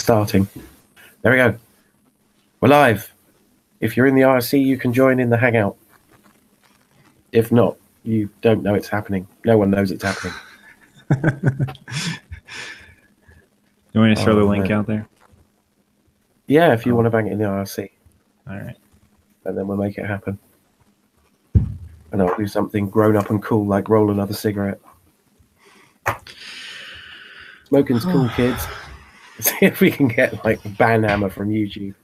starting. There we go. We're live. If you're in the IRC, you can join in the hangout. If not, you don't know it's happening. No one knows it's happening. You want me to throw the link out there? Yeah, if you want to bang it in the IRC. All right. And then we'll make it happen. And I'll do something grown up and cool, like roll another cigarette. Smoking's cool, kids. See if we can get like Banhammer from YouTube.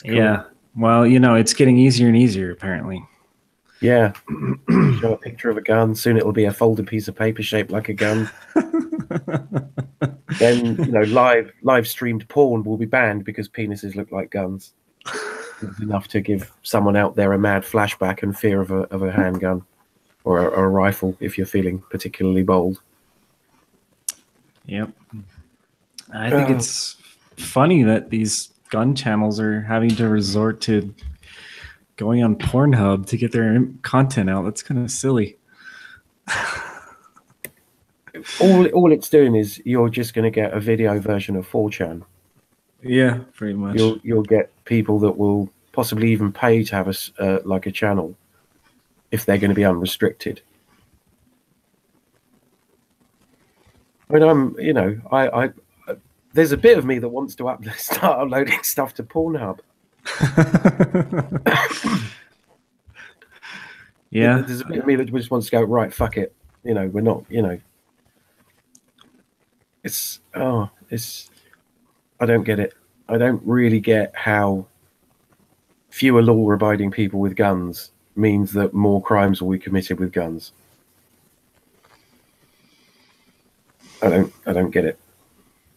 Cool. Yeah. Well, you know, it's getting easier and easier, apparently. Yeah. Show a picture of a gun. Soon it'll be a folded piece of paper shaped like a gun. Then, you know, live streamed porn will be banned because penises look like guns. It's enough to give someone out there a mad flashback and fear of a handgun or a rifle if you're feeling particularly bold. Yep. I think it's funny that these gun channels are having to resort to going on Pornhub to get their content out. That's kind of silly. All it's doing is you're just going to get a video version of 4chan. Yeah, pretty much. You'll get people that will possibly even pay to have a channel if they're going to be unrestricted. I mean, I there's a bit of me that wants to start uploading stuff to Pornhub. Yeah, there's a bit of me that just wants to go, right, fuck it. You know, we're not. You know, it's I don't get it. I don't really get how fewer law-abiding people with guns means that more crimes will be committed with guns. I don't get it.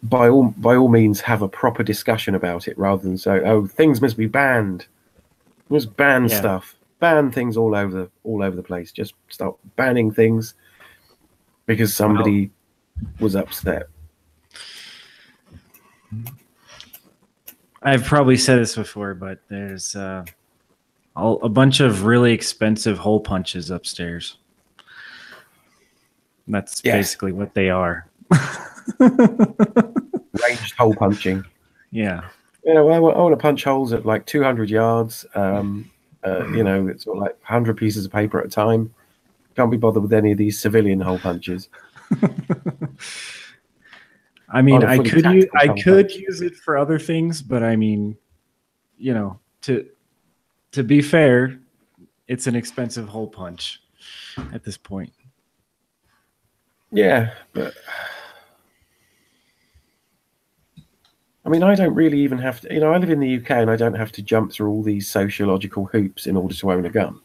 By all means, have a proper discussion about it rather than say, "Oh, things must be banned." Just ban stuff, ban things all over the place. Just start banning things because somebody was upset. I've probably said this before, but there's a bunch of really expensive hole punches upstairs. That's basically what they are. Ranged hole punching. Yeah. You know, I want to punch holes at like 200 yards. You know, it's sort of like 100 pieces of paper at a time. Can't be bothered with any of these civilian hole punches. I mean, I could use it for other things, but I mean, you know, to be fair, it's an expensive hole punch at this point. Yeah, but I mean, I don't really even have to, you know, I live in the UK and I don't have to jump through all these sociological hoops in order to own a gun.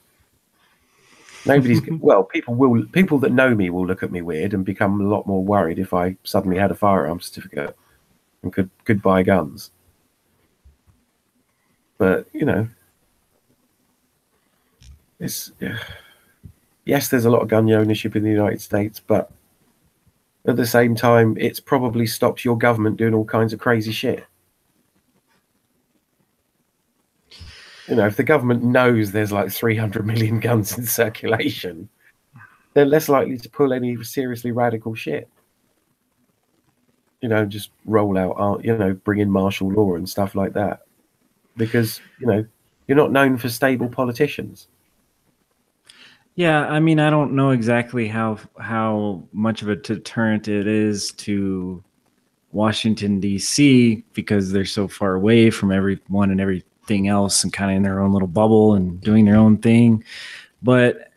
Nobody's, well, people that know me will look at me weird and become a lot more worried if I suddenly had a firearm certificate and could buy guns. But, you know, yes, there's a lot of gun ownership in the United States, but at the same time, it's probably stops your government doing all kinds of crazy shit. You know, if the government knows there's like 300 million guns in circulation, they're less likely to pull any seriously radical shit. You know, just roll out, you know, bring in martial law and stuff like that. Because, you know, you're not known for stable politicians. Yeah, I mean, I don't know exactly how much of a deterrent it is to Washington, D.C. because they're so far away from everyone and everything else and kind of in their own little bubble and doing their own thing. But,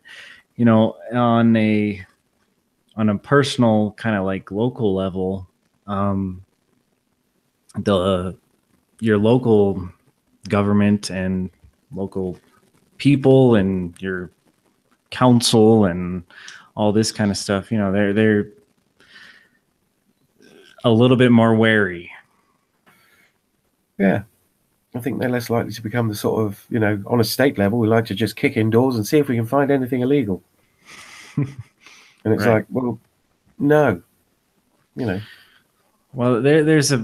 you know, on a personal kind of like local level, your local government and local people and your council and all this kind of stuff, you know, they're a little bit more wary. Yeah, I think they're less likely to become the sort of, you know, on a state level, we like to just kick indoors and see if we can find anything illegal. And it's like, well, no, you know. Well, there's a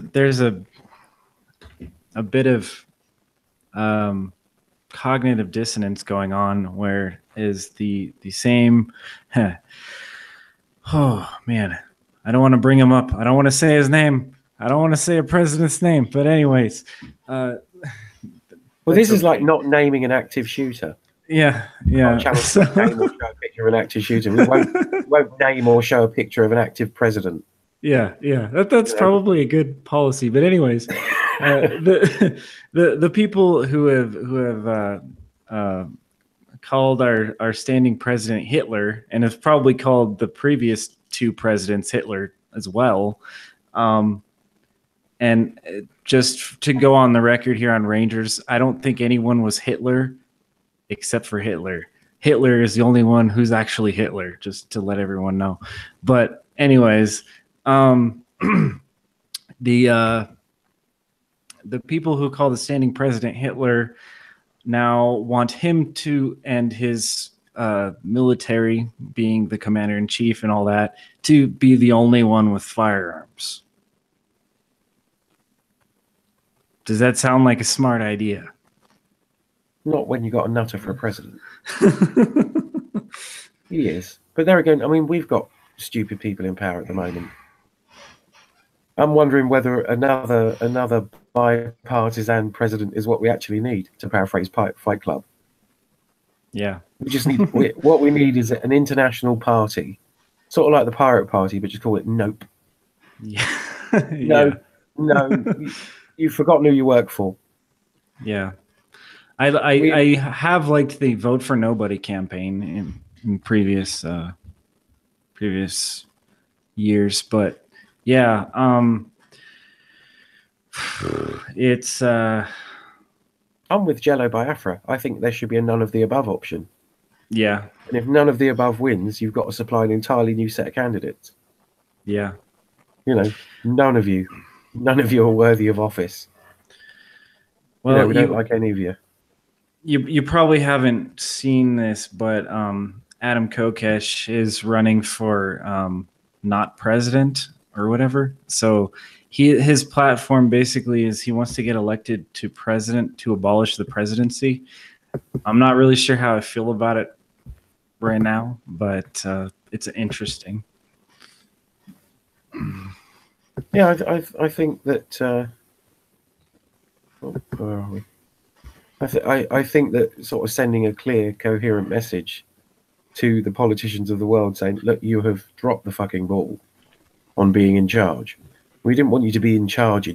bit of cognitive dissonance going on where is the same oh man, I don't want to bring him up, I don't want to say his name, I don't want to say a president's name, but anyways, Well, that's this is like okay. not naming an active shooter. Yeah, Our yeah. channel's So, not name or show a picture of an active shooter. We won't name or show a picture of an active president. yeah, yeah. That's You know? probably a good policy. But anyways, the the people who have called our standing president Hitler, and have probably called the previous two presidents Hitler as well. And just to go on the record here on Rangers, I don't think anyone was Hitler except for Hitler. Hitler is the only one who's actually Hitler, just to let everyone know. But anyways, the the people who call the standing president Hitler now want him to, and his military, being the commander in chief and all that, to be the only one with firearms. Does that sound like a smart idea? Not when you got a nutter for a president. He is. But there again, I mean, we've got stupid people in power at the moment. I'm wondering whether another bipartisan president is what we actually need, to paraphrase Fight Club. Yeah. We just need what we need is an international party, sort of like the Pirate Party, but just call it Nope. Yeah. No, Yeah. no, you've forgotten who you work for. Yeah. I have liked the Vote for Nobody campaign in previous years, but yeah, it's I'm with Jello Biafra. I think there should be a none of the above option. yeah, And if none of the above wins, you've got to supply an entirely new set of candidates. yeah. You know, none of you are worthy of office. Well, You know, we don't like any of you. You probably haven't seen this, but Adam Kokesh is running for not president or whatever. So his platform basically is he wants to get elected to president to abolish the presidency. I'm not really sure how I feel about it right now, but it's interesting. Yeah, I think that. Where are we? I think that sort of sending a clear, coherent message to the politicians of the world, saying, "Look, you have dropped the fucking ball on being in charge. We didn't want you to be in charge,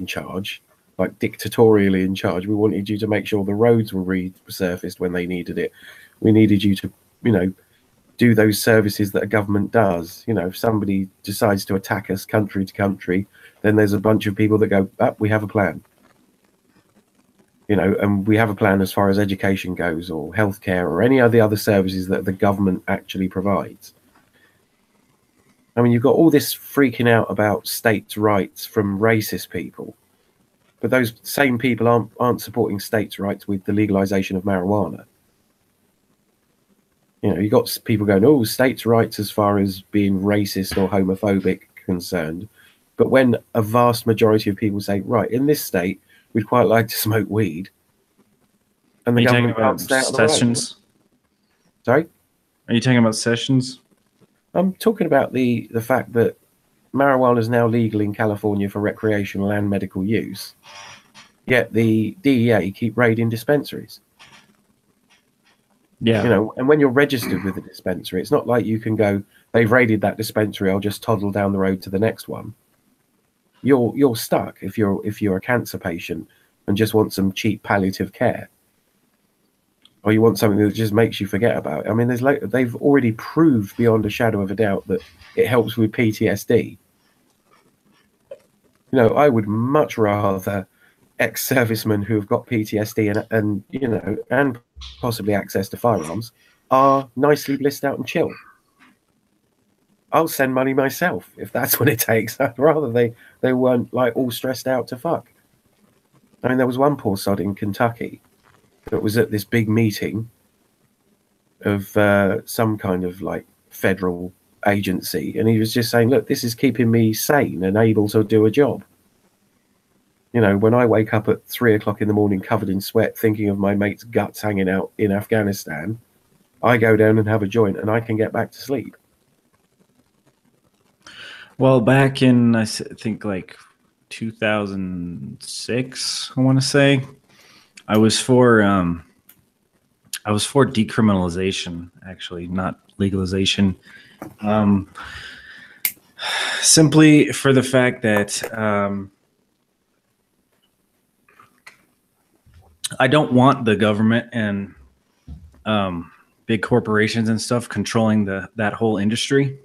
like dictatorially in charge. We wanted you to make sure the roads were resurfaced when they needed it. We needed you to, do those services that a government does. If somebody decides to attack us country to country, then there's a bunch of people that go, we have a plan. And we have a plan as far as education goes, or healthcare, or any of the other services that the government actually provides. I mean, you've got all this freaking out about states' rights from racist people, but those same people aren't supporting states' rights with the legalization of marijuana. You've got people going, oh, states' rights as far as being racist or homophobic concerned. But when a vast majority of people say, right, in this state, we'd quite like to smoke weed, and the government can't stay out of the Sessions? Sorry? Are you talking about Sessions? I'm talking about the fact that marijuana is now legal in California for recreational and medical use, yet the DEA keep raiding dispensaries. Yeah. And when you're registered with a dispensary, it's not like you can go, they've raided that dispensary, I'll just toddle down the road to the next one. You're stuck if you're a cancer patient and just want some cheap palliative care, or you want something that just makes you forget about it. I mean, they've already proved beyond a shadow of a doubt that it helps with PTSD. I would much rather ex-servicemen who have got PTSD and possibly access to firearms are nicely blissed out and chill. I'll send money myself if that's what it takes. I'd rather they weren't like all stressed out to fuck. I mean, there was one poor sod in Kentucky that was at this big meeting of some kind of like federal agency, and he was just saying, look, this is keeping me sane and able to do a job. When I wake up at 3 o'clock in the morning covered in sweat thinking of my mate's guts hanging out in Afghanistan, I go down and have a joint and I can get back to sleep. Well, back in, I think, like 2006, I want to say. I was for decriminalization, actually, not legalization. Simply for the fact that I don't want the government and big corporations and stuff controlling that whole industry,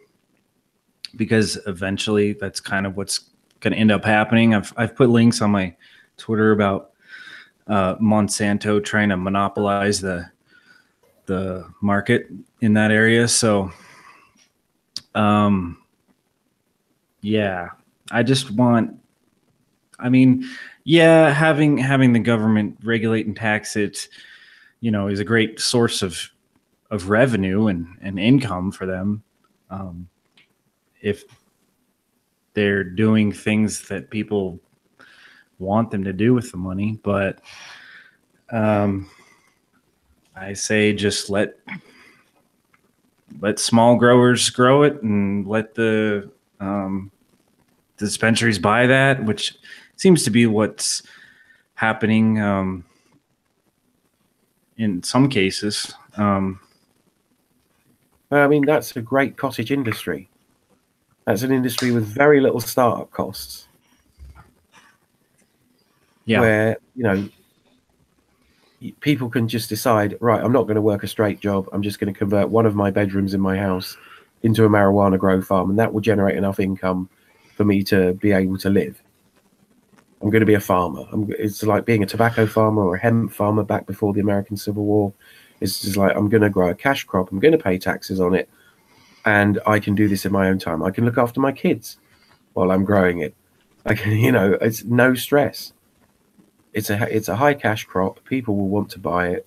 because eventually that's kind of what's going to end up happening. I've put links on my Twitter about Monsanto trying to monopolize the market in that area. So, yeah, I just want. I mean, yeah, having the government regulate and tax it, is a great source of revenue and income for them. If they're doing things that people want them to do with the money, but I say just let small growers grow it, and let the dispensaries buy that, which seems to be what's happening in some cases. I mean, that's a great cottage industry. That's an industry with very little startup costs. Yeah. Where, people can just decide, right, I'm not going to work a straight job. I'm just going to convert one of my bedrooms in my house into a marijuana grow farm, and that will generate enough income for me to be able to live. I'm going to be a farmer. It's like being a tobacco farmer or a hemp farmer back before the American Civil War. It's just like, I'm going to grow a cash crop. I'm going to pay taxes on it. And I can do this in my own time. I can look after my kids while I'm growing it. I can, it's no stress. It's a high cash crop. People will want to buy it.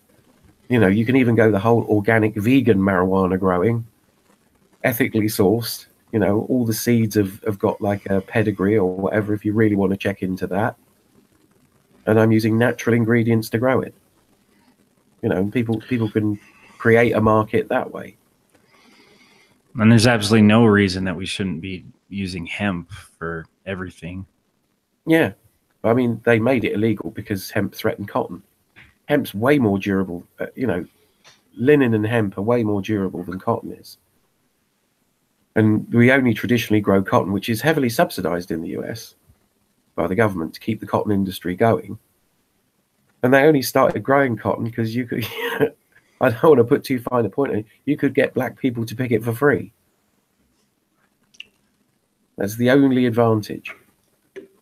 You can even go the whole organic vegan marijuana growing, ethically sourced. All the seeds have got like a pedigree or whatever, if you really want to check into that. And I'm using natural ingredients to grow it. People can create a market that way. And there's absolutely no reason that we shouldn't be using hemp for everything. Yeah. I mean, they made it illegal because hemp threatened cotton. Hemp's way more durable. Linen and hemp are way more durable than cotton is. And we only traditionally grow cotton, which is heavily subsidized in the US by the government to keep the cotton industry going. And they only started growing cotton because you could, I don't want to put too fine a point on it, you could get black people to pick it for free. That's the only advantage,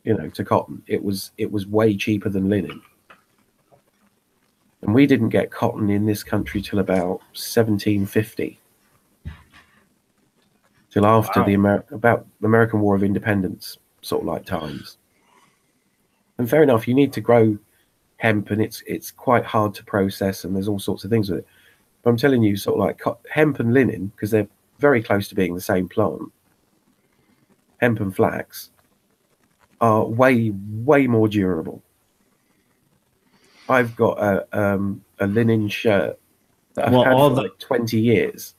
to cotton. It was way cheaper than linen. And we didn't get cotton in this country till about 1750. Till after about the American War of Independence, sort of like times. And fair enough, you need to grow hemp, and it's quite hard to process, and there's all sorts of things with it. But I'm telling you, sort of like hemp and linen, because they're very close to being the same plant. Hemp and flax are way more durable. I've got a linen shirt that I've had for like 20 years.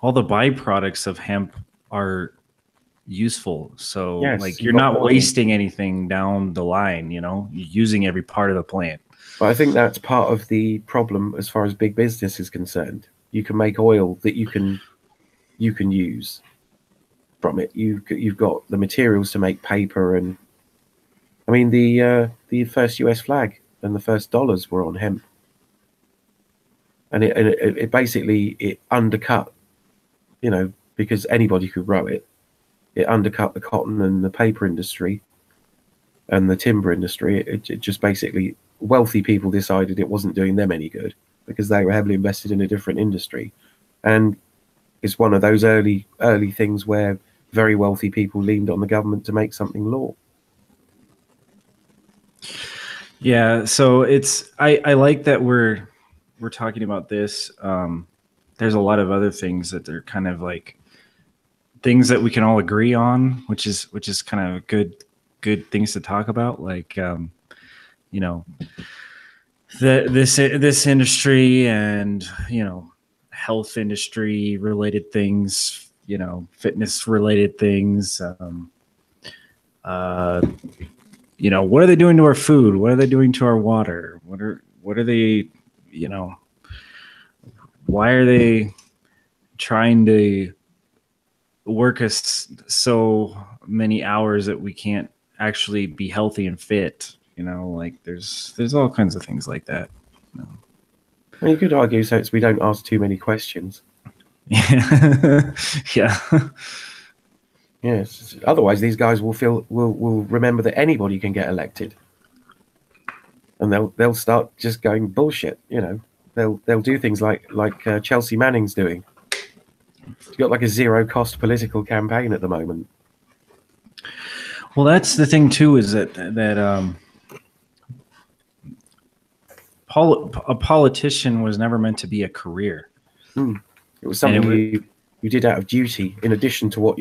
All the byproducts of hemp are useful. So yes, you're not wasting anything down the line, you're using every part of the plant. But I think that's part of the problem as far as big business is concerned. You can make oil that you can use from it. You've got the materials to make paper, and I mean the first US flag and the first dollars were on hemp, and it basically undercut, because anybody could grow it. It undercut the cotton and the paper industry and the timber industry. It just basically, wealthy people decided it wasn't doing them any good because they were heavily invested in a different industry. And it's one of those early things where very wealthy people leaned on the government to make something law. Yeah, so I like that we're talking about this. There's a lot of other things that they're kind of like things that we can all agree on, which is kind of good things to talk about. Like, this industry and, health industry related things, fitness related things, You know, what are they doing to our food? What are they doing to our water? What are they, you know, why are they trying to work us so many hours that we can't actually be healthy and fit? You know, like there's all kinds of things like that. You know? Well, you could argue so we don't ask too many questions. Yeah. Yeah. Yes. Otherwise, these guys will remember that anybody can get elected, and they'll start just going bullshit. You know, they'll do things like Chelsea Manning's doing. She's got like a zero cost political campaign at the moment. Well, that's the thing too, is that a politician was never meant to be a career. It was something you did out of duty, in addition to what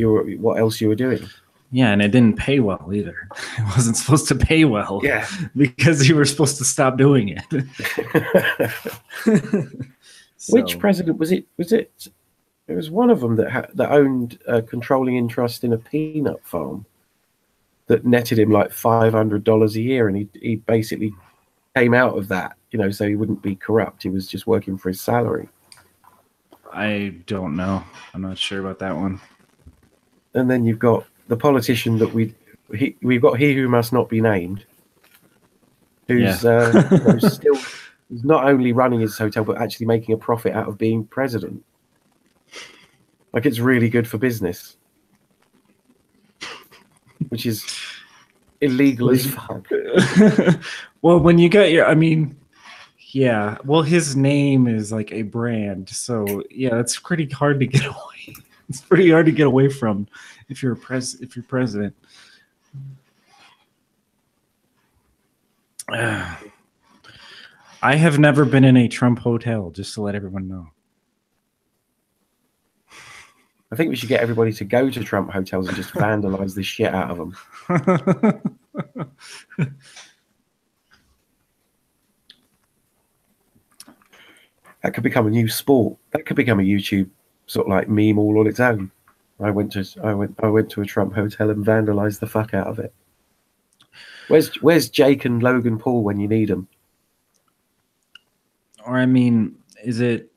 else you were doing. Yeah, and it didn't pay well either. It wasn't supposed to pay well. Yeah, because you were supposed to stop doing it. So, which president was it? It was one of them that owned a controlling interest in a peanut farm that netted him like $500 a year, and he basically came out of that, you know, so he wouldn't be corrupt. He was just working for his salary. I don't know. I'm not sure about that one. And then you've got the politician that we've got he who must not be named, who's still not only running his hotel but actually making a profit out of being president. Like, it's really good for business, which is illegal as fuck. Well, when you got your, I mean, yeah. Well, his name is like a brand, so yeah, that's pretty hard to get away. It's pretty hard to get away from if you're president. I have never been in a Trump hotel, just to let everyone know. I think we should get everybody to go to Trump hotels and just vandalize the shit out of them. That could become a new sport. That could become a YouTube sort of like meme all on its own. I went to a Trump hotel and vandalized the fuck out of it. Where's Jake and Logan Paul when you need them? Or I mean, is it?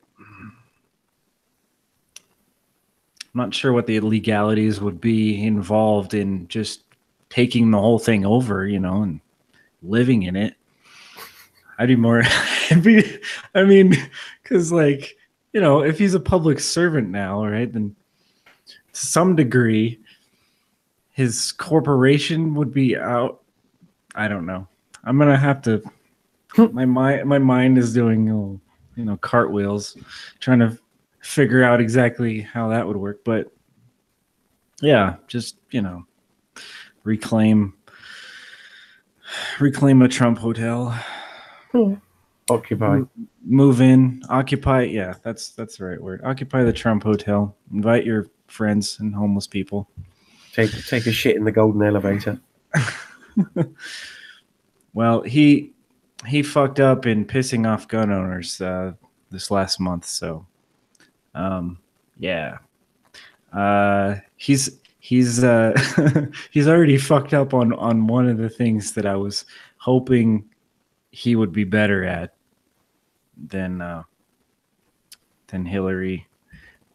I'm not sure what the legalities would be involved in just taking the whole thing over, you know, and living in it. I'd be more. I mean, because like, you know, if he's a public servant now, right, then to some degree, his corporation would be out. I don't know. I'm gonna have to. My mind is doing, you know, cartwheels, trying to figure out exactly how that would work. But yeah, just, you know, reclaim a Trump hotel. Occupy. Move in. Occupy. Yeah, that's the right word. Occupy the Trump hotel. Invite your friends and homeless people. Take a shit in the golden elevator. Well, he fucked up in pissing off gun owners this last month. So, yeah, he's he's already fucked up on one of the things that I was hoping he would be better at than Hillary,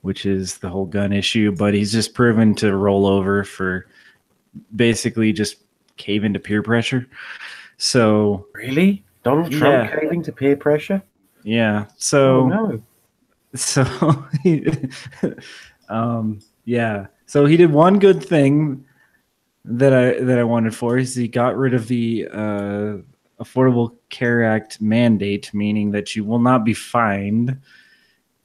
which is the whole gun issue. But he's just proven to roll over for basically just cave into peer pressure. So really, Donald Trump caving to peer pressure? Yeah. So no. So yeah. So he did one good thing that I wanted for is he got rid of the Affordable Care Act mandate, meaning that you will not be fined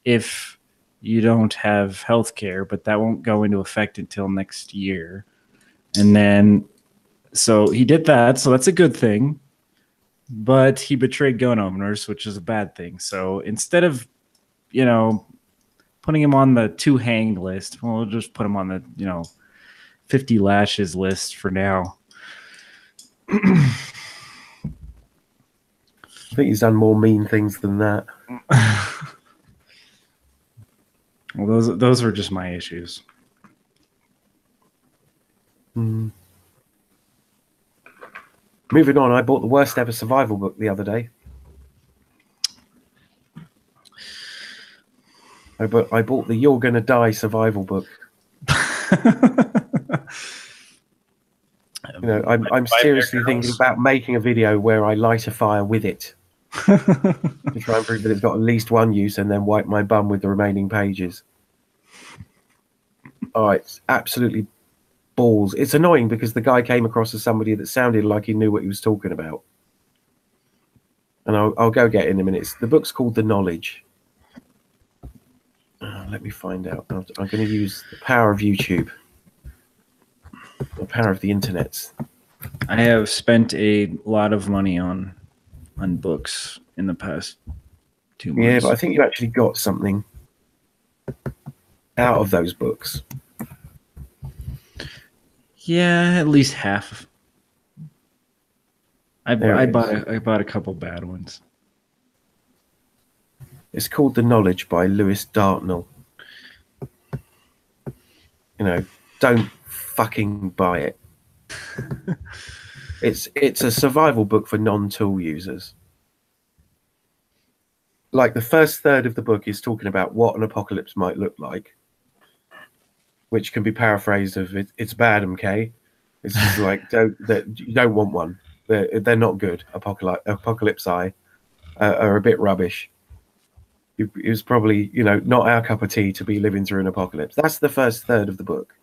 if you don't have health care, but that won't go into effect until next year. And then, so he did that. So that's a good thing, but he betrayed gun owners, which is a bad thing. So instead of, you know, putting him on the 2 hanged list, well, we'll just put him on the, you know, 50 lashes list for now. I think he's done more mean things than that. Well, those were just my issues. Moving on, I bought the worst ever survival book the other day. I bought the You're Gonna Die survival book. You know, I'm seriously thinking about making a video where I light a fire with it to try and prove that it's got at least one use, and then wipe my bum with the remaining pages. Oh, it's absolutely balls. It's annoying because the guy came across as somebody that sounded like he knew what he was talking about. And I'll go get it in a minute. The book's called The Knowledge. Let me find out. I'm going to use the power of YouTube. The power of the internet. I have spent a lot of money on books in the past 2 months. Yeah, but I think you actually got something out of those books. Yeah, at least half. I bought a couple bad ones. It's called The Knowledge by Lewis Dartnell. You know, don't fucking buy it. It's a survival book for non-tool users. Like, the first third of the book is talking about what an apocalypse might look like, which can be paraphrased of it's bad, MK. It's just like you don't want one. They're not good. Apocalypse are a bit rubbish. It was probably, you know, not our cup of tea to be living through an apocalypse. That's the first third of the book.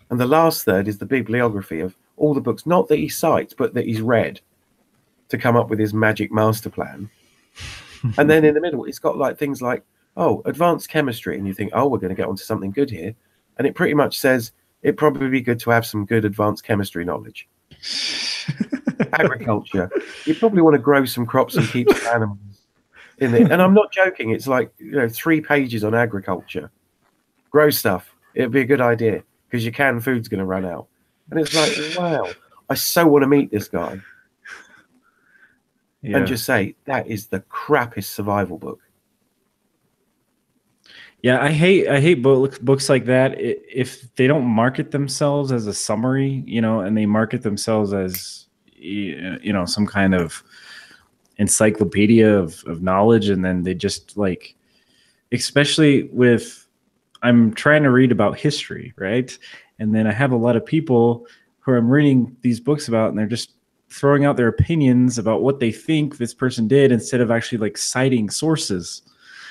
And the last third is the bibliography of all the books, not that he cites, but that he's read to come up with his magic master plan. And then in the middle, it's got like things like, oh, advanced chemistry. And you think, oh, we're going to get onto something good here. And it pretty much says it'd probably be good to have some good advanced chemistry knowledge. Agriculture. You probably want to grow some crops and keep some animals in it. And I'm not joking. It's like, you know, 3 pages on agriculture. Grow stuff. It'd be a good idea because your canned food's going to run out. And it's like, wow, I so want to meet this guy. Yeah. And just say, that is the crappiest survival book. Yeah, I hate books like that. If they don't market themselves as a summary, you know, and they market themselves as, you know, some kind of encyclopedia of knowledge, and then they just like, especially with, I'm trying to read about history, right? And then I have a lot of people who I'm reading these books about, and they're just throwing out their opinions about what they think this person did instead of actually like citing sources.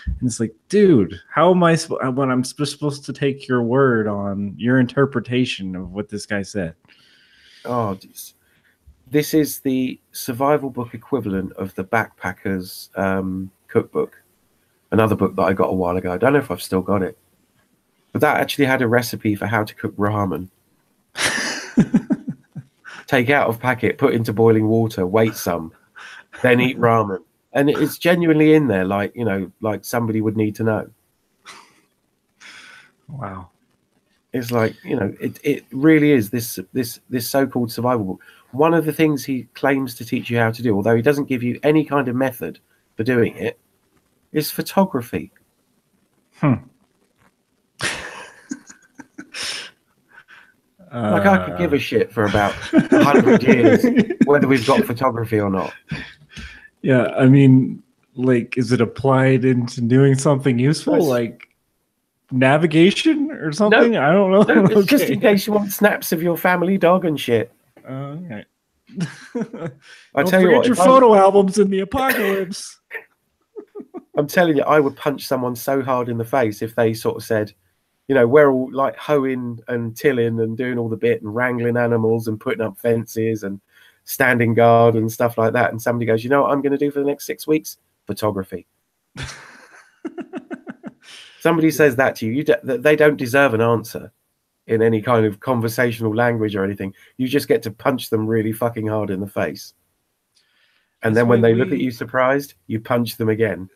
And it's like, dude, how am I when I'm supposed to take your word on your interpretation of what this guy said? Oh, this is the survival book equivalent of the Backpackers cookbook, another book that I got a while ago. I don't know if I've still got it, but that actually had a recipe for how to cook ramen. Take out of packet, put into boiling water, wait some, then eat ramen. And it's genuinely in there, like, you know, like somebody would need to know. Wow. It's like, you know, it really is this so-called survival book. One of the things he claims to teach you how to do, although he doesn't give you any kind of method for doing it, is photography. Like, I could give a shit for about 100 years whether we've got photography or not. Yeah, I mean, like, is it applied into doing something useful, like navigation or something? No, I don't know. No, it's just in case you want snaps of your family dog and shit. Okay. I tell you what, your photo albums in the apocalypse. I'm telling you, I would punch someone so hard in the face if they sort of said, you know, we're all like hoeing and tilling and doing all the bit and wrangling animals and putting up fences and standing guard and stuff like that. And somebody goes, you know what I'm going to do for the next 6 weeks? Photography. Somebody says that to you, they don't deserve an answer in any kind of conversational language or anything. You just get to punch them really fucking hard in the face. And then when they look at you surprised, you punch them again.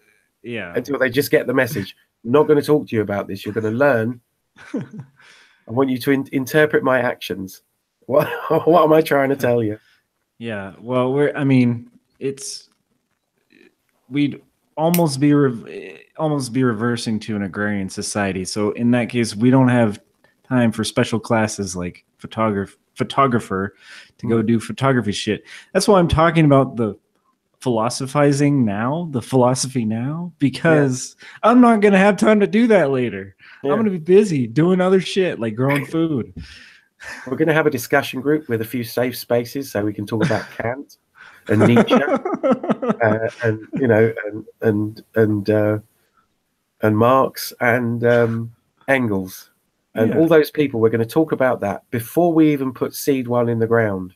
Yeah. Until they just get the message. I'm not going to talk to you about this. You're going to learn. I want you to interpret my actions. What am I trying to tell you? Yeah. Well, we'd almost be reversing to an agrarian society. So in that case, we don't have time for special classes like photographer to go do photography shit. That's why I'm talking about the philosophy now, because I'm not going to have time to do that later. I'm going to be busy doing other shit like growing food. We're going to have a discussion group with a few safe spaces so we can talk about Kant and Nietzsche, and you know, and Marx and Engels, and all those people. We're going to talk about that before we even put seed one in the ground.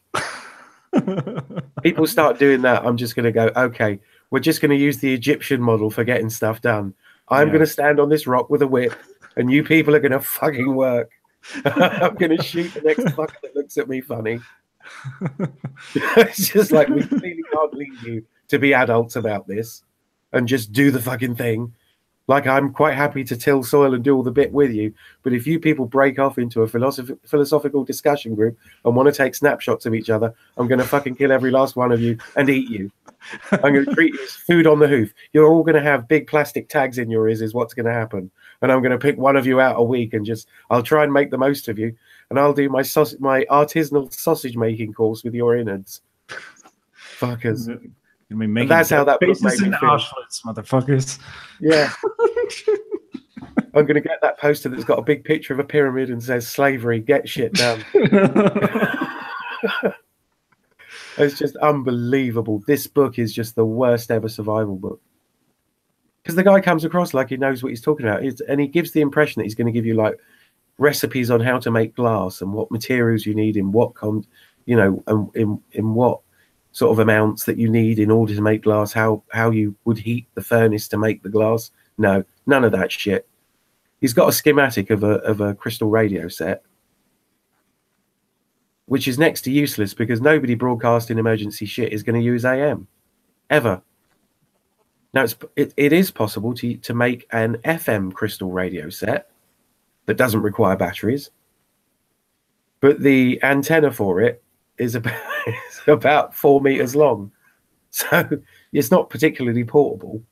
People start doing that, I'm just going to go, okay, we're just going to use the Egyptian model for getting stuff done. I'm going to stand on this rock with a whip, and you people are going to fucking work. I'm going to shoot the next fucker that looks at me funny. It's just like, we clearly can't leave you to be adults about this and just do the fucking thing. Like, I'm quite happy to till soil and do all the bit with you, but if you people break off into a philosophical discussion group and want to take snapshots of each other, I'm going to fucking kill every last one of you and eat you. I'm going to treat you as food on the hoof. You're all going to have big plastic tags in your ears is what's going to happen. And I'm going to pick one of you out a week and I'll try and make the most of you. And I'll do my artisanal sausage making course with your innards. Fuckers. And that's how that book made me feel. Auschwitz, motherfuckers. Yeah. I'm going to get that poster that's got a big picture of a pyramid and says slavery, get shit done. It's just unbelievable. This book is just the worst ever survival book. Because the guy comes across like he knows what he's talking about. And he gives the impression that he's going to give you like recipes on how to make glass and what materials you need in what, in what sort of amounts that you need in order to make glass, how you would heat the furnace to make the glass. No, none of that shit. He's got a schematic of a crystal radio set, which is next to useless because nobody broadcasting emergency shit is going to use AM ever. Now it is possible to make an FM crystal radio set that doesn't require batteries, but the antenna for it is about 4 meters long, so it's not particularly portable.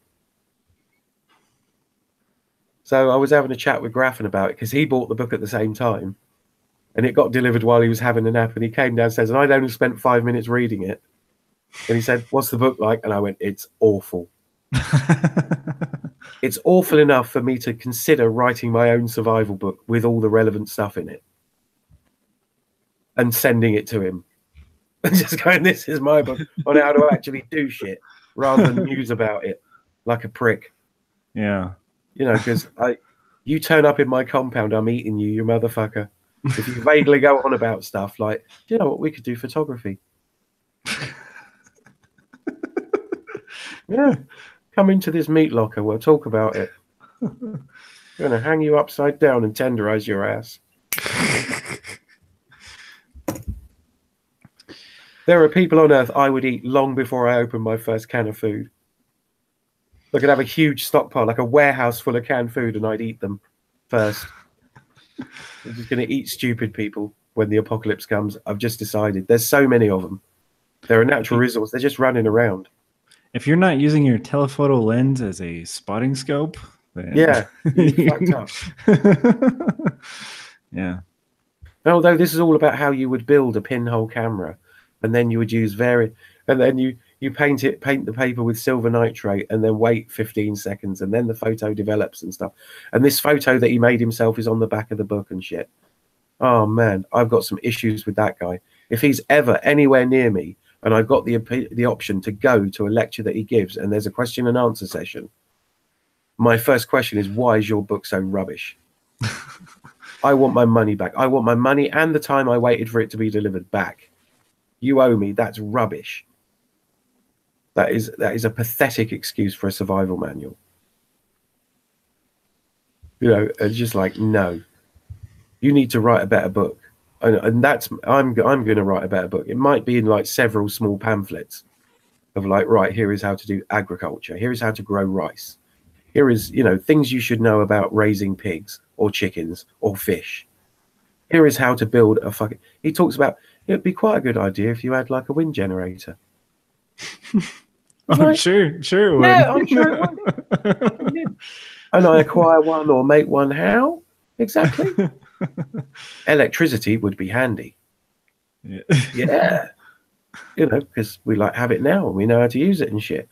So I was having a chat with Graffin about it because he bought the book at the same time, and it got delivered while he was having a nap. And he came downstairs, and I'd only spent 5 minutes reading it. And he said, "What's the book like?" And I went, "It's awful." It's awful enough for me to consider writing my own survival book with all the relevant stuff in it and sending it to him. And just going, this is my book on how to actually do shit rather than muse about it like a prick. Yeah. You know, because you turn up in my compound, I'm eating you, you motherfucker. If you vaguely go on about stuff like, do you know what, we could do photography. Yeah. Come into this meat locker, we'll talk about it. I'm going to hang you upside down and tenderize your ass. There are people on earth I would eat long before I open my first can of food. I could have a huge stockpile, like a warehouse full of canned food, and I'd eat them first. I'm just going to eat stupid people when the apocalypse comes. I've just decided. There's so many of them. They're a natural resource. They're just running around. If you're not using your telephoto lens as a spotting scope, then... Yeah, you're fucked up. Yeah. Although this is all about how you would build a pinhole camera, and then you would use and then you paint the paper with silver nitrate, and then wait 15 seconds, and then the photo develops and stuff. And this photo that he made himself is on the back of the book and shit. Oh man, I've got some issues with that guy. If he's ever anywhere near me, and I've got the option to go to a lecture that he gives, and there's a question and answer session, my first question is, why is your book so rubbish? I want my money back. I want my money and the time I waited for it to be delivered back. You owe me. That's rubbish. That is a pathetic excuse for a survival manual. You know, it's just like, no. You need to write a better book. And that's I'm going to write a better book. It might be in like several small pamphlets of like, right, here is how to do agriculture. Here is how to grow rice. Here is, you know, things you should know about raising pigs or chickens or fish. Here is how to build a fucking... He talks about, it'd be quite a good idea if you had like a wind generator. Oh, like, sure. Yeah, I'm sure it would. And I acquire one or make one how? Exactly. Electricity would be handy. Yeah. Yeah. You know, because we like have it now and we know how to use it and shit.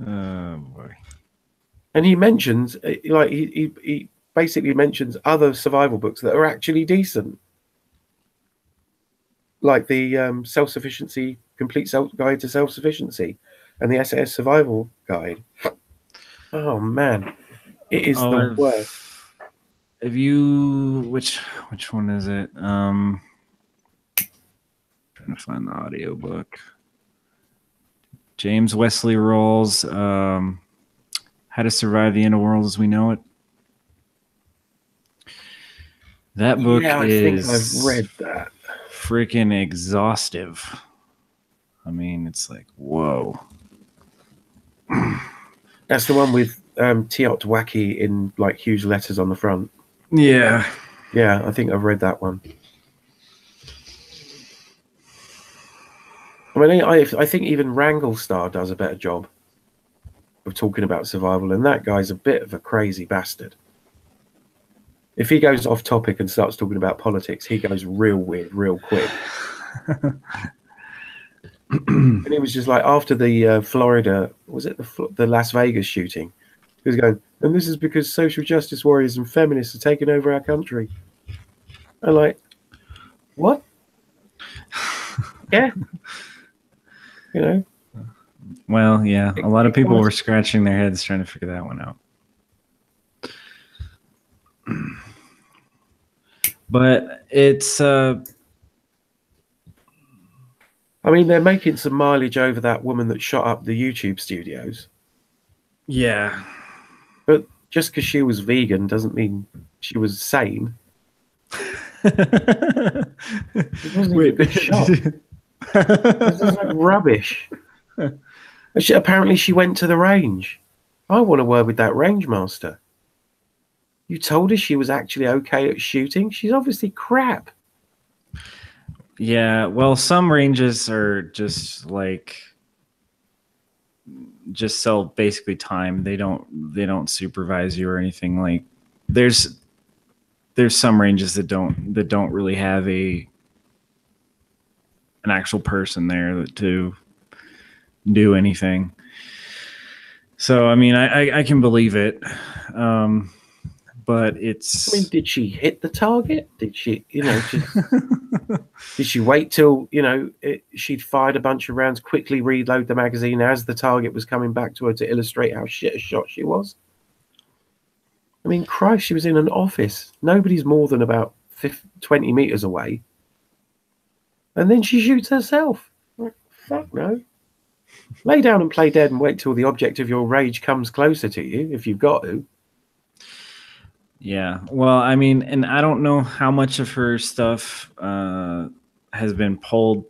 Oh boy. And he mentions, like, he basically mentions other survival books that are actually decent, like the self-sufficiency, guide to self-sufficiency, and the SAS survival guide. Oh man, it is Oh, the worst. have you which one is it? Trying to find the audiobook. James Wesley Rawls, How to Survive the End of World as We Know It. That book Yeah, I think I've is read that. freaking exhaustive. I mean, it's like, whoa. That's the one with Tiot Wacky in like huge letters on the front. Yeah. Yeah, I think I've read that one. I mean, I think even Wranglestar does a better job of talking about survival, and that guy's a bit of a crazy bastard. If he goes off topic and starts talking about politics, he goes real weird, real quick. And it was just like after the Florida, was it the Las Vegas shooting? He was going, and this is because social justice warriors and feminists are taking over our country. I'm like, what? Yeah. You know? Well, yeah, a lot of people were scratching their heads trying to figure that one out. But it's I mean, they're making some mileage over that woman that shot up the YouTube studios. yeah. But just because she was vegan doesn't mean she was sane. It wasn't even a good shot. This is like rubbish. Apparently she went to the range. I want a word with that range master. You told her she was actually okay at shooting? She's obviously crap. Yeah, well, some ranges are just like just sell basically time. They don't supervise you or anything. Like there's some ranges that don't really have an actual person there to do anything. So I mean, I can believe it, but it's. I mean, did she hit the target? Did she, just did she wait till she'd fired a bunch of rounds, quickly reload the magazine as the target was coming back to her to illustrate how shit a shot she was? I mean, Christ, she was in an office. Nobody's more than about 20 meters away. And then she shoots herself. Like, fuck no. Lay down and play dead and wait till the object of your rage comes closer to you, if you've got to. Yeah. Well, I mean, and I don't know how much of her stuff has been pulled.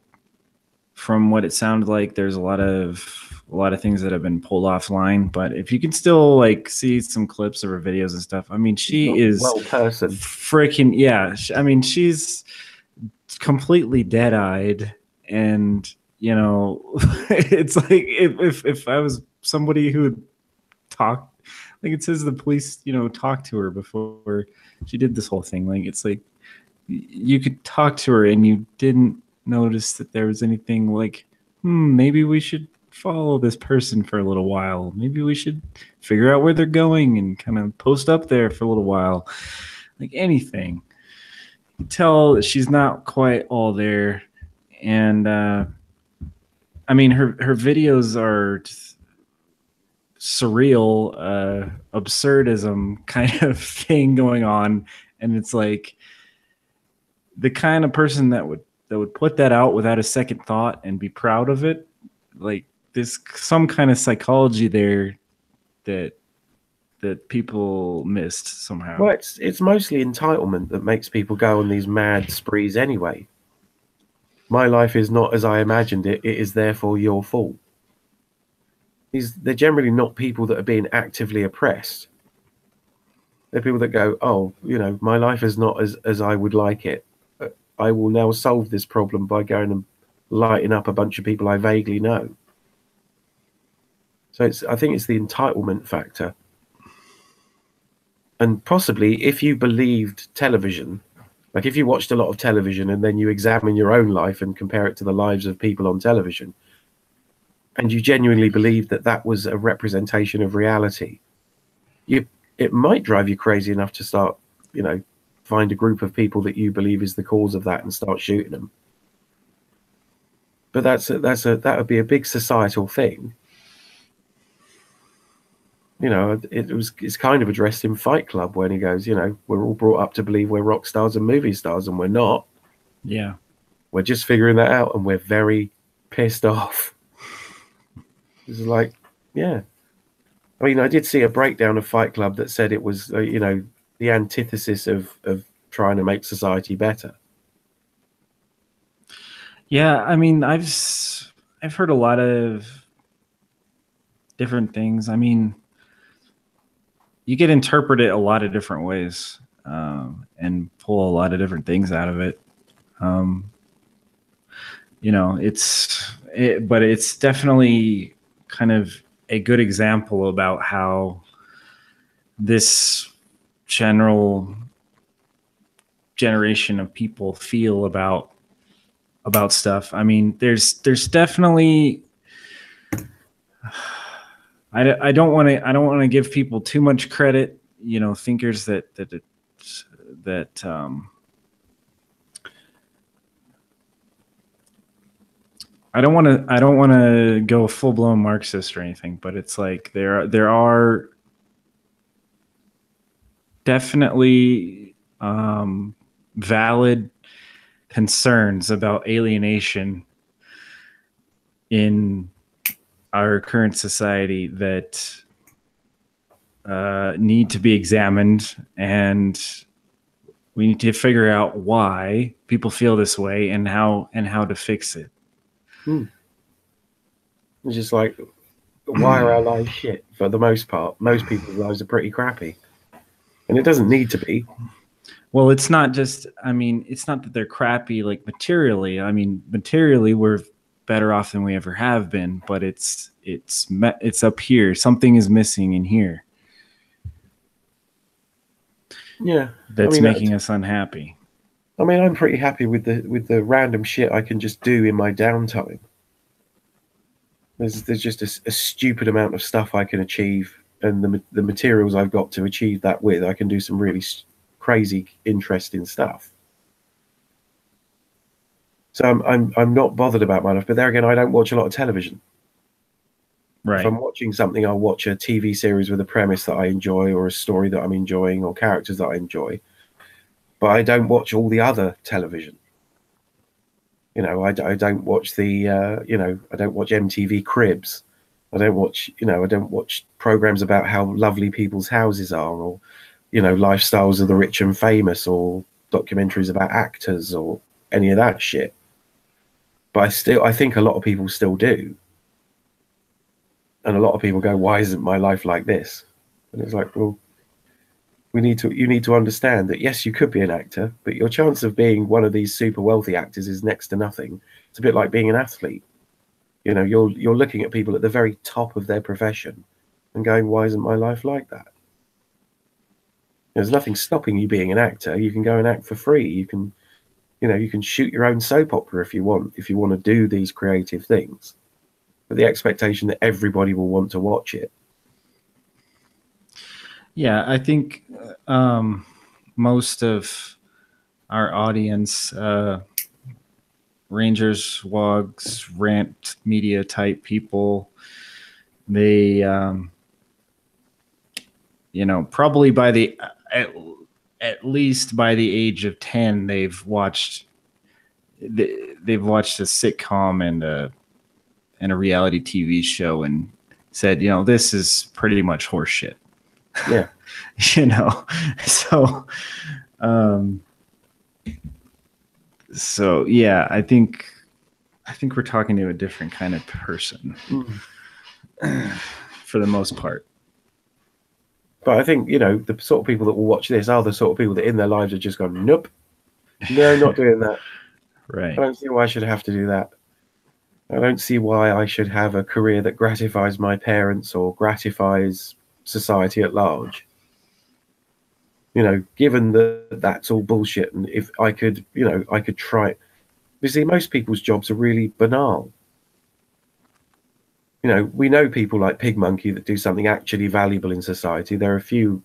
From what it sounded like, there's a lot of things that have been pulled offline. But if you can still like see some clips of her videos and stuff, I mean, she is person. Freaking yeah. I mean, she's completely dead-eyed, and it's like if I was somebody who would talk, like it says the police, talked to her before she did this whole thing. Like it's like you could talk to her and you didn't notice that there was anything like, maybe we should follow this person for a little while. Maybe we should figure out where they're going and kind of post up there for a little while. Like anything. You can tell that she's not quite all there. And I mean, her videos are just surreal, absurdism kind of thing going on. And it's like the kind of person that would put that out without a second thought and be proud of it. Like there's some kind of psychology there that people missed somehow. Well, it's mostly entitlement that makes people go on these mad sprees anyway. My life is not as I imagined it. It is therefore your fault. They're generally not people that are being actively oppressed. They're people that go, oh, my life is not as I would like it. I will now solve this problem by going and lighting up a bunch of people I vaguely know. So I think it's the entitlement factor. And possibly if you believed television, like if you watched a lot of television and then you examine your own life and compare it to the lives of people on television, and you genuinely believed that that was a representation of reality, it might drive you crazy enough to start, find a group of people that you believe is the cause of that and start shooting them. But that would be a big societal thing. It's kind of addressed in Fight Club when he goes, we're all brought up to believe we're rock stars and movie stars, and we're not. Yeah. We're just figuring that out, and we're very pissed off. It's like, yeah. I mean, I did see a breakdown of Fight Club that said it was, the antithesis of trying to make society better. Yeah, I mean, I've heard a lot of different things. I mean, you could interpret it a lot of different ways, and pull a lot of different things out of it. But it's definitely kind of a good example about how this generation of people feel about stuff. I mean, there's definitely, I don't want to give people too much credit, thinkers that I don't want to go full blown Marxist or anything, but it's like there are definitely valid concerns about alienation in our current society that need to be examined, and we need to figure out why people feel this way and how to fix it. It's just like, why are our lives shit? For the most part, most people's lives are pretty crappy, and it doesn't need to be. Well, it's not just, I mean, it's not that they're crappy like materially. I mean, materially we're better off than we ever have been, but it's up here. Something is missing in here. Yeah, that's making us unhappy. I mean, I'm pretty happy with the random shit I can just do in my downtime. There's just a stupid amount of stuff I can achieve, and the materials I've got to achieve that with, I can do some really crazy, interesting stuff. So I'm not bothered about my life. But there again, I don't watch a lot of television. Right. If I'm watching something, I'll watch a TV series with a premise that I enjoy, or a story that I'm enjoying, or characters that I enjoy. But I don't watch all the other television. I don't watch I don't watch MTV Cribs. I don't watch programs about how lovely people's houses are, or, lifestyles of the rich and famous, or documentaries about actors, or any of that shit. But I think a lot of people still do. And a lot of people go, why isn't my life like this? And it's like, well, you need to understand that, yes, you could be an actor, but your chance of being one of these super wealthy actors is next to nothing. It's a bit like being an athlete. You're looking at people at the very top of their profession and going, why isn't my life like that? There's nothing stopping you being an actor. You can go and act for free. You can shoot your own soap opera if you want to do these creative things. But the expectation that everybody will want to watch it. Yeah, I think most of our audience, Rangers, Wogs, Rant Media type people, they, probably by at least by the age of 10, they've watched a sitcom and a reality TV show and said, this is pretty much horseshit. Yeah. So yeah, I think we're talking to a different kind of person for the most part. But I think, the sort of people that will watch this are the sort of people that in their lives have just gone, nope, no, not doing that. Right. I don't see why I should have to do that. I don't see why I should have a career that gratifies my parents or gratifies society at large. You know, given that that's all bullshit, and if I could, you know, I could try. You see, most people's jobs are really banal. You know, we know people like Pig Monkey that do something actually valuable in society. There are a few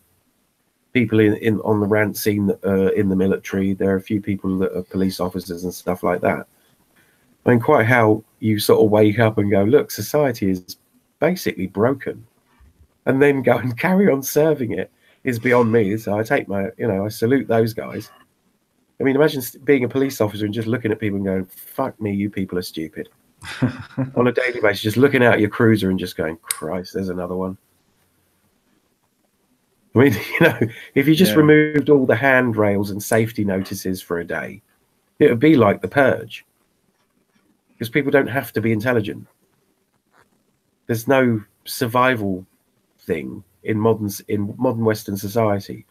people in on the rant scene that are in the military. There are a few people that are police officers and stuff like that. I mean, quite how you sort of wake up and go, look, society is basically broken, and then go and carry on serving it is beyond me. So I take my, you know, I salute those guys. I mean, imagine being a police officer and just looking at people and going, fuck me, you people are stupid. On a daily basis, just looking out at your cruiser and just going, Christ, there's another one. I mean, you know, if you just removed all the handrails and safety notices for a day, it would be like the Purge. Because people don't have to be intelligent. There's no survival thing in modern Western society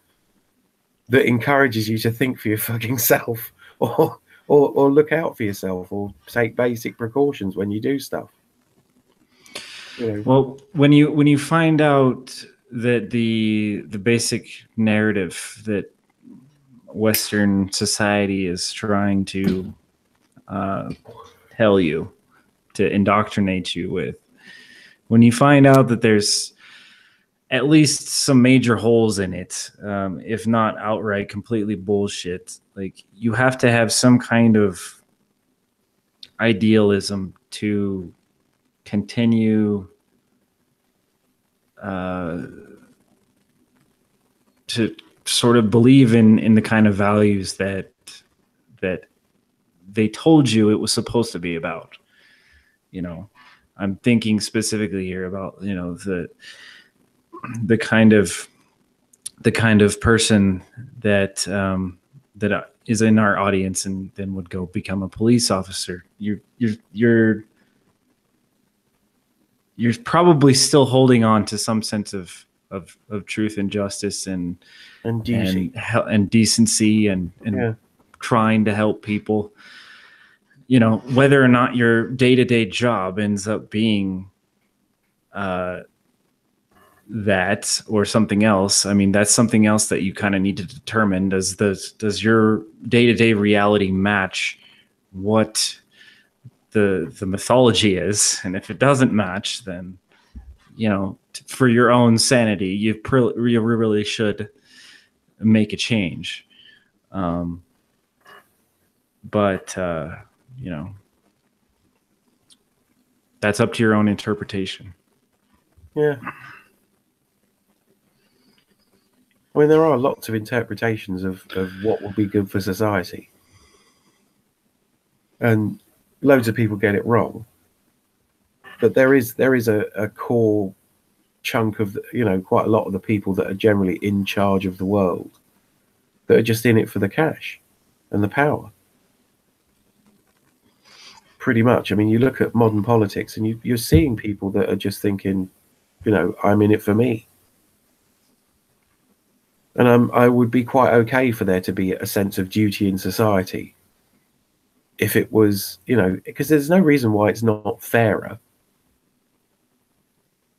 that encourages you to think for your fucking self, or look out for yourself, or take basic precautions when you do stuff. You know? Well, when you find out that the basic narrative that Western society is trying to tell you, to indoctrinate you with, when you find out that there's at least some major holes in it, if not outright completely bullshit, like, you have to have some kind of idealism to continue to sort of believe in the kind of values that they told you it was supposed to be about. You know, I'm thinking specifically here about, you know, the kind of person that that is in our audience and then would go become a police officer. You're probably still holding on to some sense of truth and justice and duty and decency and trying to help people. You know, whether or not your day-to-day job ends up being that or something else, I mean, that's something else that you kind of need to determine. Does your day-to-day reality match what the mythology is? And if it doesn't match, then, you know, for your own sanity, you really should make a change. But you know, that's up to your own interpretation. Yeah. I mean, there are lots of interpretations of what will be good for society. And loads of people get it wrong. But there is a core chunk of, you know, quite a lot of the people that are generally in charge of the world that are just in it for the cash and the power. Pretty much. I mean, you look at modern politics and you're seeing people that are just thinking, you know, I'm in it for me. And I would be quite okay for there to be a sense of duty in society if it was, you know, because there's no reason why it's not fairer.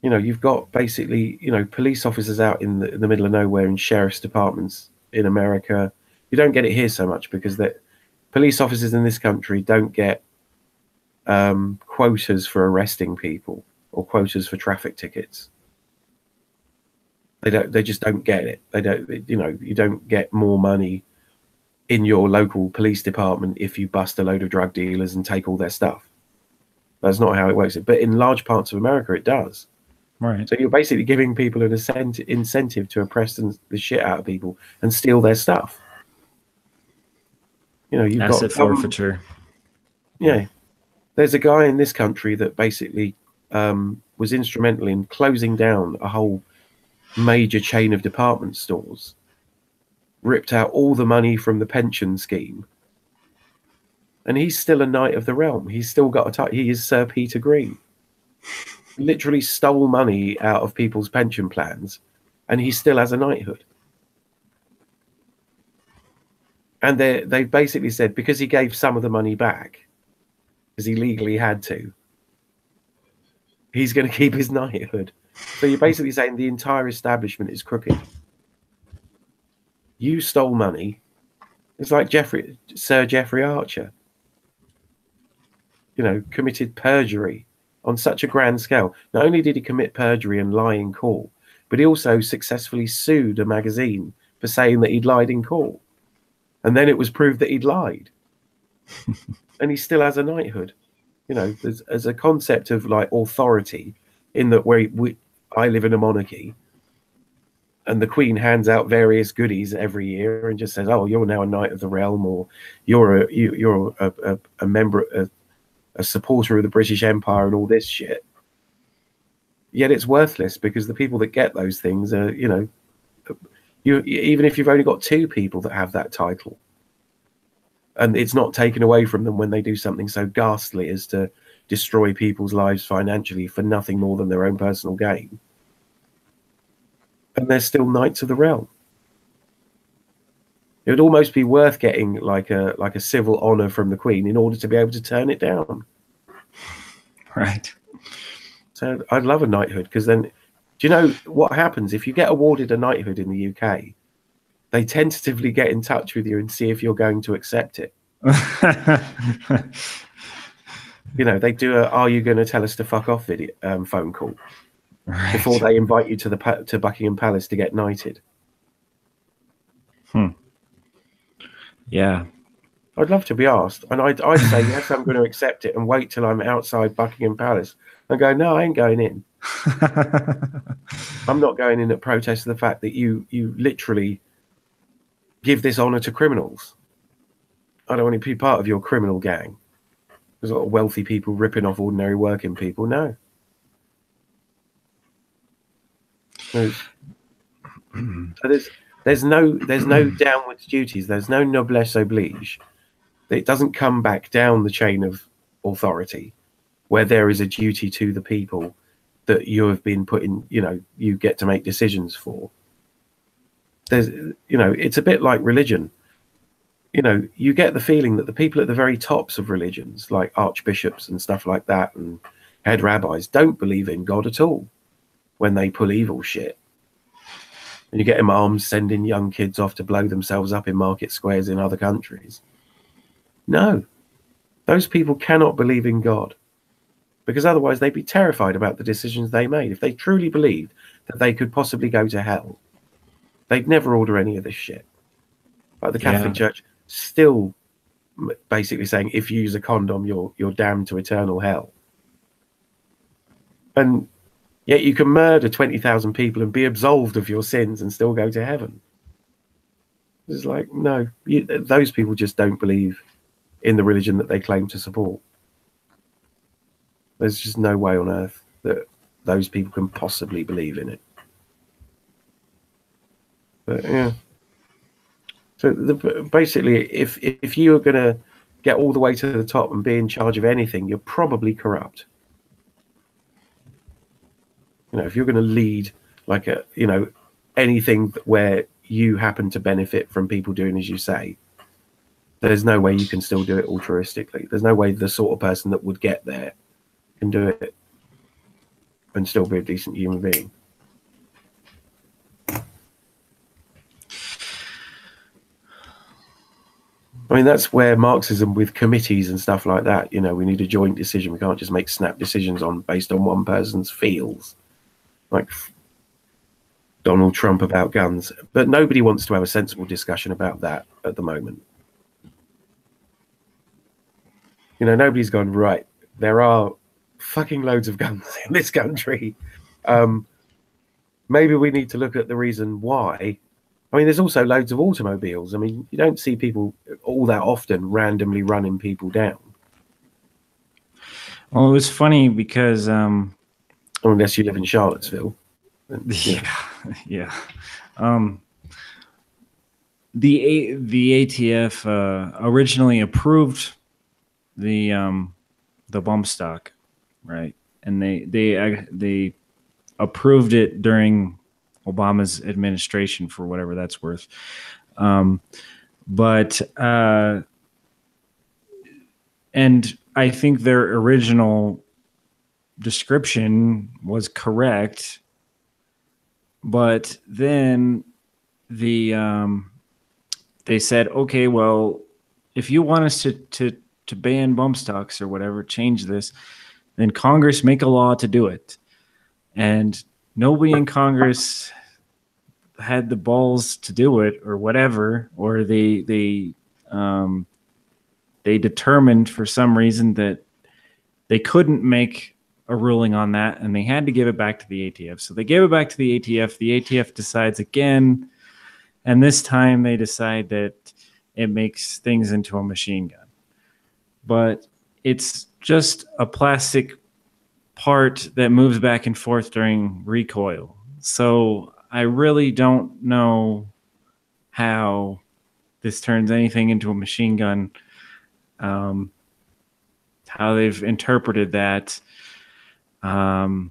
You know, you've got basically, you know, police officers out in the middle of nowhere in sheriff's departments in America. You don't get it here so much because that police officers in this country don't get quotas for arresting people or quotas for traffic tickets. They just don't get it. They don't, you know, you don't get more money in your local police department if you bust a load of drug dealers and take all their stuff. That's not how it works. But in large parts of America, it does. Right. So you're basically giving people an incentive to oppress the shit out of people and steal their stuff. You know, you've asset got forfeiture. Yeah. There's a guy in this country that basically was instrumental in closing down a whole major chain of department stores, ripped out all the money from the pension scheme, and he's still a knight of the realm. He's still got a title. He is Sir Peter Green. He literally stole money out of people's pension plans, and he still has a knighthood. And they basically said because he gave some of the money back, because he legally had to, he's going to keep his knighthood. So you're basically saying the entire establishment is crooked. You stole money. It's like Sir Jeffrey Archer, committed perjury on such a grand scale. Not only did he commit perjury and lie in court, but he also successfully sued a magazine for saying that he'd lied in court. And then it was proved that he'd lied. And he still has a knighthood. There's a concept of like authority in that I live in a monarchy, and the Queen hands out various goodies every year and just says, "Oh, you're now a knight of the realm," or "You're a member, a supporter of the British Empire," and all this shit. Yet it's worthless because the people that get those things are, even if you've only got 2 people that have that title, and it's not taken away from them when they do something so ghastly as to destroy people's lives financially for nothing more than their own personal gain, and they're still knights of the realm. It would almost be worth getting like a civil honor from the Queen in order to be able to turn it down. Right. So I'd love a knighthood, because then, do you know what happens if you get awarded a knighthood in the UK? They tentatively get in touch with you and see if you're going to accept it. They do a "Are you going to tell us to fuck off" video phone call before they invite you to Buckingham Palace to get knighted. Yeah, I'd love to be asked, and I'd say yes, I'm going to accept it, and wait till I'm outside Buckingham Palace and go, "No, I ain't going in." I'm not going in at protest of the fact that you literally give this honor to criminals. I don't want to be part of your criminal gang. There's a lot of wealthy people ripping off ordinary working people. No. So there's no downwards duties. There's no noblesse oblige. It doesn't come back down the chain of authority where there is a duty to the people that you have been put in, you get to make decisions for. There's, it's a bit like religion. You get the feeling that the people at the very tops of religions, like archbishops and stuff like that, and head rabbis, don't believe in God at all when they pull evil shit. And you get imams sending young kids off to blow themselves up in market squares in other countries. No, those people cannot believe in God, because otherwise they'd be terrified about the decisions they made. If they truly believed that they could possibly go to hell, they'd never order any of this shit. Like the Catholic Church still basically saying, if you use a condom, you're damned to eternal hell. And yet you can murder 20,000 people and be absolved of your sins and still go to heaven. It's like, no, those people just don't believe in the religion that they claim to support. There's just no way on earth that those people can possibly believe in it. But yeah. So basically, if you are going to get all the way to the top and be in charge of anything, you're probably corrupt. If you're going to lead like anything where you happen to benefit from people doing as you say, there's no way you can still do it altruistically. There's no way the sort of person that would get there can do it and still be a decent human being. I mean, that's where Marxism with committees and stuff like that, we need a joint decision. We can't just make snap decisions based on one person's feels, like Donald Trump about guns. But nobody wants to have a sensible discussion about that at the moment. Nobody's gone, right, there are fucking loads of guns in this country. Maybe we need to look at the reason why. I mean, there's also loads of automobiles. I mean, you don't see people all that often randomly running people down. Well, it was funny because unless you live in Charlottesville. Yeah. The ATF originally approved the bump stock, right? And they approved it during Obama's administration, for whatever that's worth. But and I think their original description was correct, but then the they said, okay, well, if you want us to ban bump stocks or whatever, change this, then Congress make a law to do it. And nobody in Congress had the balls to do it or whatever, or they determined for some reason that they couldn't make a ruling on that, and they had to give it back to the ATF. So they gave it back to the ATF. The ATF decides again, and this time they decide that it makes things into a machine gun. But it's just a plastic part that moves back and forth during recoil. So I really don't know how this turns anything into a machine gun. How they've interpreted that, but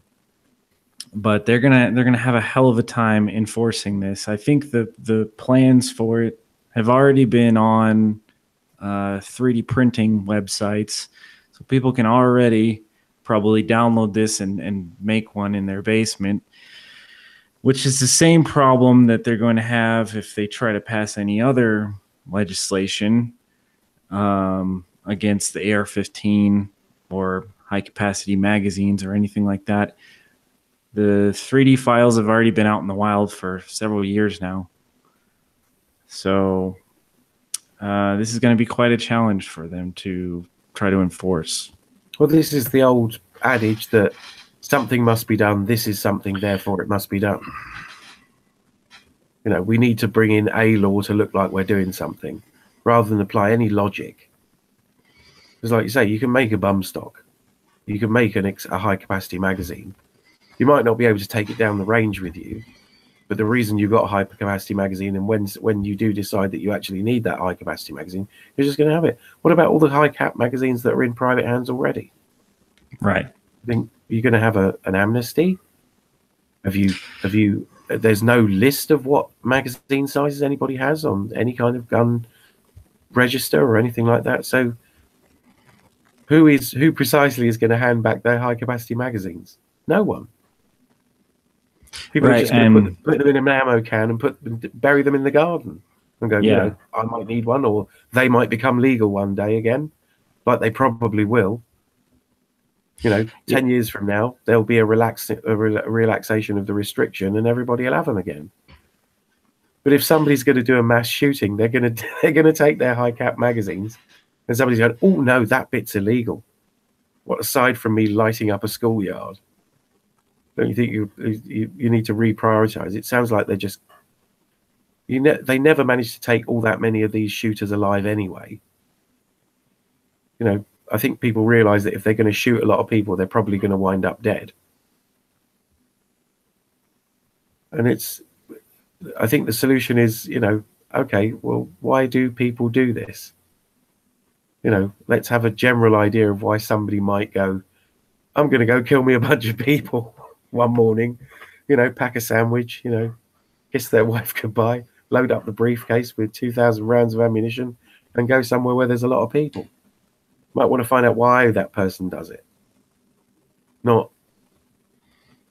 they're gonna have a hell of a time enforcing this. I think the plans for it have already been on 3D printing websites, so people can already probably download this and make one in their basement, which is the same problem that they're going to have if they try to pass any other legislation against the AR-15 or high-capacity magazines or anything like that. The 3D files have already been out in the wild for several years now. So this is going to be quite a challenge for them to try to enforce. Well, this is the old adage that something must be done. This is something, therefore it must be done. You know, we need to bring in a law to look like we're doing something rather than apply any logic. Because like you say, you can make a bum stock. You can make a high-capacity magazine. You might not be able to take it down the range with you, but the reason you've got a high-capacity magazine, and when you do decide that you actually need that high-capacity magazine, you're just going to have it. What about all the high-cap magazines that are in private hands already? Right. I think you're going to have an amnesty. Have you? There's no list of what magazine sizes anybody has on any kind of gun register or anything like that. So who precisely is going to hand back their high-capacity magazines? No one. People are just going to put them in an ammo can and bury them in the garden and go, you know, I might need one, or they might become legal one day again, like they probably will. You know, 10 years from now, there'll be a relaxation of the restriction, and everybody will have them again. But if somebody's going to do a mass shooting, they're going to take their high cap magazines, and somebody's going, oh no, that bit's illegal. What, aside from me lighting up a schoolyard? Don't you think you need to reprioritize? It sounds like they're just they never managed to take all that many of these shooters alive anyway. You know, I think people realize that if they're going to shoot a lot of people, they're probably going to wind up dead. And I think the solution is, you know, okay, well, why do people do this? You know, let's have a general idea of why somebody might go, I'm going to go kill me a bunch of people one morning, you know, pack a sandwich, you know, kiss their wife goodbye, load up the briefcase with 2,000 rounds of ammunition and go somewhere where there's a lot of people. Might want to find out why that person does it. I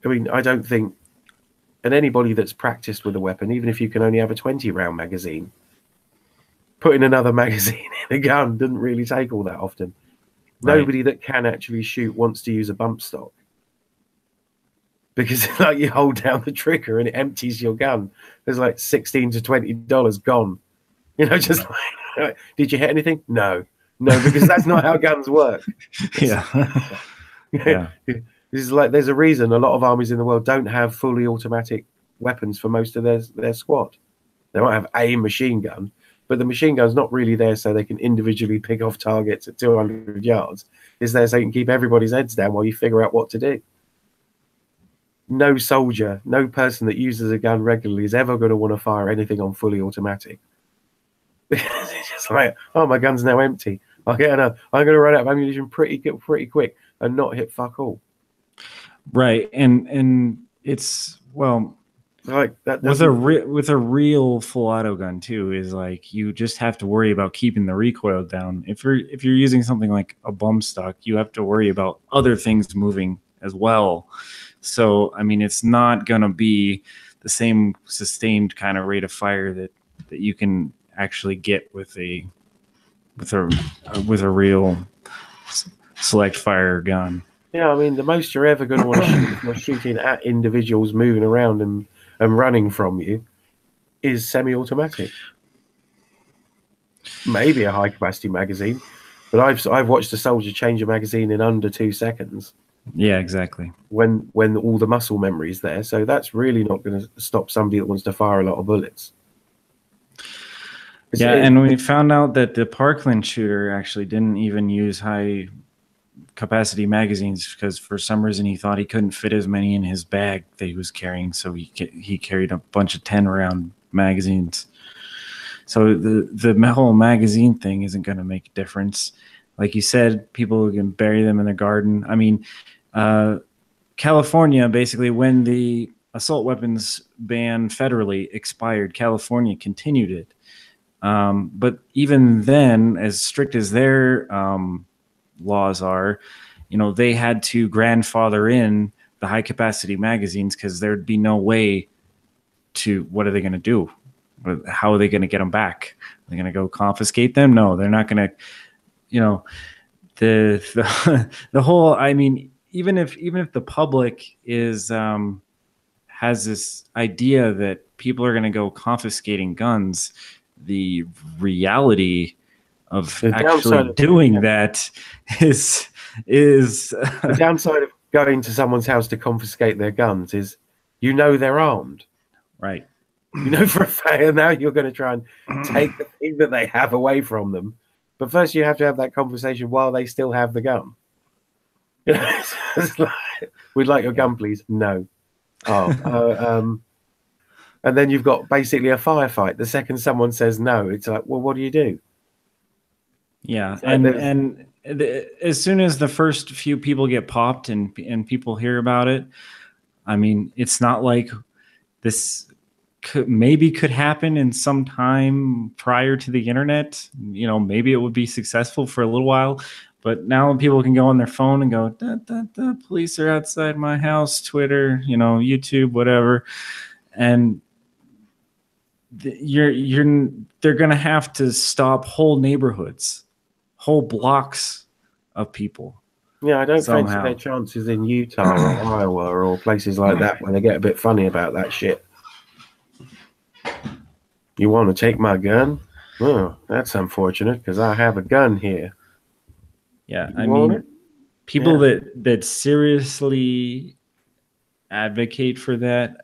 mean, I don't think, and anybody that's practiced with a weapon, even if you can only have a 20-round magazine, putting another magazine in a gun doesn't really take all that often. Right. Nobody that can actually shoot wants to use a bump stock. Because like you hold down the trigger and it empties your gun. There's like $16 to $20 gone. You know, just like, did you hit anything? No, because that's not how guns work. Yeah. This is like, there's a reason a lot of armies in the world don't have fully automatic weapons for most of their squad. They might have a machine gun, but the machine gun's not really there so they can individually pick off targets at 200 yards. It's there so you can keep everybody's heads down while you figure out what to do. No soldier, no person that uses a gun regularly is ever going to want to fire anything on fully automatic. It's just like, oh, my gun's now empty. I'll get another. I'm going to run out of ammunition pretty quick and not hit fuck all. Right, and it's, well, like that with a real full auto gun too, is like you just have to worry about keeping the recoil down. If you're using something like a bump stock, you have to worry about other things moving as well. So, I mean, it's not going to be the same sustained kind of rate of fire that you can actually get with a real select fire gun. Yeah, I mean, the most you're ever going to want to shoot if you're shooting at individuals moving around and running from you is semi-automatic. Maybe a high-capacity magazine, but I've watched a soldier change a magazine in under 2 seconds. Yeah, exactly. When all the muscle memory is there, so that's really not going to stop somebody that wants to fire a lot of bullets. And we found out that the Parkland shooter actually didn't even use high capacity magazines because for some reason he thought he couldn't fit as many in his bag that he was carrying, so he carried a bunch of 10-round magazines. So the whole magazine thing isn't going to make a difference. Like you said, people can bury them in their garden. I mean, California, basically, when the assault weapons ban federally expired, California continued it. But even then, as strict as their laws are, they had to grandfather in the high capacity magazines because there'd be no way to, what are they going to do? How are they going to get them back? Are they going to go confiscate them? No, they're not going to, the whole, I mean, even if the public is, has this idea that people are going to go confiscating guns, the reality of actually doing that is the downside of going to someone's house to confiscate their guns is, they're armed, right? For a fact now you're going to try and take the thing that they have away from them, but first you have to have that conversation while they still have the gun. It's like, we'd like your gun, please. No. And then you've got basically a firefight. The second someone says no, it's like, well, what do you do? Yeah, and as soon as the first few people get popped and people hear about it, I mean, it's not like this could happen in some time prior to the internet. Maybe it would be successful for a little while, but now people can go on their phone and go, police are outside my house, Twitter, YouTube, whatever, and they're gonna have to stop whole neighborhoods, whole blocks of people. Yeah, I don't fancy their chances in Utah or Iowa or places like that when they get a bit funny about that shit. You want to take my gun? Oh, that's unfortunate because I have a gun here. Yeah, I mean, people that seriously advocate for that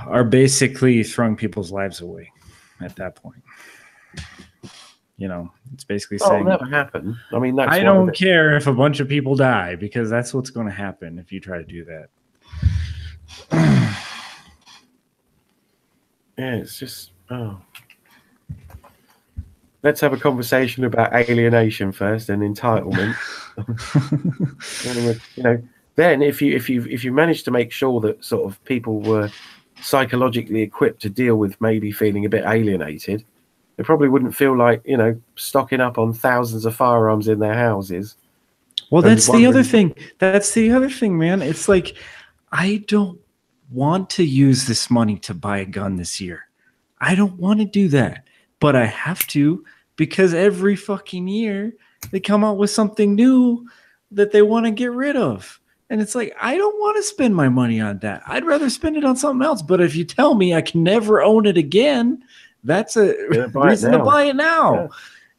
are basically throwing people's lives away at that point. It's basically saying, it'll never happen. I mean, I don't care if a bunch of people die because that's what's going to happen if you try to do that. Yeah, it's just, let's have a conversation about alienation first and entitlement. Then if you manage to make sure that sort of people were psychologically equipped to deal with maybe feeling a bit alienated, they probably wouldn't feel like, stocking up on thousands of firearms in their houses. Well, that's the other thing. That's the other thing, man. It's like, I don't want to use this money to buy a gun this year. I don't want to do that, but I have to because every fucking year they come out with something new that they want to get rid of. And it's like, I don't want to spend my money on that. I'd rather spend it on something else. But if you tell me I can never own it again, that's a reason to buy it now.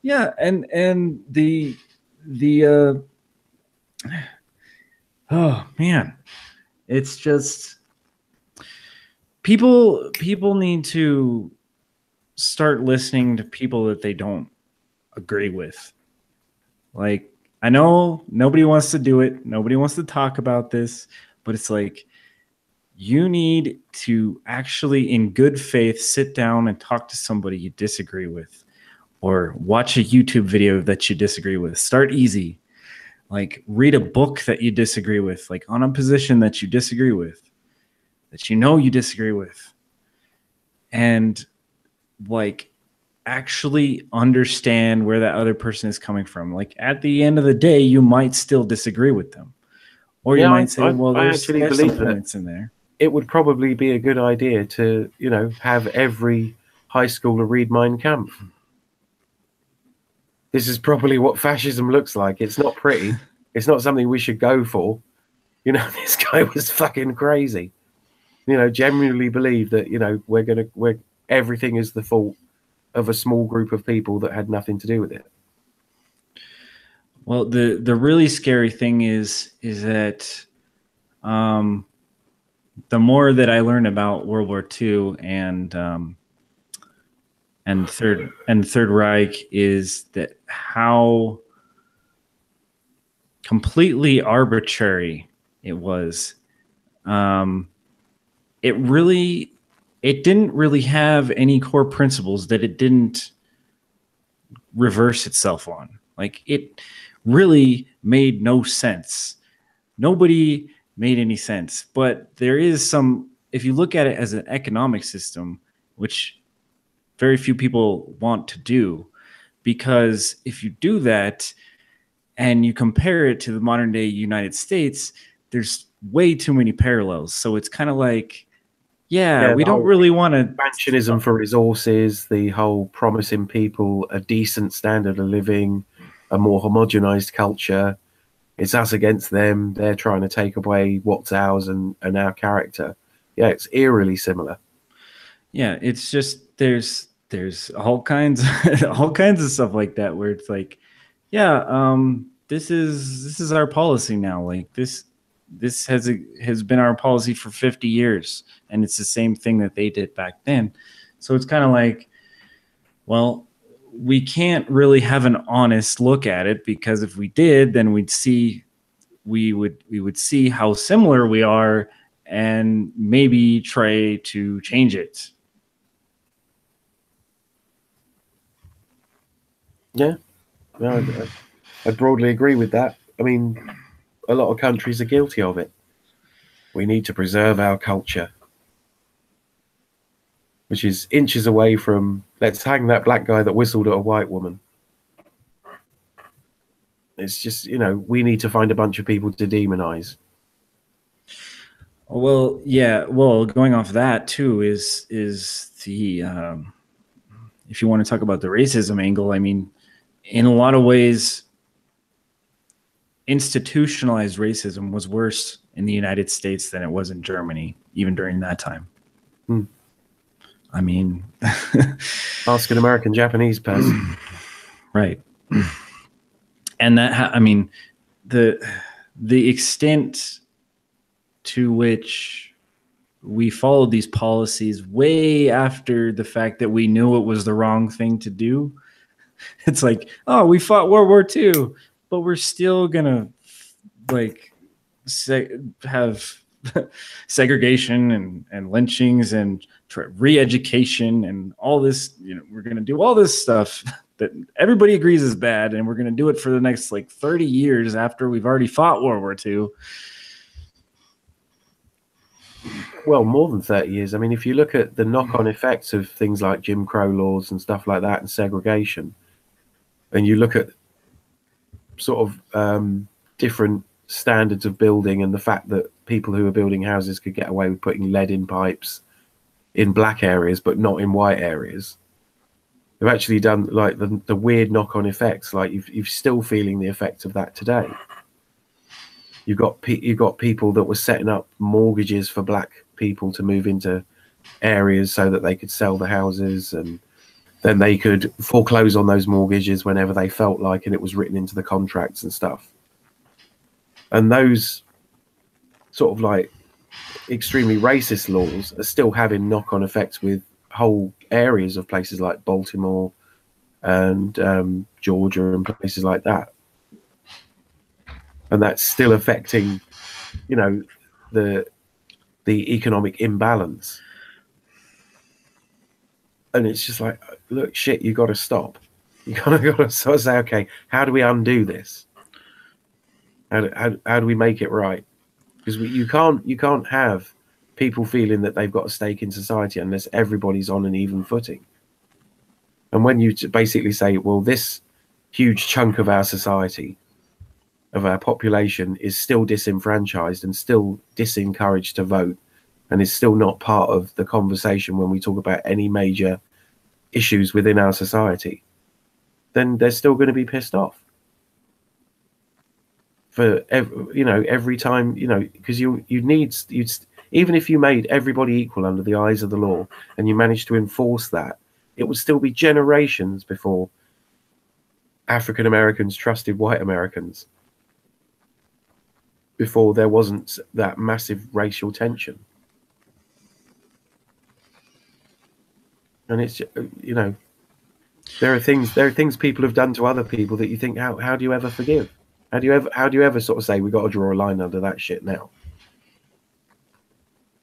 Yeah. And the oh man, it's just people need to start listening to people that they don't agree with. Like, I know nobody wants to do it. Nobody wants to talk about this, but it's like, you need to actually, in good faith, sit down and talk to somebody you disagree with, or watch a YouTube video that you disagree with. Start easy. Like, read a book that you disagree with, like on a position that you disagree with, that you disagree with. And like, actually understand where that other person is coming from. Like, at the end of the day, you might still disagree with them. Or you might say, well, there's some points in there. it would probably be a good idea to, you know, have every high schooler read Mein Kampf. This is probably what fascism looks like. It's not pretty. It's not something we should go for. You know, this guy was fucking crazy. You know, genuinely believe that, you know, we're everything is the fault of a small group of people that had nothing to do with it. Well, the really scary thing is that the more that I learn about World War II and Third Reich, is that how completely arbitrary it was. It didn't really have any core principles that it didn't reverse itself on. Like, it really made no sense. Nobody made any sense. But there is some, if you look at it as an economic system, which very few people want to do, because if you do that and you compare it to the modern day United States, there's way too many parallels. So it's kind of like, yeah, we don't really want to. Expansionism for resources, the whole promising people a decent standard of living, a more homogenized culture. It's us against them. They're trying to take away what's ours and our character. Yeah, it's eerily similar. Yeah, it's just there's all kinds all kinds of stuff like that where it's like, yeah, this is our policy now. Like, this has been our policy for 50 years, and it's the same thing that they did back then. So it's kind of like, well, we can't really have an honest look at it, because if we did, then we would see how similar we are and maybe try to change it. Yeah, no, I broadly agree with that. I mean, a lot of countries are guilty of it. We need to preserve our culture, which is inches away from let's hang that black guy that whistled at a white woman. It's just, you know, we need to find a bunch of people to demonize. Well, yeah. Well, going off that too is the if you want to talk about the racism angle, I mean, in a lot of ways, institutionalized racism was worse in the United States than it was in Germany, even during that time. I mean, ask an American Japanese person. Right. And that, I mean, the extent to which we followed these policies way after the fact that we knew it was the wrong thing to do. It's like, oh, we fought World War II, but we're still gonna like have segregation and lynchings and re-education and all this. You know, we're gonna do all this stuff that everybody agrees is bad, and we're gonna do it for the next like 30 years after we've already fought World War II. Well, more than 30 years. I mean, if you look at the knock-on effects of things like Jim Crow laws and stuff like that and segregation, and you look at sort of different standards of building and the fact that people who are building houses could get away with putting lead in pipes in black areas but not in white areas, they've actually done like the weird knock-on effects. Like you're still feeling the effects of that today. You've got people that were setting up mortgages for black people to move into areas so that they could sell the houses, and then they could foreclose on those mortgages whenever they felt like, and it was written into the contracts and stuff. And those sort of like extremely racist laws are still having knock-on effects with whole areas of places like Baltimore and Georgia and places like that. And that's still affecting, you know, the economic imbalance. And it's just like, look, shit, you got to stop. You got to sort of say, okay, how do we undo this? How do we make it right? Because you can't have people feeling that they've got a stake in society unless everybody's on an even footing. And when you basically say, well, this huge chunk of our society, of our population, is still disenfranchised and still disencouraged to vote and is still not part of the conversation when we talk about any major issues within our society, then they're still going to be pissed off. For every time, because you even if you made everybody equal under the eyes of the law and you managed to enforce that, it would still be generations before African Americans trusted white Americans, before there wasn't that massive racial tension. And it's, there are things people have done to other people that you think, how do you ever forgive? How do you ever sort of say we got to draw a line under that shit now,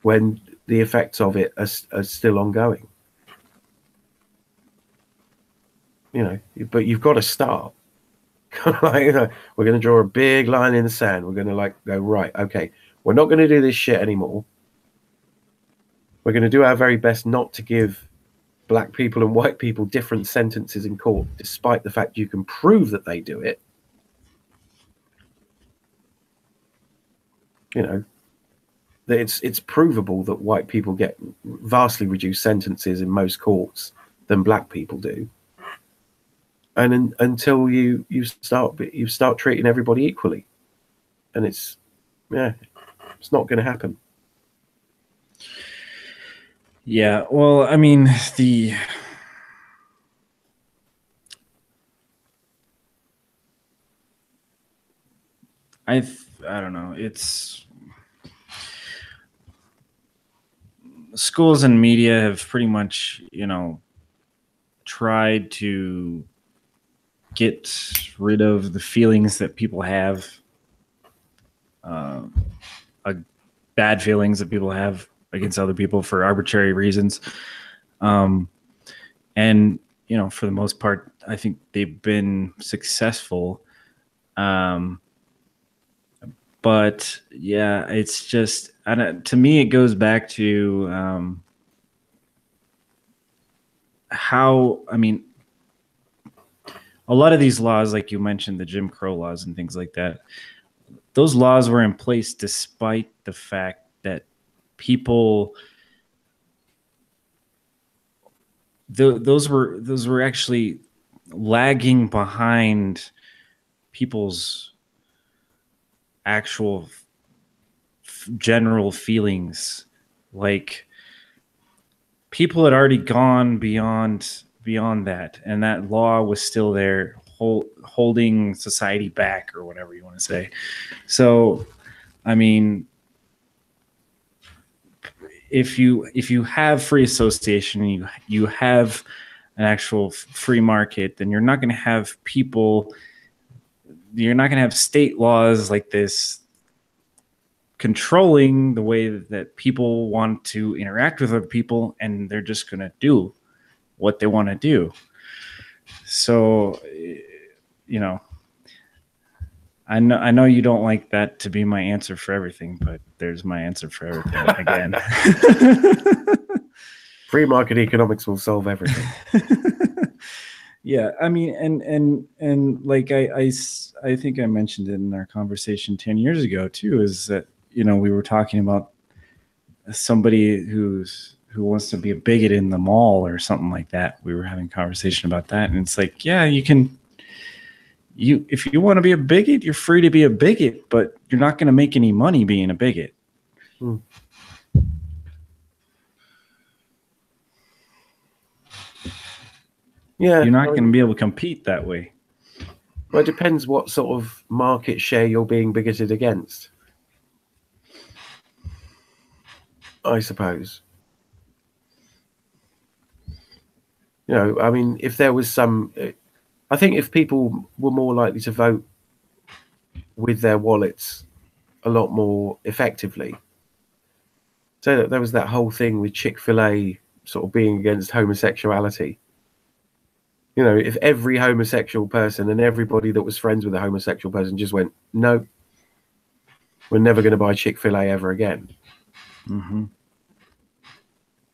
when the effects of it are still ongoing? But you've got to start. We're going to draw a big line in the sand. We're going to go, right, okay, we're not going to do this shit anymore. We're going to do our very best not to give black people and white people different sentences in court, despite the fact you can prove that they do it. That it's provable that white people get vastly reduced sentences in most courts than black people do. And until you start treating everybody equally, and it's not going to happen. Yeah, well, I mean, I don't know. It's schools and media have pretty much, tried to get rid of the feelings that people have, bad feelings that people have against other people for arbitrary reasons. And, for the most part, I think they've been successful. But yeah, it's just, to me, it goes back to how, a lot of these laws, like you mentioned, the Jim Crow laws and things like that, those laws were in place despite the fact that people, those were actually lagging behind people's actual general feelings. Like, people had already gone beyond that, and that law was still there, holding society back, or whatever you want to say. So, if you have free association, and you have an actual free market, then you're not going to have state laws like this controlling the way that people want to interact with other people, and they're just going to do what they want to do. So, I know you don't like that to be my answer for everything, but there's my answer for everything again. Free market economics will solve everything. Yeah, and like I think I mentioned it in our conversation 10 years ago too, is that, we were talking about somebody who wants to be a bigot in the mall or something like that. We were having a conversation about that, and it's like, yeah, if you want to be a bigot, you're free to be a bigot, but you're not going to make any money being a bigot. Yeah, you're not going to be able to compete that way. Well, it depends what sort of market share you're being bigoted against, I suppose. If there was I think if people were more likely to vote with their wallets a lot more effectively. So there was that whole thing with Chick-fil-A sort of being against homosexuality. If every homosexual person and everybody that was friends with a homosexual person just went, no, we're never going to buy Chick-fil-A ever again. Mm-hmm.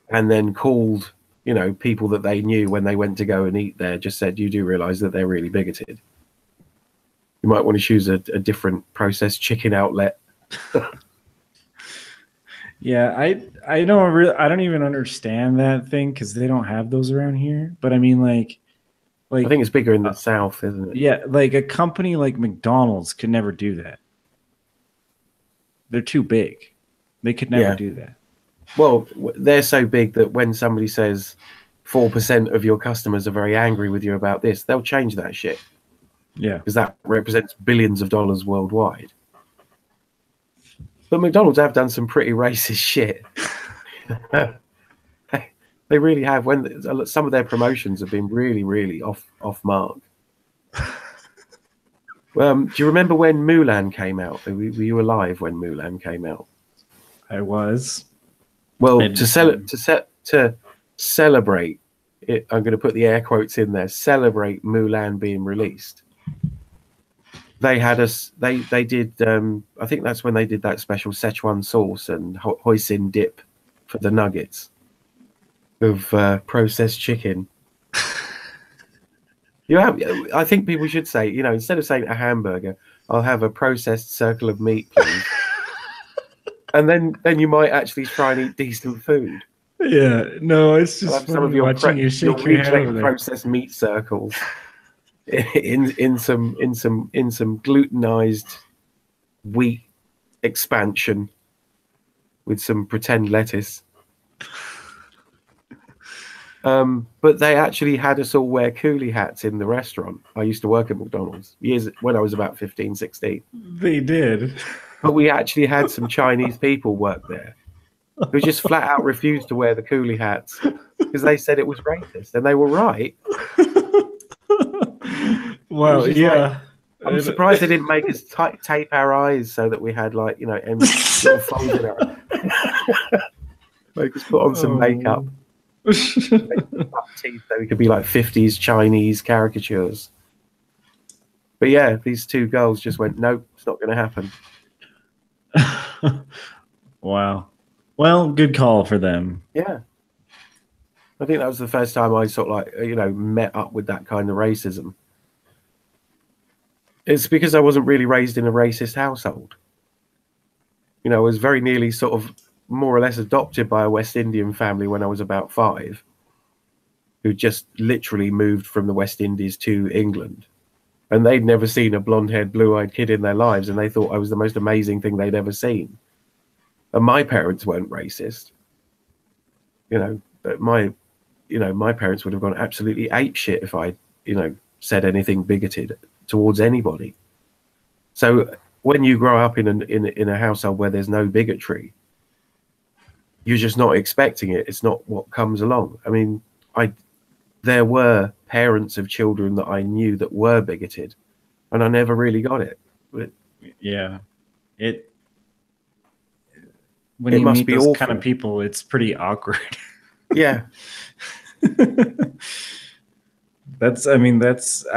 And then called, people that they knew when they went to go and eat there, just said, you do realize that they're really bigoted. You might want to choose a different processed chicken outlet. Yeah, I don't even understand that thing because they don't have those around here. But I mean, I think it's bigger in the uh, south, isn't it? yeah, like a company like McDonald's could never do that. They're too big. They could never Yeah. do that. Well, they're so big that when somebody says 4% of your customers are very angry with you about this, they'll change that shit Yeah. because that represents billions of dollars worldwide. But McDonald's have done some pretty racist shit. They really have. When some of their promotions have been really, really off mark. Do you remember when Mulan came out? Were you alive when Mulan came out? I was. Well, And, to celebrate it, I'm going to put the air quotes in there. Celebrate Mulan being released. They had us. They did. I think that's when they did that special Szechuan sauce and hoisin dip for the nuggets of processed chicken. You have. I think people should say, instead of saying a hamburger, I'll have a processed circle of meat, please. And then you might actually try and eat decent food. yeah, no, it's I'll just have some of funny your watching you shake your head over reclaimed there. processed meat circles in some glutenized wheat expansion with some pretend lettuce. But they actually had us all wear coolie hats in the restaurant. I used to work at McDonald's years when I was about 15, 16. They did. But we actually had some Chinese people work there who just flat out refused to wear the coolie hats because they said it was racist, and they were right. Well, yeah. I'm surprised they didn't make us tape our eyes so that we had little folds in our make us put on some makeup. Teeth so we could be like 50s Chinese caricatures. But yeah, these two girls just went, nope, it's not going to happen. Wow. Well, good call for them. Yeah. I think that was the first time I sort of met up with that kind of racism. It's because I wasn't really raised in a racist household. I was very nearly sort of more or less adopted by a West Indian family when I was about 5, who just literally moved from the West Indies to England. And they'd never seen a blonde-haired, blue-eyed kid in their lives, and they thought I was the most amazing thing they'd ever seen. And my parents weren't racist. But my parents would have gone absolutely apeshit if I, said anything bigoted towards anybody. So when you grow up in a household where there's no bigotry, you're just not expecting it. It's not what comes along. I mean, there were parents of children that I knew that were bigoted, and I never really got it. But yeah, when you meet those awful kind of people, it's pretty awkward. Yeah. I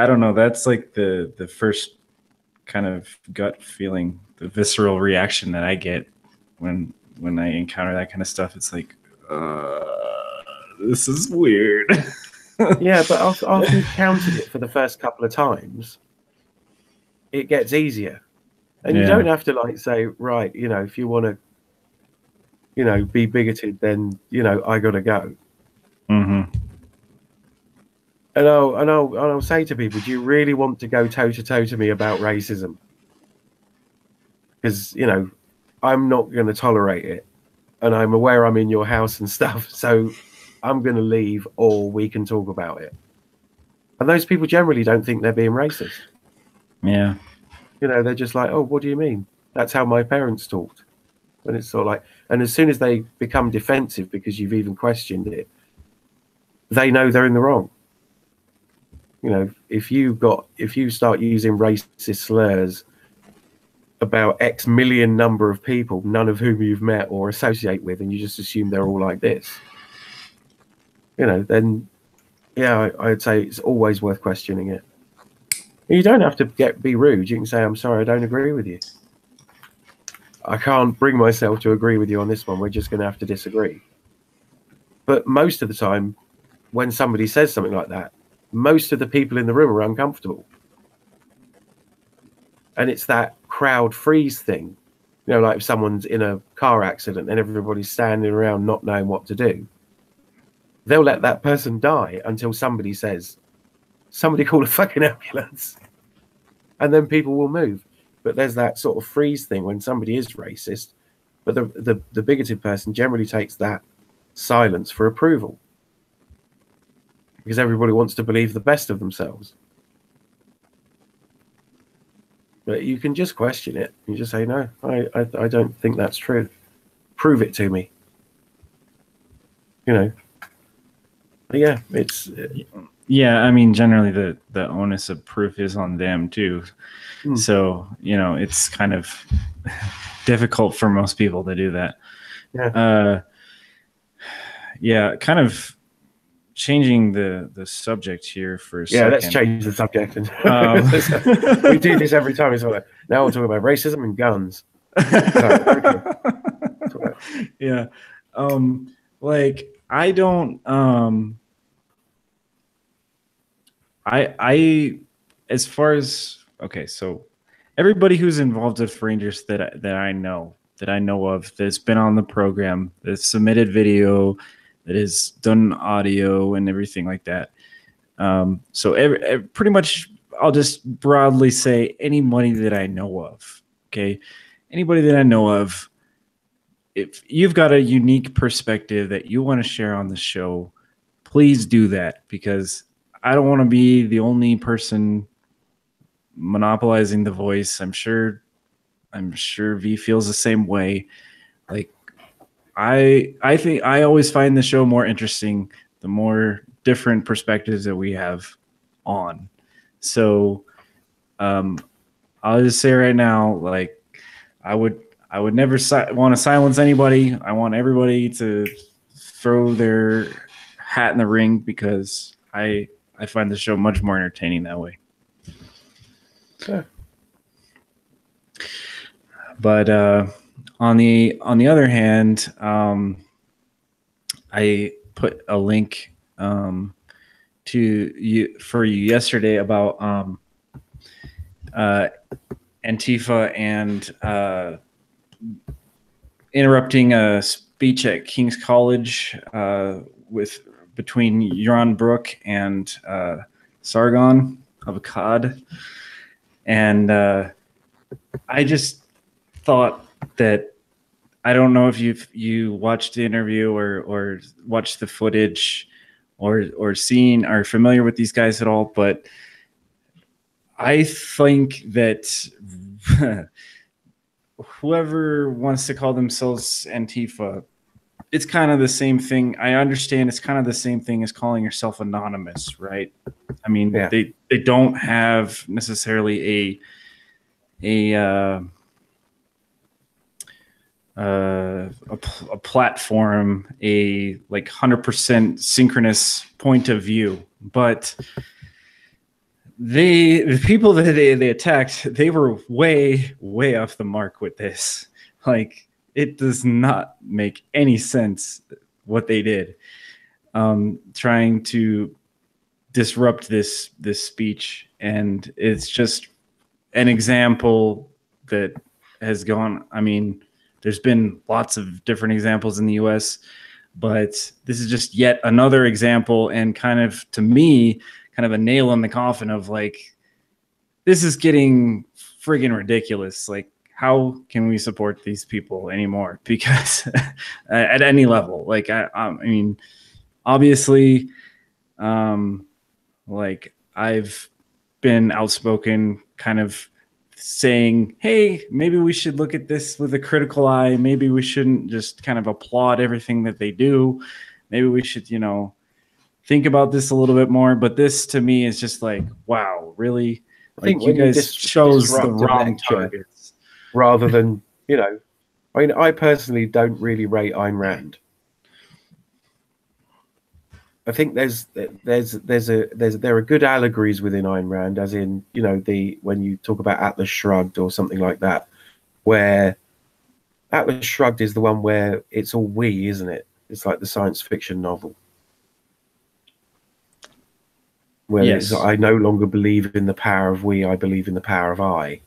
don't know. That's like the first kind of gut feeling, the visceral reaction that I get when I encounter that kind of stuff. It's like, this is weird. Yeah, but after you've counted it for the first couple of times, it gets easier. And you don't have to say, right, if you want to, be bigoted, then, I got to go. Mm-hmm. And I'll say to people, do you really want to go toe to toe to me about racism? Because, I'm not going to tolerate it. And I'm aware I'm in your house and stuff. So I'm going to leave, or we can talk about it. And those people generally don't think they're being racist. Yeah. They're just like, oh, what do you mean? That's how my parents talked. And it's sort of and as soon as they become defensive because you've even questioned it, they know they're in the wrong. If you start using racist slurs about X million number of people, none of whom you've met or associate with, and you just assume they're all like this, then yeah, I'd say it's always worth questioning it. You don't have to be rude. You can say, I'm sorry, I don't agree with you. I can't bring myself to agree with you on this one. We're just going to have to disagree. But most of the time, when somebody says something like that, most of the people in the room are uncomfortable. And it's that crowd freeze thing You know, like if someone's in a car accident and everybody's standing around not knowing what to do, they'll let that person die until somebody says, somebody call a fucking ambulance. And then people will move. But there's that sort of freeze thing when somebody is racist. But the bigoted person generally takes that silence for approval, because everybody wants to believe the best of themselves. But you can just question it. You just say, no, I don't think that's true. Prove it to me. You know. But yeah, it's... yeah, I mean, generally the onus of proof is on them too. So, you know, it's kind of difficult for most people to do that. Yeah. Yeah, kind of changing the subject here for a second. Yeah, let's change the subject. We do this every time. It's like, now we'll talk about racism and guns. Yeah. Like, I don't... I as far as, okay, so everybody who's involved with Rangers that I know of, that's been on the program, that's submitted video, that has done audio and everything like that. So pretty much, I'll just broadly say anybody that I know of. Okay, anybody that I know of. If you've got a unique perspective that you want to share on the show, please do that, because I don't want to be the only person monopolizing the voice. I'm sure V feels the same way. Like, I think I always find the show more interesting the more different perspectives that we have on. So I'll just say right now, like, I would never want to silence anybody. I want everybody to throw their hat in the ring, because I find the show much more entertaining that way. Yeah. But on the other hand, I put a link to you yesterday about Antifa and interrupting a speech at King's College between Yaron Brook and Sargon of Akkad. And I just thought that, I don't know if you watched the interview or watched the footage or are familiar with these guys at all, but I think that whoever wants to call themselves Antifa, it's kind of the same thing. I understand it's kind of the same thing as calling yourself anonymous, right? I mean, yeah. They don't have necessarily a platform, a like 100% synchronous point of view, but the people that they attacked, they were way off the mark with this. Like, it does not make any sense what they did, trying to disrupt this speech. And it's just an example that has gone, I mean, there's been lots of different examples in the US, but this is just yet another example, and kind of, to me, kind of a nail in the coffin of, like, this is getting friggin' ridiculous. Like, how can we support these people anymore? Because at any level, like, I mean, obviously, like, I've been outspoken, kind of saying, hey, maybe we should look at this with a critical eye. Maybe we shouldn't just kind of applaud everything that they do. Maybe we should, you know, think about this a little bit more. But this, to me, is just like, wow, really? I think you guys chose the wrong targets. Rather than, you know, I mean, I personally don't really rate Ayn Rand. I think there are good allegories within Ayn Rand, as in, you know, when you talk about Atlas Shrugged or something like that, where Atlas Shrugged is the one where it's all we, isn't it? It's like the science fiction novel. Where yes. I no longer believe in the power of we, I believe in the power of I.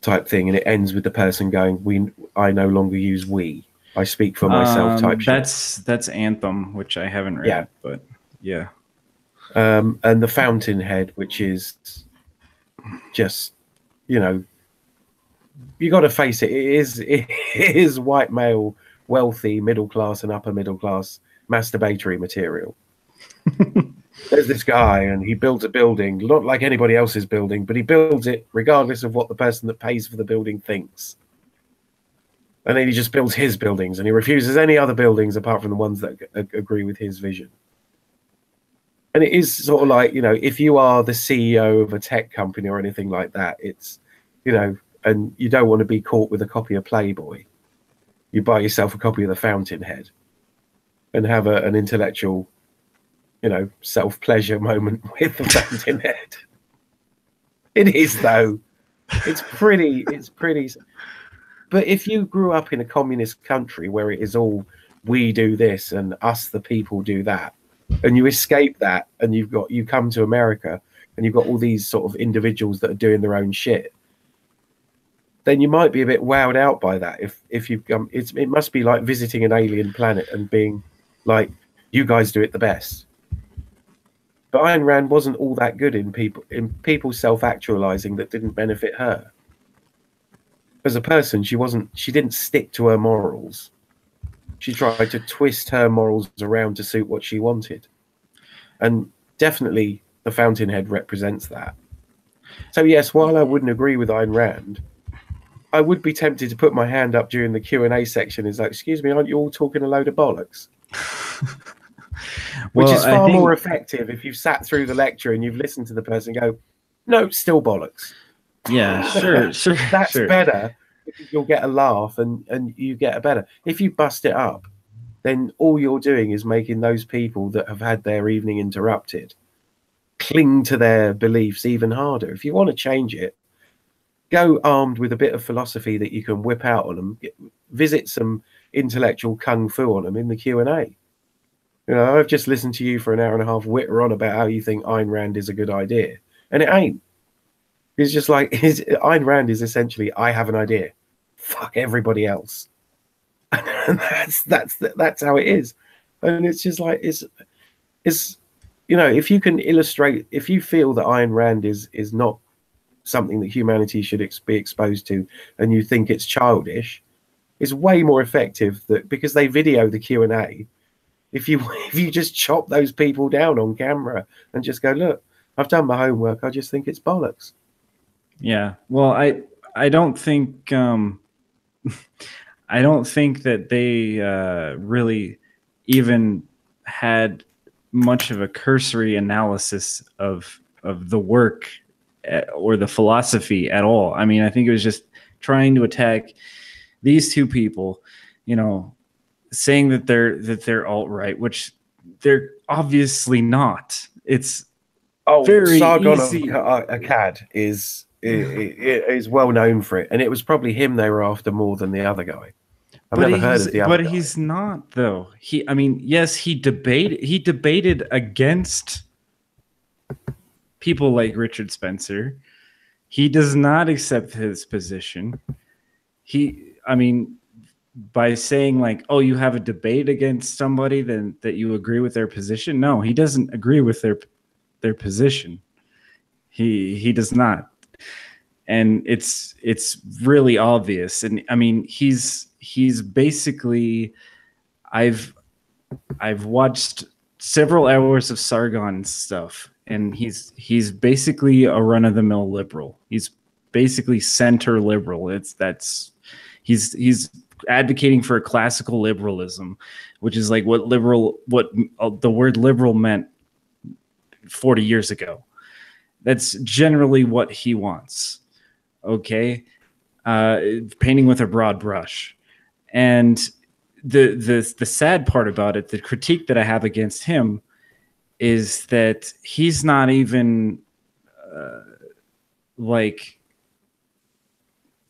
type thing, and it ends with the person going, I no longer use we. I speak for myself type shit. That's Anthem, which I haven't read, Yeah. but yeah. And the Fountainhead, which is just, you know, you got to face it. It is white male, wealthy, middle class, and upper middle class masturbatory material. There's this guy, and he builds a building, not like anybody else's building, but he builds it regardless of what the person that pays for the building thinks. And then he just builds his buildings, and he refuses any other buildings apart from the ones that agree with his vision. And it is sort of like, you know, if you are the CEO of a tech company or anything like that, it's, you know, and you don't want to be caught with a copy of Playboy, you buy yourself a copy of the Fountainhead and have an intellectual, you know, self-pleasure moment with the Fountainhead. It is, though. It's pretty. But if you grew up in a communist country where it is all we do this and us the people do that, and you escape that, and you come to America and you've got all these sort of individuals that are doing their own shit, then you might be a bit wowed out by that. If you've come, it must be like visiting an alien planet and being like, you guys do it the best. But Ayn Rand wasn't all that good in people self-actualizing that didn't benefit her. As a person, she didn't stick to her morals. She tried to twist her morals around to suit what she wanted. And definitely the Fountainhead represents that. So yes, while I wouldn't agree with Ayn Rand, I would be tempted to put my hand up during the Q&A section and say, excuse me, aren't you all talking a load of bollocks? Which is far more effective if you've sat through the lecture and you've listened to the person go, no, still bollocks. Yeah, sure. That's better. You'll get a laugh and you get a better. If you bust it up, then all you're doing is making those people that have had their evening interrupted cling to their beliefs even harder. If you want to change it, go armed with a bit of philosophy that you can whip out on them. Visit some intellectual kung fu on them in the Q&A. You know, I've just listened to you for an hour and a half witter on about how you think Ayn Rand is a good idea, and it ain't. It's just like Ayn Rand is essentially, I have an idea, fuck everybody else, and that's how it is. And it's just like it's you know, if you can illustrate, if you feel that Ayn Rand is not something that humanity should be exposed to, and you think it's childish, it's way more effective that because they video the Q&A. If you just chop those people down on camera and just go, look, I've done my homework, I just think it's bollocks. Yeah. Well, I don't think I don't think that they really even had much of a cursory analysis of the work or the philosophy at all. I mean, I think it was just trying to attack these two people, you know, saying that they're alt-right, which they're obviously not. It's very Sargon easy. of Akkad is well known for it, and it was probably him they were after more than the other guy. I've never heard of the other guy. But he's not, though. I mean, yes, he debated against people like Richard Spencer. He does not accept his position. I mean, by saying like, oh, you have a debate against somebody, then that you agree with their position. No, he doesn't agree with their position. He does not. And it's really obvious. And I mean, he's basically, I've watched several hours of Sargon stuff, and he's basically a run-of-the-mill liberal. He's basically center liberal. He's advocating for a classical liberalism, which is like what the word liberal meant 40 years ago. That's generally what he wants. Okay. Painting with a broad brush. And the sad part about it, the critique that I have against him, is that he's not even like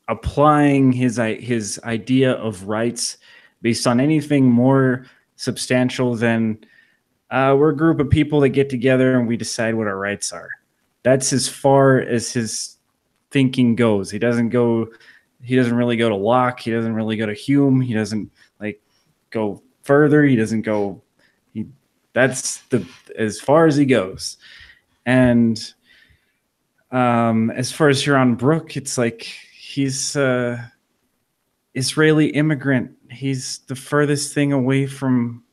applying his idea of rights based on anything more substantial than we're a group of people that get together and we decide what our rights are. That's as far as his thinking goes. He doesn't really go to Locke. He doesn't really go to Hume. He doesn't like go further. He doesn't go. That's as far as he goes. And as far as Yaron Brook, it's like he's Israeli immigrant. He's the furthest thing away from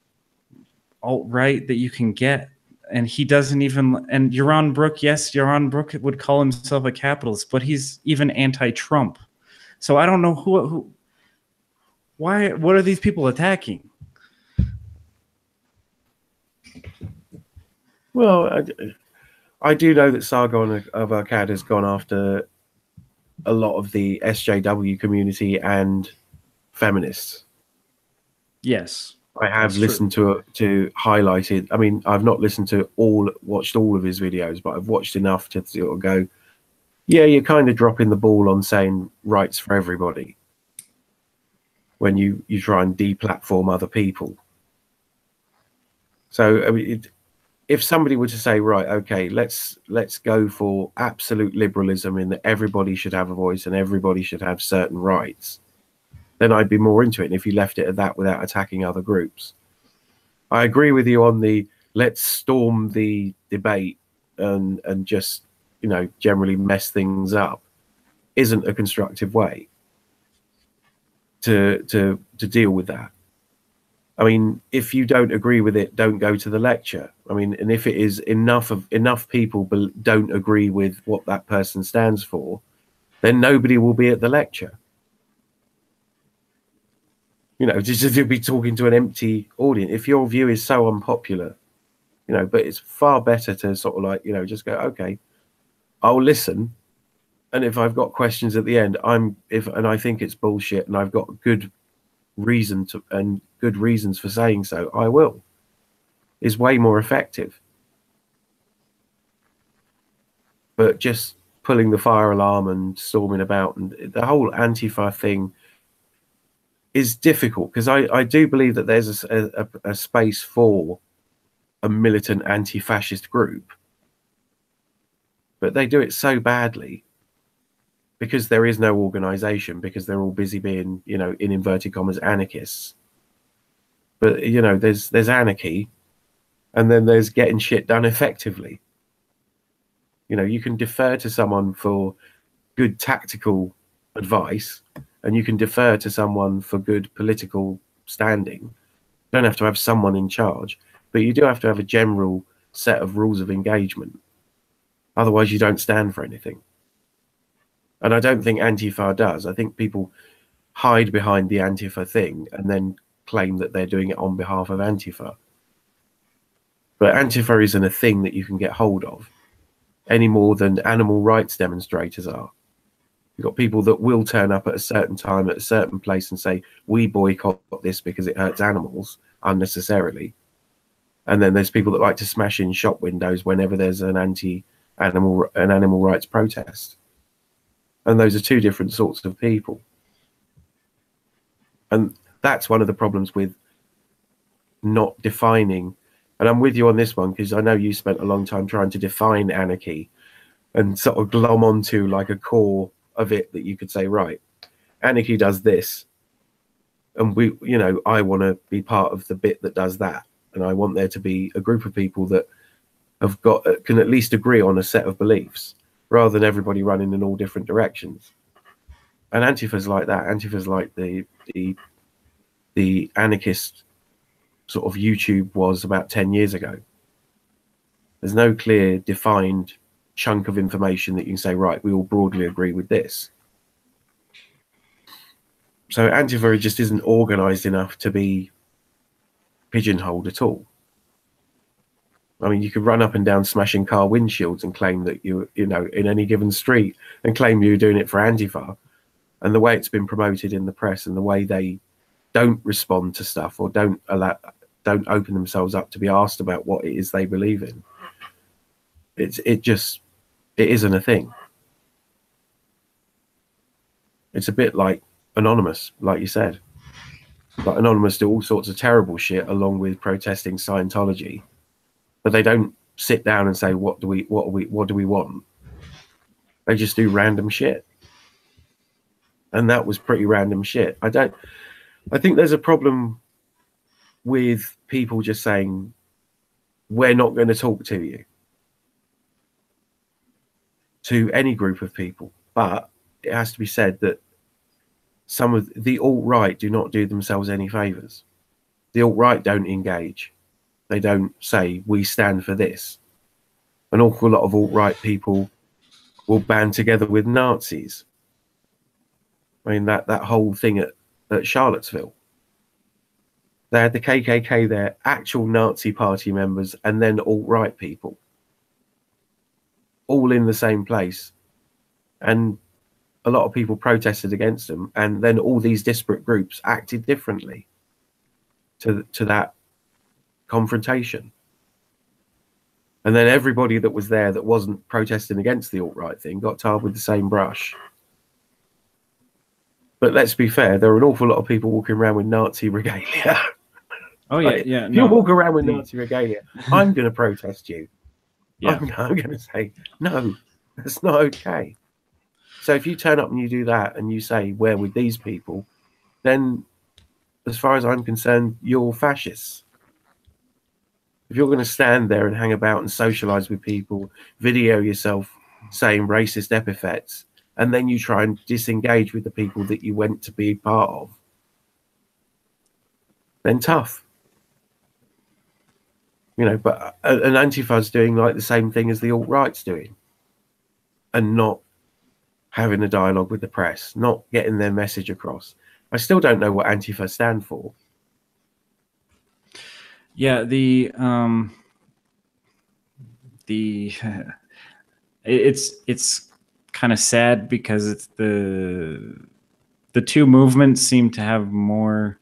alt-right that you can get. And he doesn't even, and Yaron Brook, yes, Yaron Brook would call himself a capitalist, but he's even anti-Trump. So I don't know what are these people attacking? Well, I do know that Sargon of Akkad has gone after a lot of the SJW community and feminists. Yes. I have listened to highlighted. I mean, I've not watched all of his videos, but I've watched enough to sort of go, yeah, you're kind of dropping the ball on saying rights for everybody when you try and deplatform other people. So I mean, if somebody were to say, right, okay, let's go for absolute liberalism in that everybody should have a voice and everybody should have certain rights, then I'd be more into it. And if you left it at that without attacking other groups, I agree with you on the let's storm the debate and just, you know, generally mess things up isn't a constructive way to deal with that. I mean, if you don't agree with it, don't go to the lecture. I mean, and if it is enough people don't agree with what that person stands for, then nobody will be at the lecture. You know, just you'll be talking to an empty audience. If your view is so unpopular, you know, but it's far better to sort of like, you know, just go, okay, I'll listen. And if I've got questions at the end, and I think it's bullshit and I've got good reasons for saying so, I will. Is way more effective. But just pulling the fire alarm and storming about and the whole Antifa thing is difficult, because I do believe that there's a space for a militant anti-fascist group, but they do it so badly because there is no organization, because they're all busy being, you know, in inverted commas, anarchists. But, you know, there's anarchy, and then there's getting shit done effectively. You know, you can defer to someone for good tactical advice, and you can defer to someone for good political standing. You don't have to have someone in charge, but you do have to have a general set of rules of engagement. Otherwise, you don't stand for anything. And I don't think Antifa does. I think people hide behind the Antifa thing and then claim that they're doing it on behalf of Antifa. But Antifa isn't a thing that you can get hold of any more than animal rights demonstrators are. You've got people that will turn up at a certain time at a certain place and say, we boycott this because it hurts animals unnecessarily. And then there's people that like to smash in shop windows whenever there's an animal rights protest. And those are two different sorts of people. And that's one of the problems with not defining. And I'm with you on this one, because I know you spent a long time trying to define anarchy and sort of glom onto like a core of it that you could say, right, anarchy does this. And we, you know, I want to be part of the bit that does that. And I want there to be a group of people that can at least agree on a set of beliefs, rather than everybody running in all different directions. And Antifa's like that. Antifa's like the anarchist sort of YouTube was about 10 years ago. There's no clear defined chunk of information that you can say, right, we all broadly agree with this. So Antifa just isn't organized enough to be pigeonholed at all. I mean, you could run up and down smashing car windshields and claim that you know, in any given street, and claim you're doing it for Antifa. And the way it's been promoted in the press and the way they don't respond to stuff or don't open themselves up to be asked about what it is they believe in, it isn't a thing. It's a bit like Anonymous, like you said. Like Anonymous do all sorts of terrible shit along with protesting Scientology, but they don't sit down and say, what do we want? They just do random shit. And that was pretty random shit. I think there's a problem with people just saying, we're not going to talk to you, to any group of people. But it has to be said that some of the alt-right do not do themselves any favors. The alt-right don't engage. They don't say, we stand for this. An awful lot of alt-right people will band together with Nazis. I mean, that whole thing at Charlottesville. They had the KKK there, actual Nazi party members, and then alt-right people. All in the same place. And a lot of people protested against them. And then all these disparate groups acted differently to that confrontation. And then everybody that was there that wasn't protesting against the alt-right thing got tarred with the same brush. But let's be fair, there are an awful lot of people walking around with Nazi regalia. Oh, yeah, yeah. If you walk around with Nazi regalia, I'm going to protest you. Yeah. I'm going to say, no, that's not okay. So if you turn up and you do that and you say, we're with these people, then as far as I'm concerned, you're fascists. If you're going to stand there and hang about and socialize with people, video yourself saying racist epithets, and then you try and disengage with the people that you went to be part of, then tough. You know, but an Antifa's doing like the same thing as the alt-right's doing, and not having a dialogue with the press, not getting their message across. I still don't know what Antifa stand for. Yeah, it's kind of sad because it's the two movements seem to have more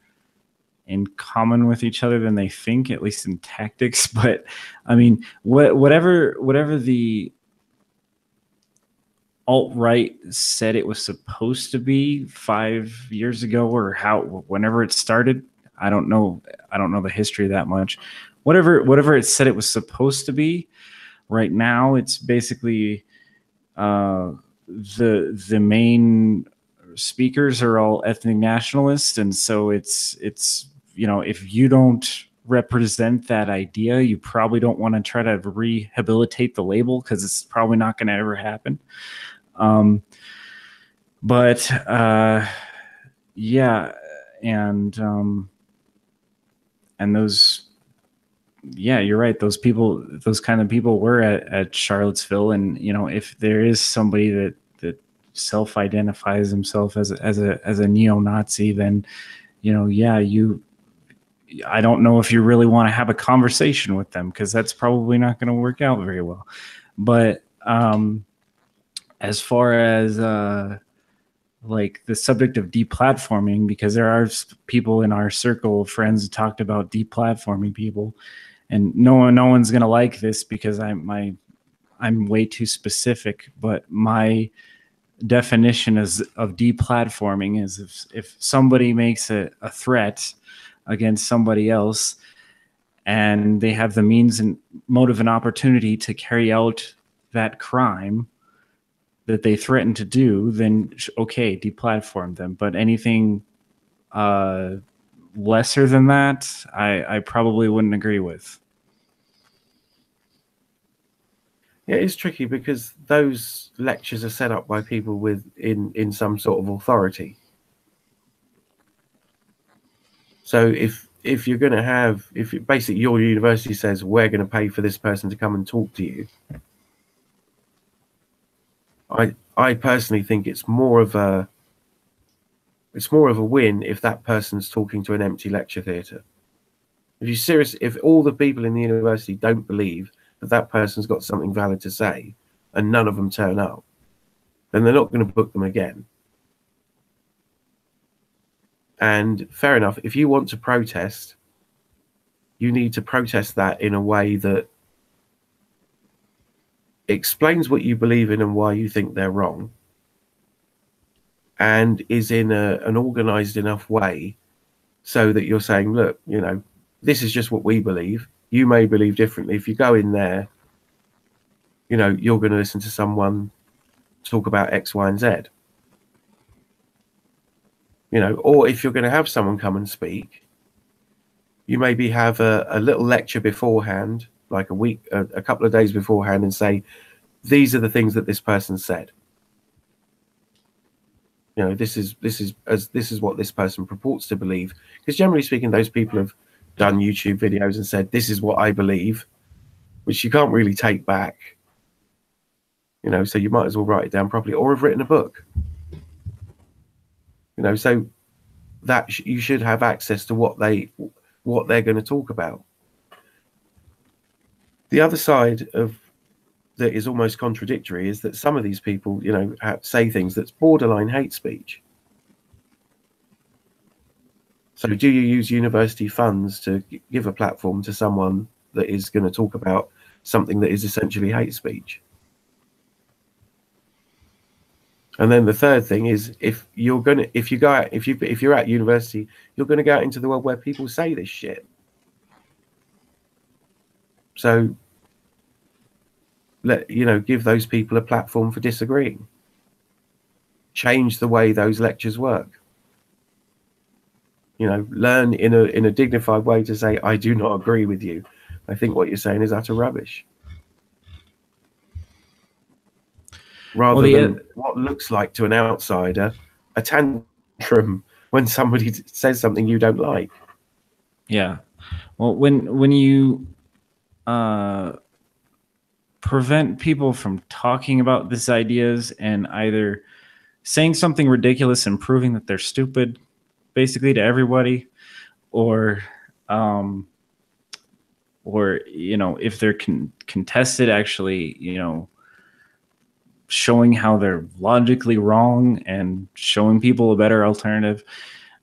in common with each other than they think, at least in tactics. But I mean, whatever the alt-right said it was supposed to be 5 years ago, or whenever it started, I don't know the history that much. Whatever it said it was supposed to be, right now it's basically the main speakers are all ethnic nationalists, and so it's you know, if you don't represent that idea, you probably don't want to try to rehabilitate the label, because it's probably not going to ever happen. But yeah, and those, yeah, you're right. Those people, those kind of people were at Charlottesville, and you know, if there is somebody that self-identifies himself as a neo-Nazi, then you know, yeah, I don't know if you really want to have a conversation with them, because that's probably not going to work out very well. But as far as like the subject of deplatforming, because there are people in our circle of friends who talked about deplatforming people, and no one's going to like this because I'm way too specific, but my definition of deplatforming is if somebody makes a threat against somebody else and they have the means and motive and opportunity to carry out that crime that they threaten to do, then okay, deplatform them. But anything lesser than that, I probably wouldn't agree with. Yeah, it's tricky because those lectures are set up by people with in some sort of authority. So if you're going to have, if basically your university says we're going to pay for this person to come and talk to you, I personally think it's more of a win if that person's talking to an empty lecture theatre. If all the people in the university don't believe that person's got something valid to say, and none of them turn up, then they're not going to book them again. And fair enough, if you want to protest, you need to protest that in a way that explains what you believe in and why you think they're wrong, and is in an organized enough way so that you're saying, look, you know, this is just what we believe. You may believe differently. If you go in there, you know, you're going to listen to someone talk about X, Y, and Z. Or if you're going to have someone come and speak, you maybe have a little lecture beforehand, like a couple of days beforehand, and say, these are the things that this person said. This is what this person purports to believe. Because generally speaking, those people have done YouTube videos and said, this is what I believe, which you can't really take back. So you might as well write it down properly, or have written a book. So that you should have access to what they're going to talk about. The other side of that is almost contradictory is that some of these people, say things that's borderline hate speech. So do you use university funds to give a platform to someone that is going to talk about something that is essentially hate speech? And then the third thing is, if you're at university, you're going to go out into the world where people say this shit. So give those people a platform for disagreeing. Change the way those lectures work. Learn in a dignified way to say, I do not agree with you. I think what you're saying is utter rubbish. Rather than what looks like to an outsider a tantrum when somebody says something you don't like. Yeah. Well, when you prevent people from talking about these ideas and either saying something ridiculous and proving that they're stupid, basically, to everybody, or if they're contested, actually, showing how they're logically wrong and showing people a better alternative.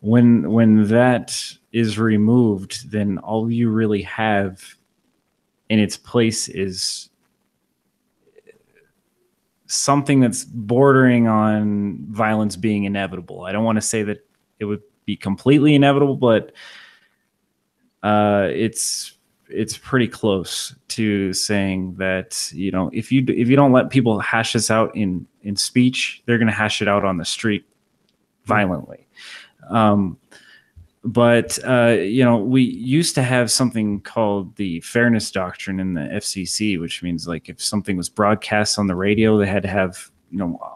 When that is removed, then all you really have in its place is something that's bordering on violence being inevitable. I don't want to say that it would be completely inevitable, but it's pretty close to saying that, if you don't let people hash this out in speech, they're going to hash it out on the street violently. But we used to have something called the fairness doctrine in the FCC, which means, like, if something was broadcast on the radio, they had to have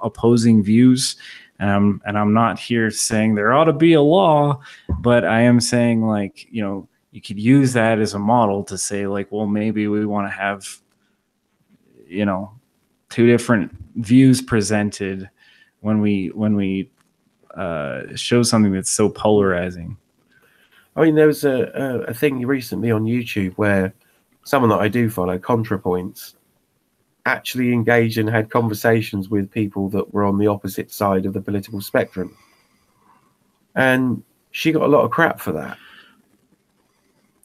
opposing views. And I'm not here saying there ought to be a law, but I am saying, like, you could use that as a model to say, like, well, maybe we want to have, two different views presented when we show something that's so polarizing. I mean, there was a thing recently on YouTube where someone that I do follow, ContraPoints, actually engaged and had conversations with people that were on the opposite side of the political spectrum. And she got a lot of crap for that.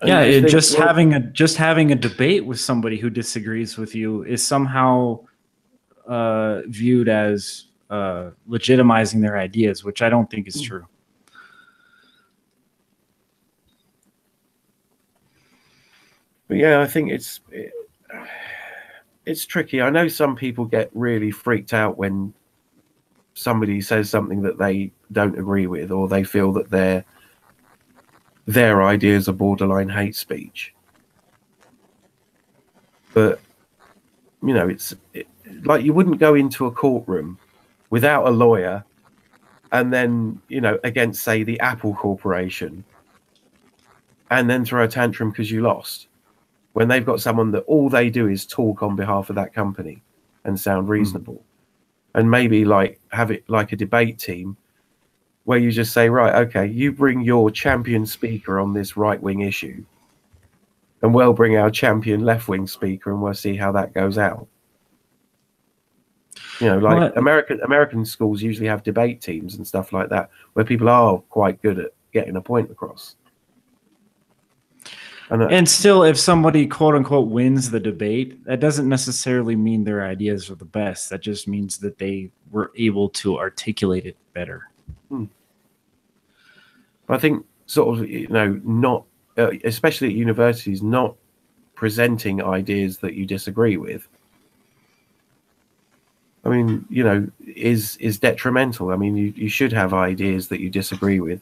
And having a debate with somebody who disagrees with you is somehow viewed as legitimizing their ideas, which I don't think is true. But yeah, I think it's tricky. I know some people get really freaked out when somebody says something that they don't agree with, or they feel that their ideas are borderline hate speech. But it's like you wouldn't go into a courtroom without a lawyer and then against, say, the Apple Corporation, and then throw a tantrum because you lost, when they've got someone that all they do is talk on behalf of that company and sound reasonable. And maybe have it like a debate team where you just say, right, okay, you bring your champion speaker on this right-wing issue, and we'll bring our champion left-wing speaker, and we'll see how that goes out. American schools usually have debate teams and stuff like that, where people are quite good at getting a point across. And still, if somebody, quote unquote, wins the debate, that doesn't necessarily mean their ideas are the best. That just means that they were able to articulate it better. I think sort of, not, especially at universities, not presenting ideas that you disagree with. I mean, you know, is detrimental. I mean, you should have ideas that you disagree with,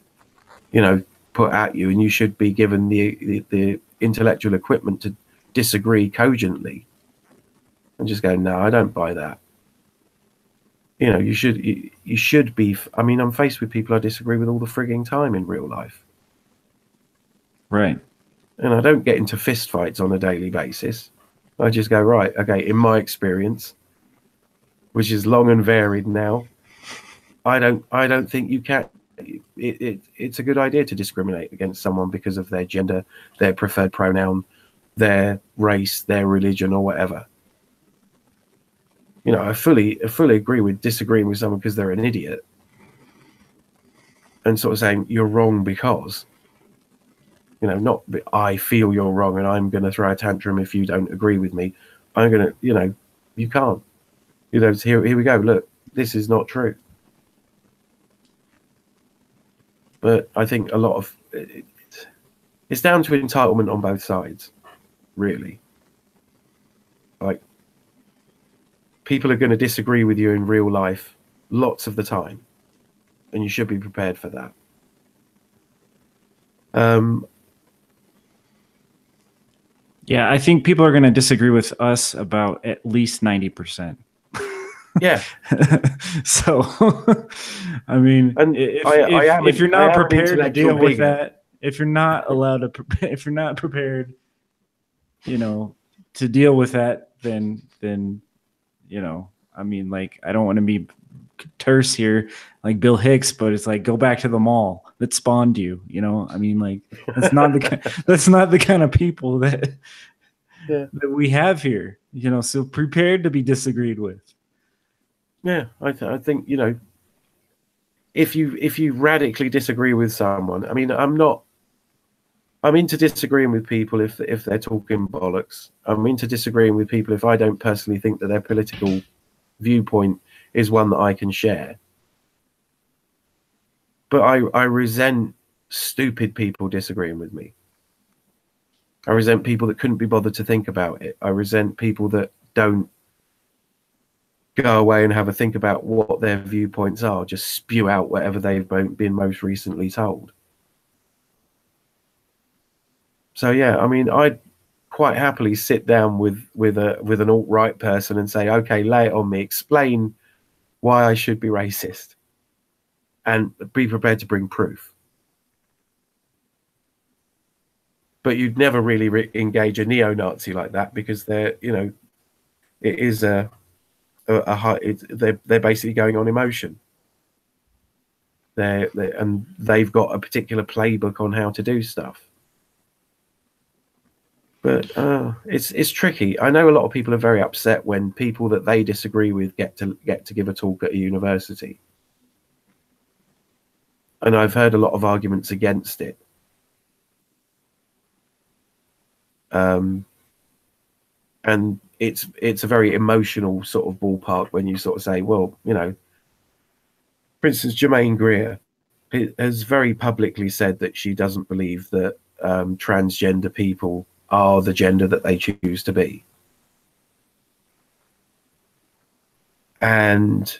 you know, put at you, and you should be given the intellectual equipment to disagree cogently and just go, no, I don't buy that. You know, you should be. I mean, I'm faced with people I disagree with all the frigging time in real life. Right. And I don't get into fist fights on a daily basis. I just go, right, okay, in my experience, which is long and varied now, I don't think you can. It's a good idea to discriminate against someone because of their gender, their preferred pronoun, their race, their religion, or whatever. You know, I fully agree with disagreeing with someone because they're an idiot, and sort of saying you're wrong because, you know, not I feel you're wrong and I'm going to throw a tantrum if you don't agree with me. I'm going to, you know, you can't. You know, here we go. Look, this is not true. But I think a lot of it's down to entitlement on both sides, really. Like, people are going to disagree with you in real life lots of the time, and you should be prepared for that. Yeah, I think people are going to disagree with us about at least 90%. Yeah. So, I mean, and if you're not prepared to deal with that, if you're not allowed to, if you're not prepared, you know, to deal with that, then, you know, I mean, like, I don't want to be terse here, like Bill Hicks, but it's like, go back to the mall that spawned you. You know, I mean, like, that's not the kind of people that we have here. You know, so prepared to be disagreed with. Yeah, I think, you know, if you radically disagree with someone, I mean, I'm into disagreeing with people if they're talking bollocks. I'm into disagreeing with people if I don't personally think that their political viewpoint is one that I can share. But I resent stupid people disagreeing with me. I resent people that couldn't be bothered to think about it. I resent people that don't go away and have a think about what their viewpoints are, just spew out whatever they've been most recently told. So yeah, I mean, I'd quite happily sit down with an alt-right person and say, okay, lay it on me, explain why I should be racist, and be prepared to bring proof. But you'd never really engage a neo-Nazi like that, because they're, you know, it is they're basically going on emotion. And they've got a particular playbook on how to do stuff. But it's tricky. I know a lot of people are very upset when people that they disagree with get to give a talk at a university, and I've heard a lot of arguments against it. And it's a very emotional sort of ballpark when you sort of say, well, you know, for instance, Germaine Greer has very publicly said that she doesn't believe that transgender people are the gender that they choose to be. And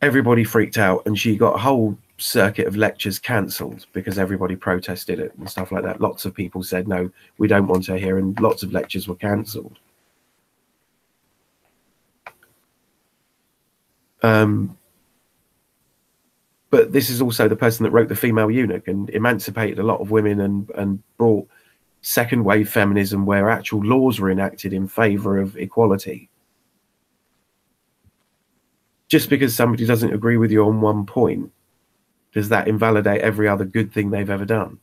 everybody freaked out, and she got a whole circuit of lectures cancelled because everybody protested it and stuff like that. Lots of people said, no, we don't want her here, and lots of lectures were cancelled. But this is also the person that wrote The Female Eunuch and emancipated a lot of women and brought second wave feminism, where actual laws were enacted in favor of equality. Just because somebody doesn't agree with you on one point, does that invalidate every other good thing they've ever done?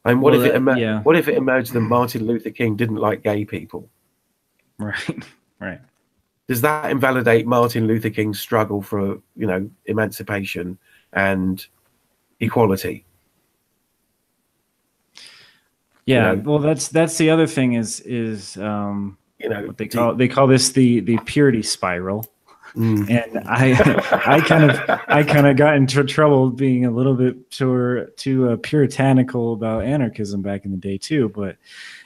And what if it emerged that Martin Luther King didn't like gay people? Right, right. Does that invalidate Martin Luther King's struggle for, you know, emancipation and equality? Yeah, you know, well, that's the other thing is you know, what they call this the purity spiral. And I kind of got into trouble being a little bit too puritanical about anarchism back in the day too. But,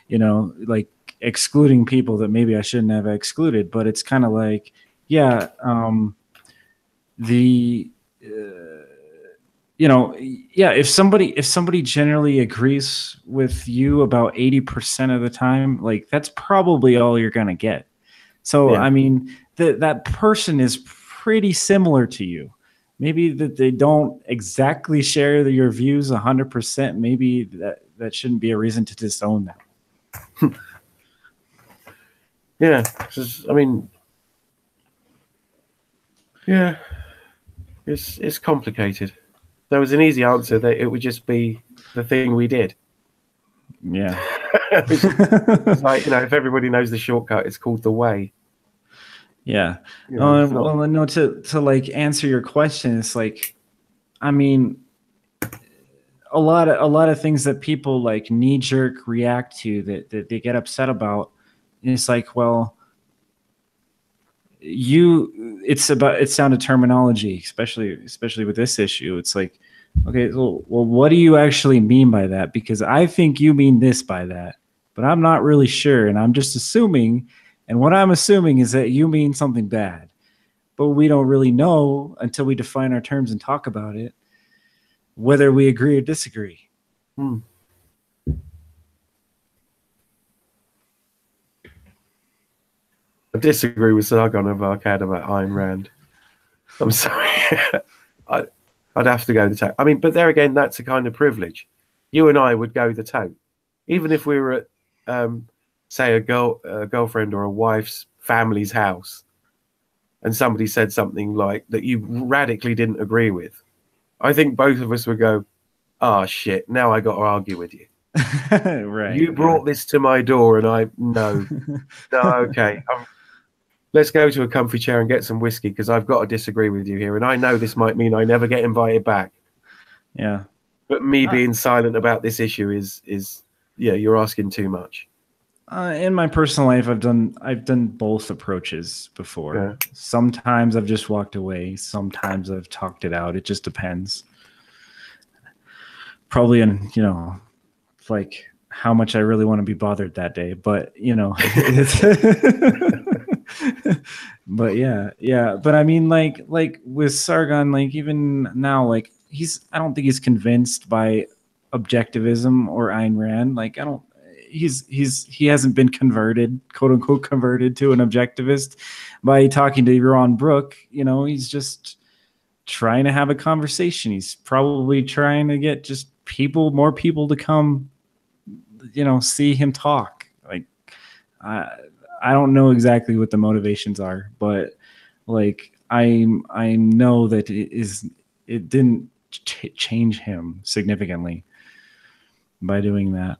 you know, like, excluding people that maybe I shouldn't have excluded, but it's kind of like, yeah, the yeah, if somebody generally agrees with you about 80% of the time, like that's probably all you're gonna get. So Yeah. I mean, that person is pretty similar to you. Maybe that they don't exactly share your views 100%. Maybe that shouldn't be a reason to disown them. Yeah. I mean, yeah, it's complicated. There was an easy answer that it would just be the thing we did. Yeah. It's like, if everybody knows the shortcut, it's called the way. Yeah. It's not... Well, no, to like answer your question, it's like, I mean, a lot of things that people like knee jerk react to that they get upset about. And it's like, well, it's down to terminology, especially with this issue. It's like, okay, well, what do you actually mean by that? Because I think you mean this by that, but I'm not really sure, and I'm just assuming. And what I'm assuming is that you mean something bad, but we don't really know until we define our terms and talk about it, whether we agree or disagree. I disagree with R4nger5 about Ayn Rand. I'm sorry. I'd have to go the toe. I mean, but there again, that's a kind of privilege. You and I would go the toe, even if we were at, say, a girlfriend or a wife's family's house, and somebody said something like that you radically didn't agree with. I think both of us would go, "Ah, shit! Now I got to argue with you." Right. You brought this to my door, and no, okay. Let's go to a comfy chair and get some whiskey because I've got to disagree with you here. And I know this might mean I never get invited back. Yeah. But me being silent about this issue is yeah, you're asking too much. In my personal life, I've done both approaches before. Yeah. Sometimes I've just walked away. Sometimes I've talked it out. It just depends. Probably like how much I really want to be bothered that day. But but yeah. But I mean, like with Sargon, like even now, like I don't think he's convinced by objectivism or Ayn Rand. Like he hasn't been converted, quote unquote, converted to an objectivist by talking to Ron Brook. He's just trying to have a conversation. He's probably trying to get just more people to come, see him talk. Like, I don't know exactly what the motivations are, but like I know that it didn't change him significantly by doing that.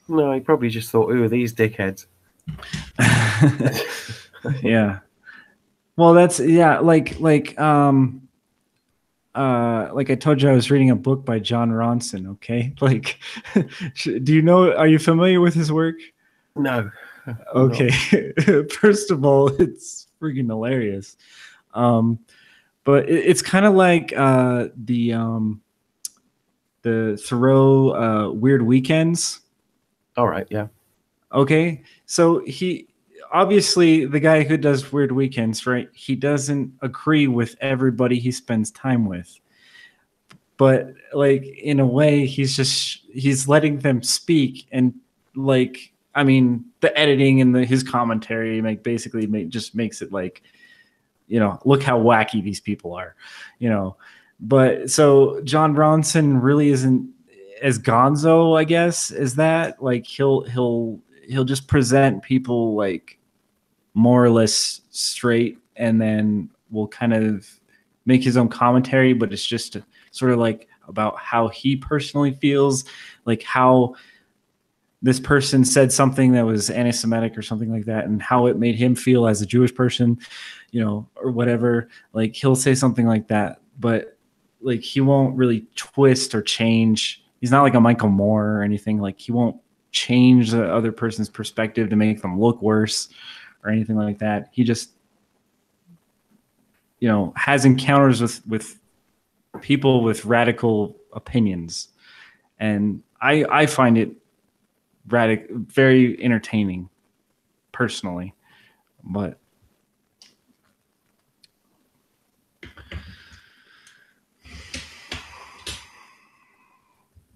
No, he probably just thought, "Ooh, these dickheads." Yeah. Well, that's like I told you, I was reading a book by John Ronson. Okay, like, are you familiar with his work? No. Okay. First of all, it's freaking hilarious. But it's kind of like the Thoreau Weird Weekends. All right, yeah. Okay, so he obviously, the guy who does Weird Weekends, right? He doesn't agree with everybody he spends time with, but like in a way, he's letting them speak, and like, I mean, the editing and his commentary just makes it like, look how wacky these people are, But so John Bronson really isn't as gonzo, I guess, as that. Like he'll just present people like more or less straight, and then will kind of make his own commentary, but it's just sort of like about how he personally feels, like how this person said something that was anti-Semitic or something like that, and how it made him feel as a Jewish person, or whatever. Like he'll say something like that, but like he won't really twist or change. He's not like a Michael Moore or anything. Like he won't change the other person's perspective to make them look worse or anything like that. He just, has encounters with people with radical opinions, and I find it very entertaining. personally, but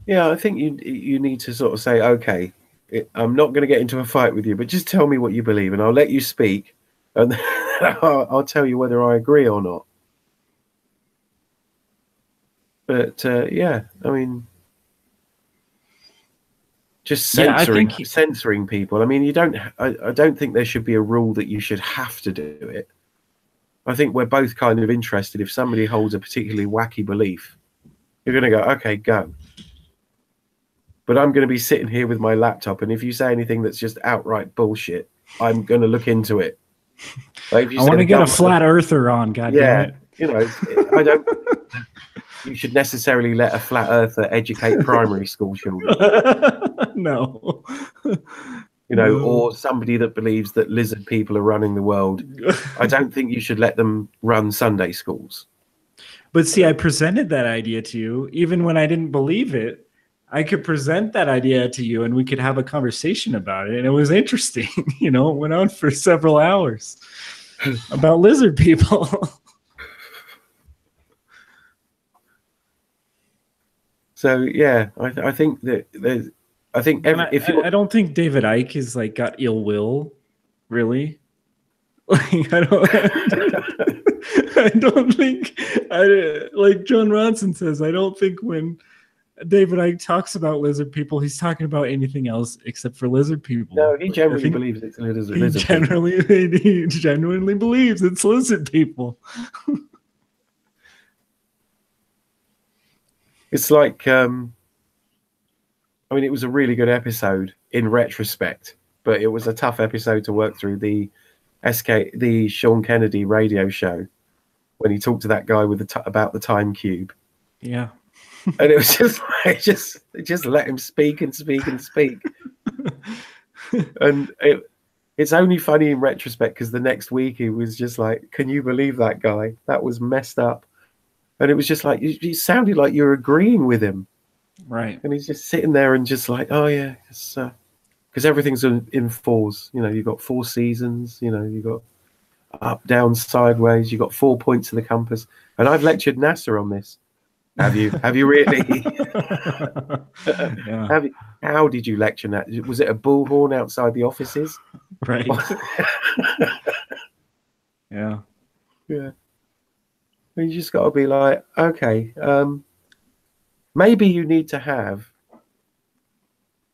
yeah, I think you need to sort of say, okay, I'm not going to get into a fight with you, but just tell me what you believe, and I'll let you speak, and I'll tell you whether I agree or not. But yeah, I mean, just censoring people. I mean, you don't. I don't think there should be a rule that you should have to do it. I think we're both kind of interested. If somebody holds a particularly wacky belief, you're going to go, okay, go. But I'm going to be sitting here with my laptop, and if you say anything that's just outright bullshit, I'm going to look into it. Like if you I want to get a flat earther on, goddammit. You know, I don't. You should necessarily let a flat earther educate primary school children. No. You know, or somebody that believes that lizard people are running the world. I don't think you should let them run Sunday schools. But see, I presented that idea to you, even when I didn't believe it. I could present that idea to you and we could have a conversation about it. And it was interesting. You know, it went on for several hours about lizard people. So, yeah, I think that there's, I think I don't think David Icke is like got ill will, really. Like, I don't think, like John Ronson says, I don't think when David Icke talks about lizard people, he's talking about anything else except for lizard people. No, he generally believes it's lizard people. He genuinely believes it's lizard people. It's like, I mean, it was a really good episode in retrospect, but it was a tough episode to work through. The Sean Kennedy radio show when he talked to that guy with about the time cube. Yeah. And it was just like, just let him speak and speak and speak. And it's only funny in retrospect because the next week he was just like, can you believe that guy? That was messed up. And it was just like, you sounded like you're agreeing with him. Right. And he's just sitting there and just like, oh yeah, because everything's in fours. You know, you've got 4 seasons, you know, you've got up, down, sideways, you've got 4 points of the compass. And I've lectured NASA on this. Have you really? Yeah. How did you lecture that? Was it a bullhorn outside the offices? Right. Yeah. Yeah. You just got to be like, okay, maybe you need to have,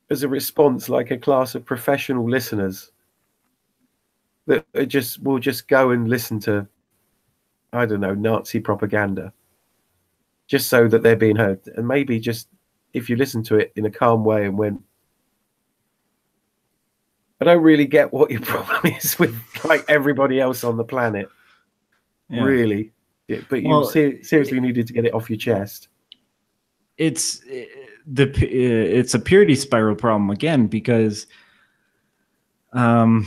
as a response, like a class of professional listeners that will just go and listen to, I don't know, Nazi propaganda. Just so that they're being heard. And maybe just if you listen to it in a calm way and went, I don't really get what your problem is with like everybody else on the planet. Yeah. Really. Yeah, but you seriously needed to get it off your chest. It's a purity spiral problem again, because I'm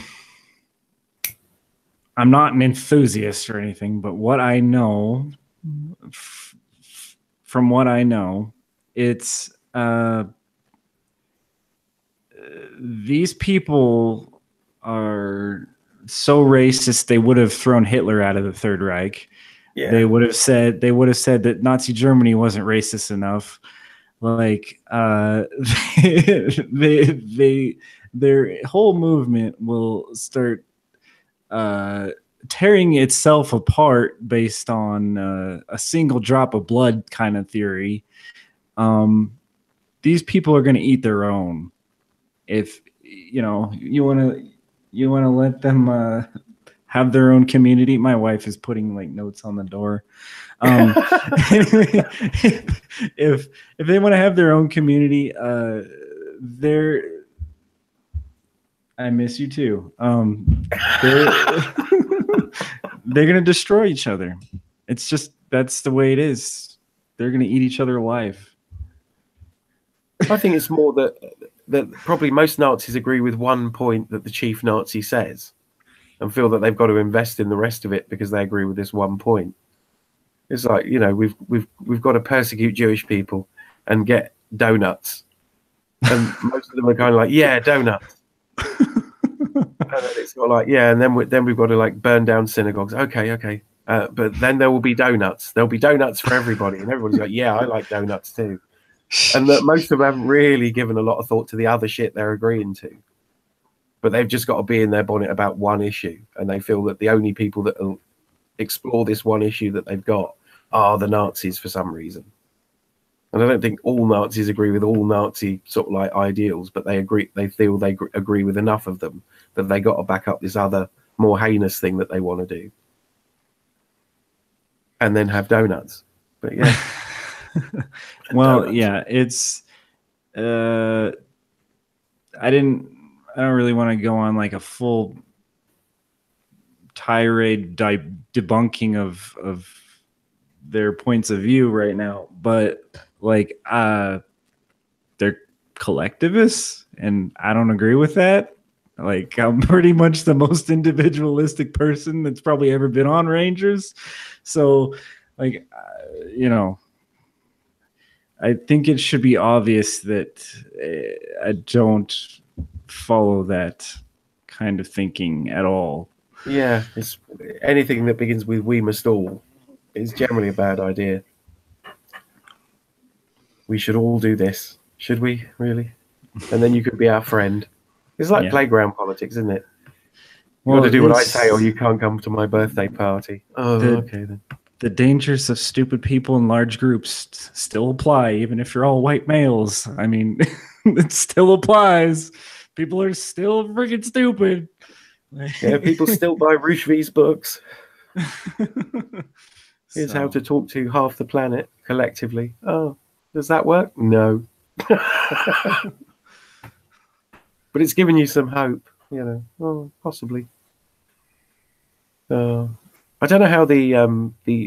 not an enthusiast or anything, but what I know from what I know, it's these people are so racist they would have thrown Hitler out of the Third Reich. Yeah. They would have said that Nazi Germany wasn't racist enough. Like their whole movement will start tearing itself apart based on a single drop of blood kind of theory. These people are going to eat their own. If you want to let them have their own community. My wife is putting like notes on the door. If they want to have their own community, I miss you too. They're going to destroy each other. It's just, that's the way it is. They're going to eat each other alive. I think it's more that probably most Nazis agree with one point that the chief Nazi says and feel that they've got to invest in the rest of it because they agree with this one point. It's like, we've got to persecute Jewish people and get donuts. And most of them are kind of like, yeah, donuts. then it's not like, yeah, and then we've got to like burn down synagogues. Okay. But then there will be donuts. There'll be donuts for everybody, and everybody's like, yeah, I like donuts too. And that most of them haven't really given a lot of thought to the other shit they're agreeing to. But they've just got to be in their bonnet about one issue, and they feel that the only people that will explore this one issue that they've got are the Nazis for some reason. And I don't think all Nazis agree with all Nazi sort of like ideals, but they feel they agree with enough of them that they got to back up this other more heinous thing that they want to do, and then have donuts. But yeah. Well, donuts. yeah, it's I don't really want to go on like a full tirade debunking of their points of view right now, but like they're collectivists, and I don't agree with that. Like, I'm pretty much the most individualistic person that's probably ever been on Rangers, so like I think it should be obvious that I don't follow that kind of thinking at all. Yeah, it's anything that begins with "we must all" is generally a bad idea. We should all do this. Should we really? And then you could be our friend. It's like playground politics, isn't it? You got to do what I say, or you can't come to my birthday party. Oh, okay then. The dangers of stupid people in large groups still apply, even if you're all white males. I mean, it still applies. People are still freaking stupid. Yeah, people still buy R4nger's books. Here's how to talk to half the planet collectively. Oh, does that work? No. But it's given you some hope, Oh, possibly. I don't know how the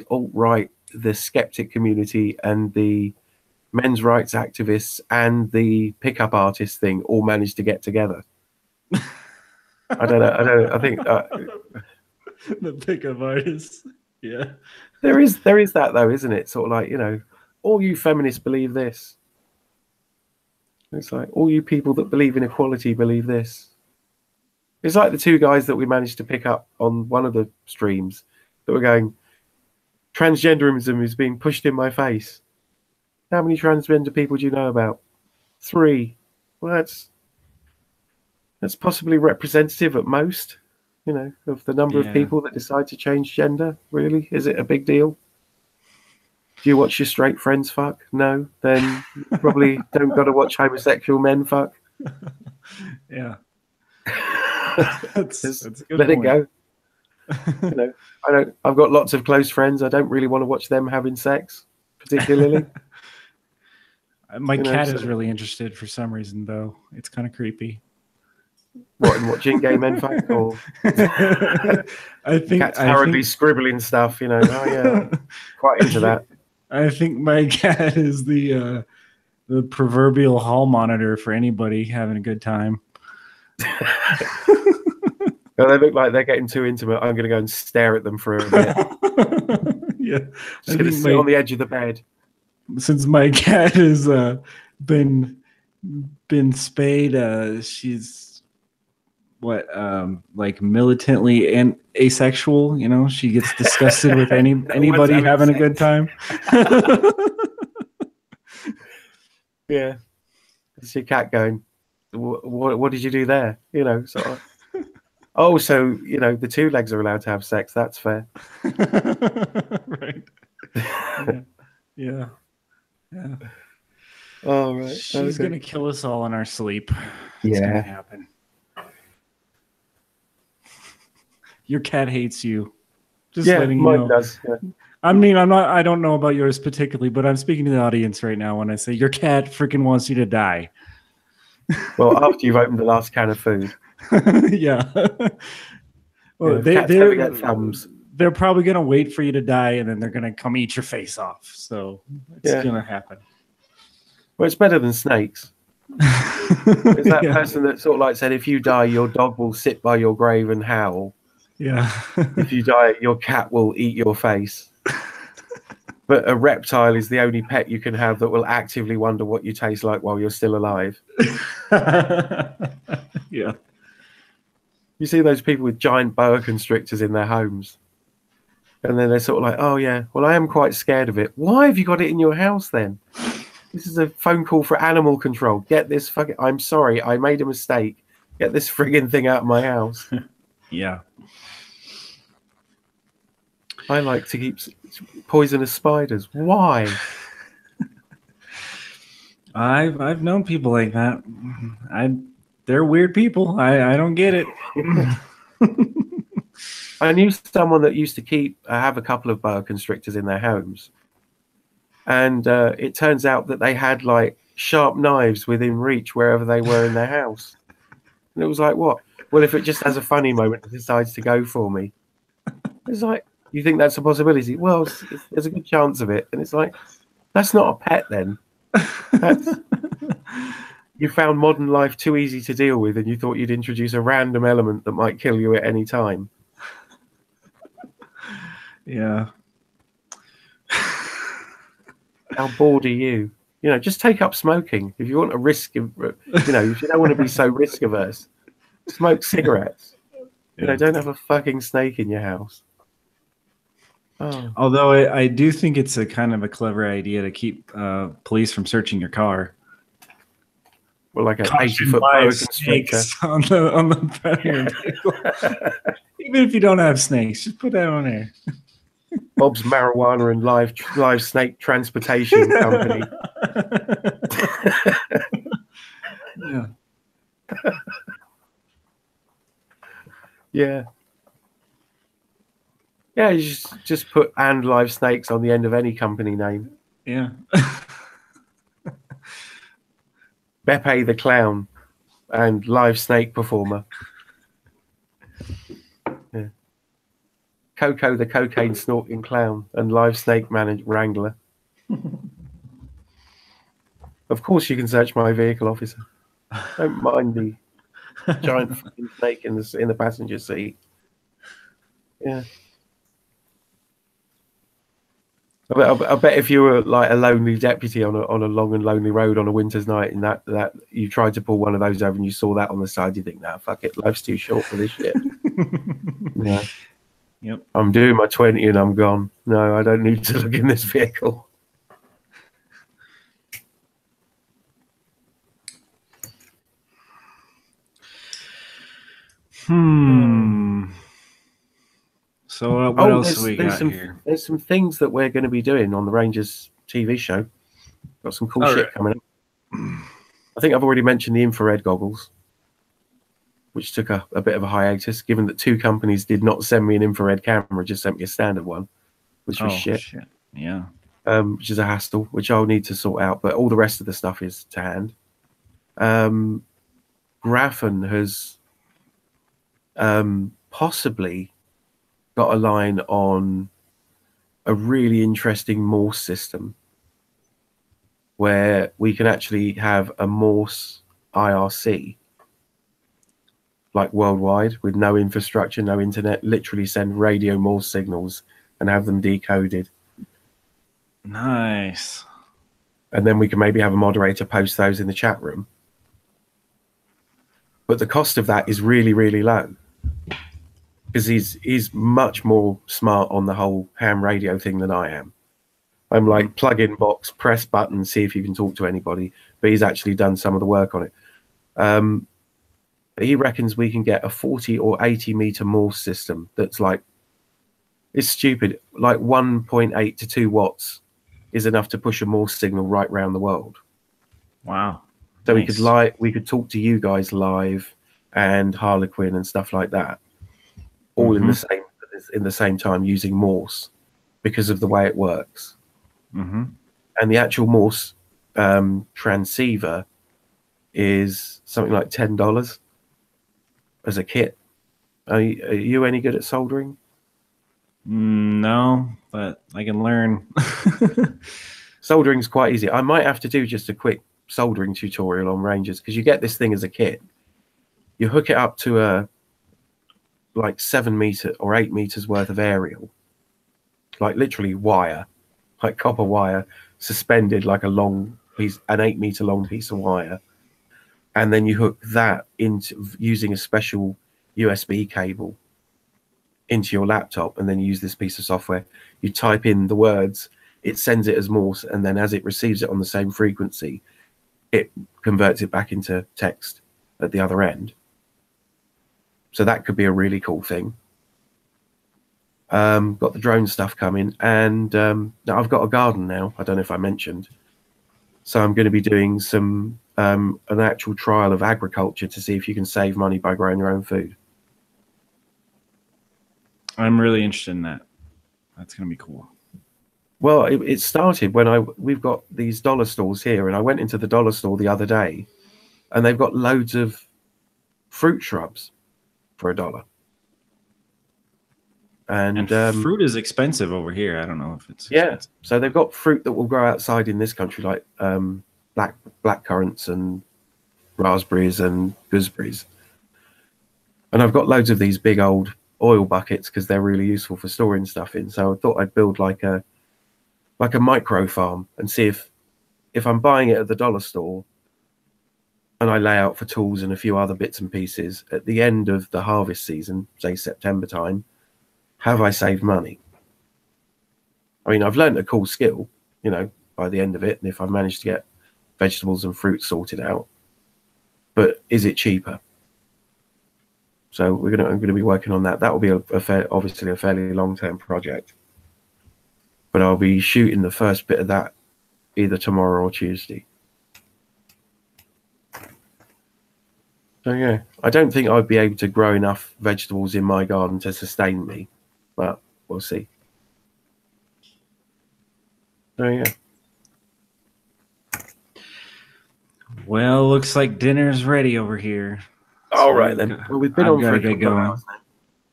alt-right, the skeptic community, and the men's rights activists and the pickup artist thing all managed to get together. I don't know. I think the pickup artists. Yeah. There is that though, isn't it? Sort of like, all you feminists believe this. It's like all you people that believe in equality believe this. It's like the two guys that we managed to pick up on one of the streams that were going, transgenderism is being pushed in my face. How many transgender people do you know about? 3. Well, that's possibly representative at most, of the number of people that decide to change gender. Really? Is it a big deal? Do you watch your straight friends fuck? No? Then you probably don't got to watch homosexual men fuck. Yeah. That's a good let point. It go. I've got lots of close friends. I don't really want to watch them having sex, particularly. My cat is really interested for some reason, though. It's kind of creepy. What, in watching gay men fight? Or I think cat's hurriedly scribbling stuff. Oh yeah, quite into that. I think my cat is the proverbial hall monitor for anybody having a good time. Well, they look like they're getting too intimate. I'm going to go and stare at them for a bit. Yeah, just going to sit on the edge of the bed. Since my cat has been spayed, she's like militantly and asexual. She gets disgusted with anybody having a good time. Yeah, it's your cat going, what did you do there? Sort of. Oh, so the two legs are allowed to have sex. That's fair. Right. Yeah. Oh, right. She's gonna kill us all in our sleep. It's gonna happen. Your cat hates you. Just letting you know. Does. Yeah. I mean, I don't know about yours particularly, but I'm speaking to the audience right now when I say your cat freaking wants you to die. Well, after you've opened the last can of food. Yeah. Well, they're probably going to wait for you to die, and then they're going to come eat your face off. So it's going to happen. Well, it's better than snakes. It's that person that sort of like said, if you die, your dog will sit by your grave and howl. Yeah. If you die, your cat will eat your face. But a reptile is the only pet you can have that will actively wonder what you taste like while you're still alive. Yeah. You see those people with giant boa constrictors in their homes, and then they're sort of like, "Oh yeah, well I am quite scared of it." Why have you got it in your house then? This is a phone call for animal control. Get this fucking. I'm sorry, I made a mistake. Get this friggin' thing out of my house. Yeah. I like to keep poisonous spiders. Why? I've known people like that. They're weird people. I don't get it. I knew someone that used to have a couple of boa constrictors in their homes, and it turns out that they had like sharp knives within reach wherever they were in their house. And it was like, what? Well, if it just has a funny moment and decides to go for me, it's like, you think that's a possibility? Well, there's a good chance of it. And it's like, that's not a pet then. That's, you found modern life too easy to deal with, and you thought you'd introduce a random element that might kill you at any time. Yeah. How bored are you? You know, just take up smoking. If you want a risk, if you don't want to be so risk averse, smoke cigarettes. You know, don't have a fucking snake in your house. Oh. Although I do think it's a kind of a clever idea to keep police from searching your car. Well, like an 80-foot boa constrictor on the front of your vehicle. Even if you don't have snakes, just put that on there. Bob's Marijuana and Live Snake Transportation Company. Yeah. Yeah. Yeah, you just put "and live snakes" on the end of any company name. Yeah. Beppe the Clown and Live Snake Performer. Yeah. Coco the Cocaine Snorting Clown and Live Snake Wrangler. Of course you can search my vehicle, officer. Don't mind the giant fucking snake in the passenger seat. Yeah. I bet if you were like a lonely deputy on a long and lonely road on a winter's night, and that you tried to pull one of those over and you saw that on the side, you think, nah, fuck it, life's too short for this shit. Yeah. Yep. I'm doing my 20 and I'm gone. No, I don't need to look in this vehicle. So what else do we got here? There's some things that we're going to be doing on the Rangers TV show. Got some cool shit coming up. I think I've already mentioned the infrared goggles, which took a bit of a hiatus, given that two companies did not send me an infrared camera, just sent me a standard one, which was shit. Yeah. Which is a hassle, which I'll need to sort out. But all the rest of the stuff is to hand. Grafen has possibly got a line on a really interesting Morse system where we can actually have a Morse IRC, like worldwide, with no infrastructure, no internet, literally send radio Morse signals and have them decoded. Nice. And then we can maybe have a moderator post those in the chat room. But the cost of that is really, really low, because he's much more smart on the whole ham radio thing than I am. I'm like plug in box, press button, see if you can talk to anybody. But he's actually done some of the work on it. He reckons we can get a 40 or 80 meter Morse system that's like, it's stupid, like 1.8 to 2 watts is enough to push a Morse signal right around the world. Wow. So nice. we could talk to you guys live and Harlequin and stuff like that, all in the same time using Morse because of the way it works. And the actual Morse transceiver is something like $10 as a kit. Are you any good at soldering? No, but I can learn. Soldering's quite easy. I might have to do just a quick soldering tutorial on Rangers, because you get this thing as a kit. You hook it up to a like 7 meter or 8 meters worth of aerial, like literally wire, like copper wire, suspended like a long piece, an 8 meter long piece of wire. And then you hook that into using a special USB cable into your laptop, and then you use this piece of software. You type in the words, it sends it as Morse, and then as it receives it on the same frequency, it converts it back into text at the other end. So that could be a really cool thing. Got the drone stuff coming, and I've got a garden now. I don't know if I mentioned. So I'm going to be doing some an actual trial of agriculture to see if you can save money by growing your own food. I'm really interested in that. That's going to be cool. Well, it started when we've got these dollar stores here, and I went into the dollar store the other day, and they've got loads of fruit shrubs for $1. And fruit is expensive over here. I don't know if it's expensive. So they've got fruit that will grow outside in this country, like black currants and raspberries and gooseberries. And I've got loads of these big old oil buckets because they're really useful for storing stuff in. So I thought I'd build like a micro farm and see if I'm buying it at the dollar store and I lay out for tools and a few other bits and pieces at the end of the harvest season, say September time, have I saved money? I mean, I've learned a cool skill, you know, by the end of it, and if I've managed to get vegetables and fruit sorted out, but is it cheaper? So I'm going to be working on that. That will be obviously a fairly long-term project, but I'll be shooting the first bit of that either tomorrow or Tuesday. So yeah, I don't think I'd be able to grow enough vegetables in my garden to sustain me, but we'll see. So yeah. Well, looks like dinner's ready over here. All right then. Well, we've been on for a couple of hours now.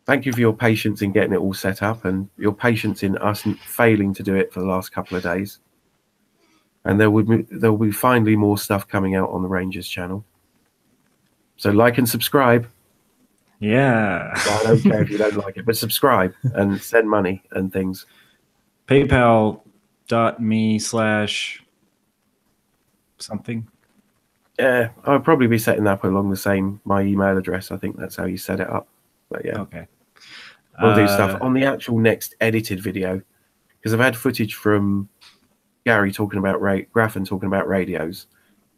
Thank you for your patience in getting it all set up and your patience in us failing to do it for the last couple of days. And there will be finally more stuff coming out on the Rangers channel. So like and subscribe. Yeah. Well, I don't care if you don't like it, but subscribe and send money and things. PayPal.me/something. Yeah, I'll probably be setting up along my email address. I think that's how you set it up. But yeah. Okay. We'll do stuff on the actual next edited video, because I've had footage from Gary talking about Graffin talking about radios,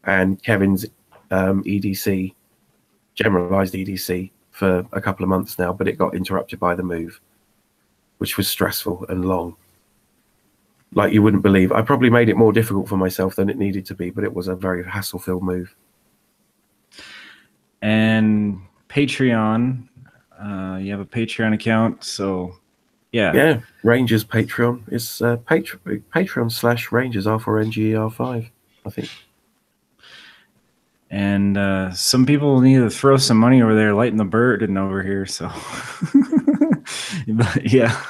and Kevin's EDC, generalized EDC, for a couple of months now, but it got interrupted by the move, which was stressful and long. Like you wouldn't believe. I probably made it more difficult for myself than it needed to be, but it was a very hassle-filled move. And Patreon, you have a Patreon account, so yeah. Yeah, Rangers Patreon is Patreon/Rangers R4nger5, I think. And some people need to throw some money over there, lighting the bird and over here. So, but yeah.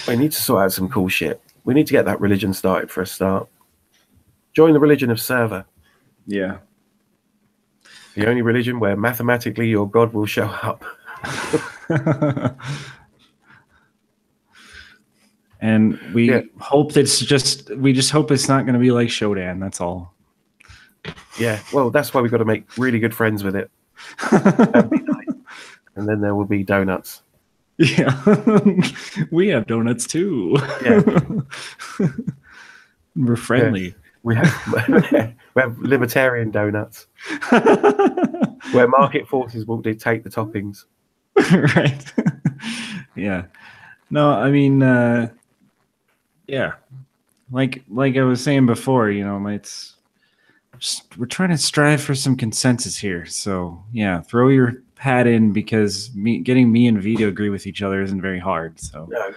We need to sort out some cool shit. We need to get that religion started for a start. Join the religion of Server. Yeah. The only religion where mathematically your God will show up. And we hope that we just hope it's not going to be like Shodan. That's all. Yeah, well, that's why we've got to make really good friends with it. That'd be nice. And then there will be donuts. Yeah, we have donuts too. Yeah, we're friendly. Yeah. We have libertarian donuts, where market forces will dictate the toppings. Right. Yeah. No, I mean, yeah. Like I was saying before, you know, we're trying to strive for some consensus here. So yeah, throw your hat in, because getting me and V to agree with each other isn't very hard. So no.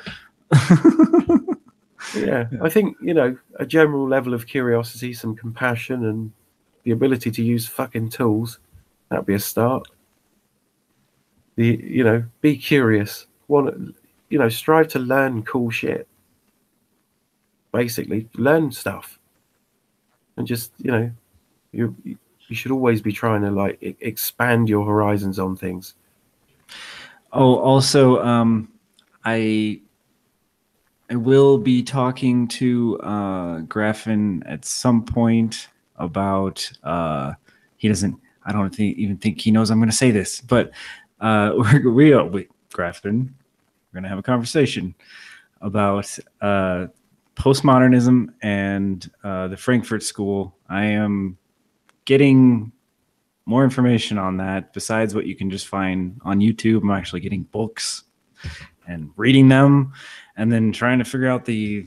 Yeah, I think, you know, a general level of curiosity, some compassion, and the ability to use fucking tools, that'd be a start. You know, be curious. Strive to learn cool shit. Basically, learn stuff, and just, you know, you should always be trying to like expand your horizons on things. Oh, also, I will be talking to Graffin at some point about I don't even think he knows I'm going to say this, but Grafton, we're going to have a conversation about postmodernism and the Frankfurt School. I am getting more information on that besides what you can just find on YouTube. I'm actually getting books and reading them and then trying to figure out the,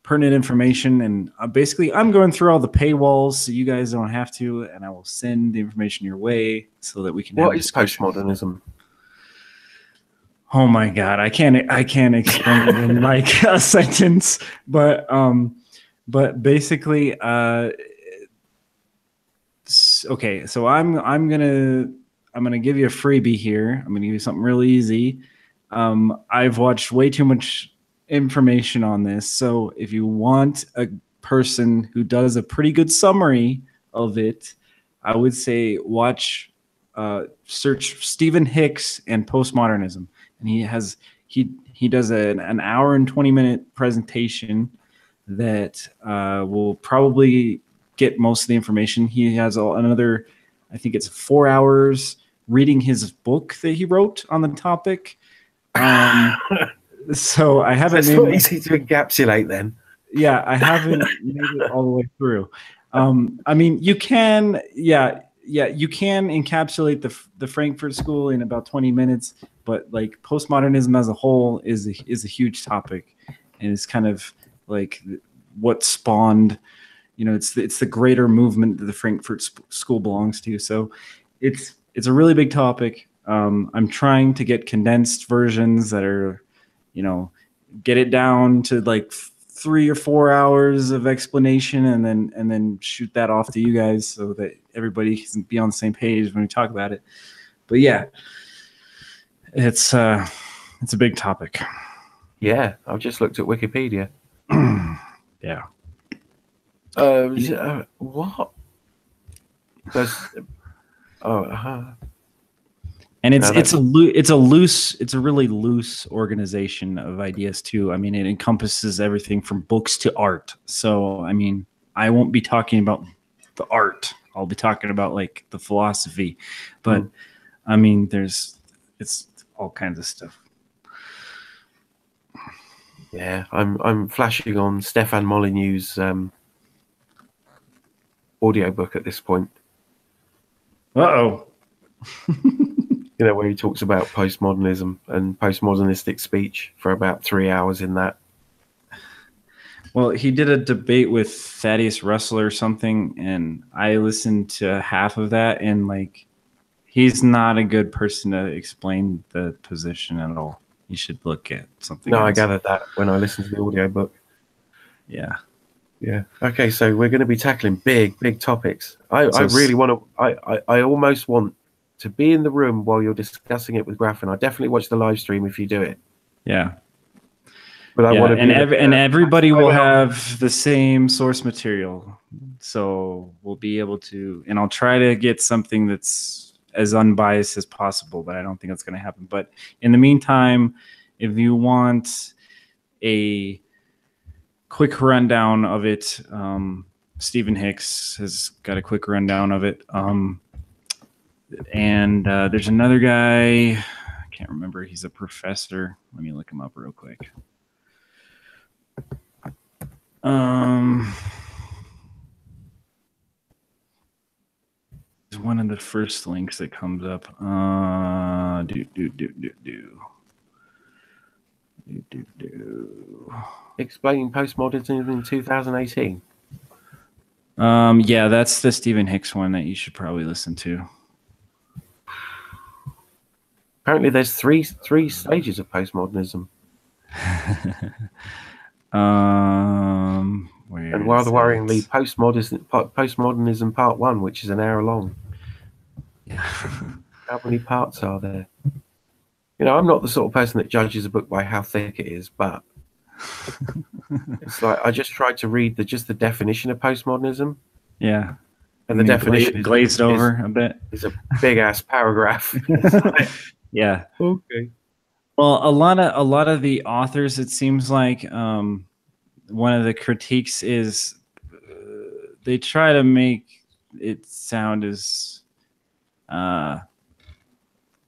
pertinent information. And basically I'm going through all the paywalls so you guys don't have to, and I will send the information your way so that we can have a discussion. What is postmodernism? Oh my God, I can't explain it in like a sentence, but basically, okay, so I'm gonna give you a freebie here. I'm gonna give you something really easy. I've watched way too much information on this, so if you want a person who does a pretty good summary of it, I would say search Stephen Hicks and postmodernism, and he does an hour and 20-minute presentation that will probably get most of the information. He has another, I think it's 4 hours reading his book that he wrote on the topic. So I haven't. That's not easy to encapsulate then. Yeah, I haven't made it all the way through. I mean, you can, you can encapsulate the Frankfurt School in about 20 minutes, but like postmodernism as a whole is a huge topic, and it's kind of like what spawned, it's the greater movement that the Frankfurt School belongs to. So it's a really big topic. I'm trying to get condensed versions that are, get it down to like 3 or 4 hours of explanation, and then shoot that off to you guys so that everybody can be on the same page when we talk about it. But yeah, it's a big topic. Yeah, I've just looked at Wikipedia. Yeah. What? And it's a really loose organization of ideas too. I mean, it encompasses everything from books to art. So, I mean, I won't be talking about the art. I'll be talking about like the philosophy. But I mean, it's all kinds of stuff. Yeah, I'm flashing on Stefan Molyneux's audiobook at this point. Uh-oh. Where he talks about postmodernism and postmodernistic speech for about 3 hours in that. Well, he did a debate with Thaddeus Russell or something, and I listened to half of that, and like, he's not a good person to explain the position at all. You should look at something else. I gathered that when I listened to the audiobook. Yeah. Yeah. Okay, so we're going to be tackling big topics. I really want to. I almost want to be in the room while you're discussing it with Graf, and I definitely watch the live stream if you do it. Yeah. But I want to, and everybody will have the same source material, so we'll be able to. And I'll try to get something that's as unbiased as possible, but I don't think that's going to happen. But in the meantime, if you want a quick rundown of it, Stephen Hicks has got a quick rundown of it. And there's another guy, I can't remember. He's a professor. Let me look him up real quick. It's one of the first links that comes up. Explaining postmodernism in 2018. Yeah, that's the Stephen Hicks one that you should probably listen to. Apparently, there's three stages of postmodernism. And rather worryingly, postmodernism part 1, which is an hour long. Yeah. How many parts are there? I'm not the sort of person that judges a book by how thick it is, but it's like I just tried to read the definition of postmodernism. Yeah. And the definition glazed over a bit. It's a big ass paragraph. Yeah. Okay. Well, a lot of the authors, it seems like one of the critiques is they try to make it sound as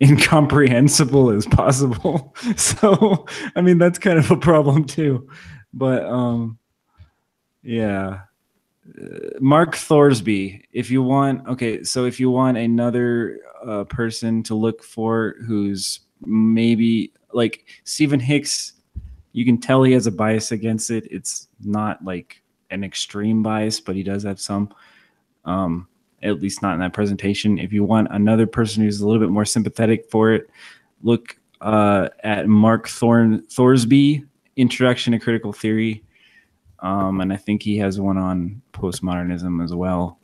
incomprehensible as possible. So, I mean, that's kind of a problem too. But yeah. Mark Thorsby, if you want, okay, so if you want another person to look for who's maybe like Stephen Hicks, you can tell he has a bias against it. It's not like an extreme bias, but he does have some, at least not in that presentation. If you want another person who's a little bit more sympathetic for it, look at Mark Thorsby, Introduction to Critical Theory. And I think he has one on postmodernism as well.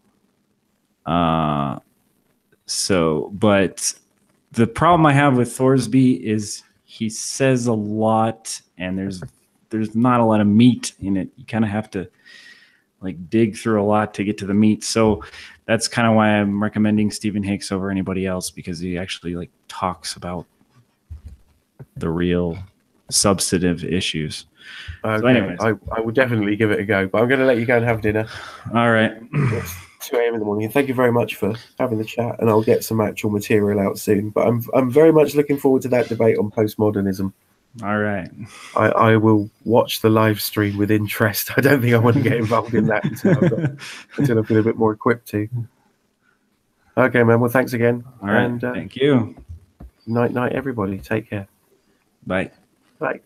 But the problem I have with Thorsby is he says a lot, and there's not a lot of meat in it. You kind of have to like dig through a lot to get to the meat. So that's kind of why I'm recommending Stephen Hicks over anybody else, because he actually like talks about the real substantive issues. Okay, So anyways. I will definitely give it a go, but I'm going to let you go and have dinner. All right. It's 2 a.m. in the morning. Thank you very much for having the chat, and I'll get some actual material out soon. But I'm very much looking forward to that debate on postmodernism. All right. I will watch the live stream with interest. I don't think I want to get involved in that until I feel a bit more equipped to. Okay, man. Well, thanks again. All right. And thank you. Night, everybody. Take care. Bye. Bye.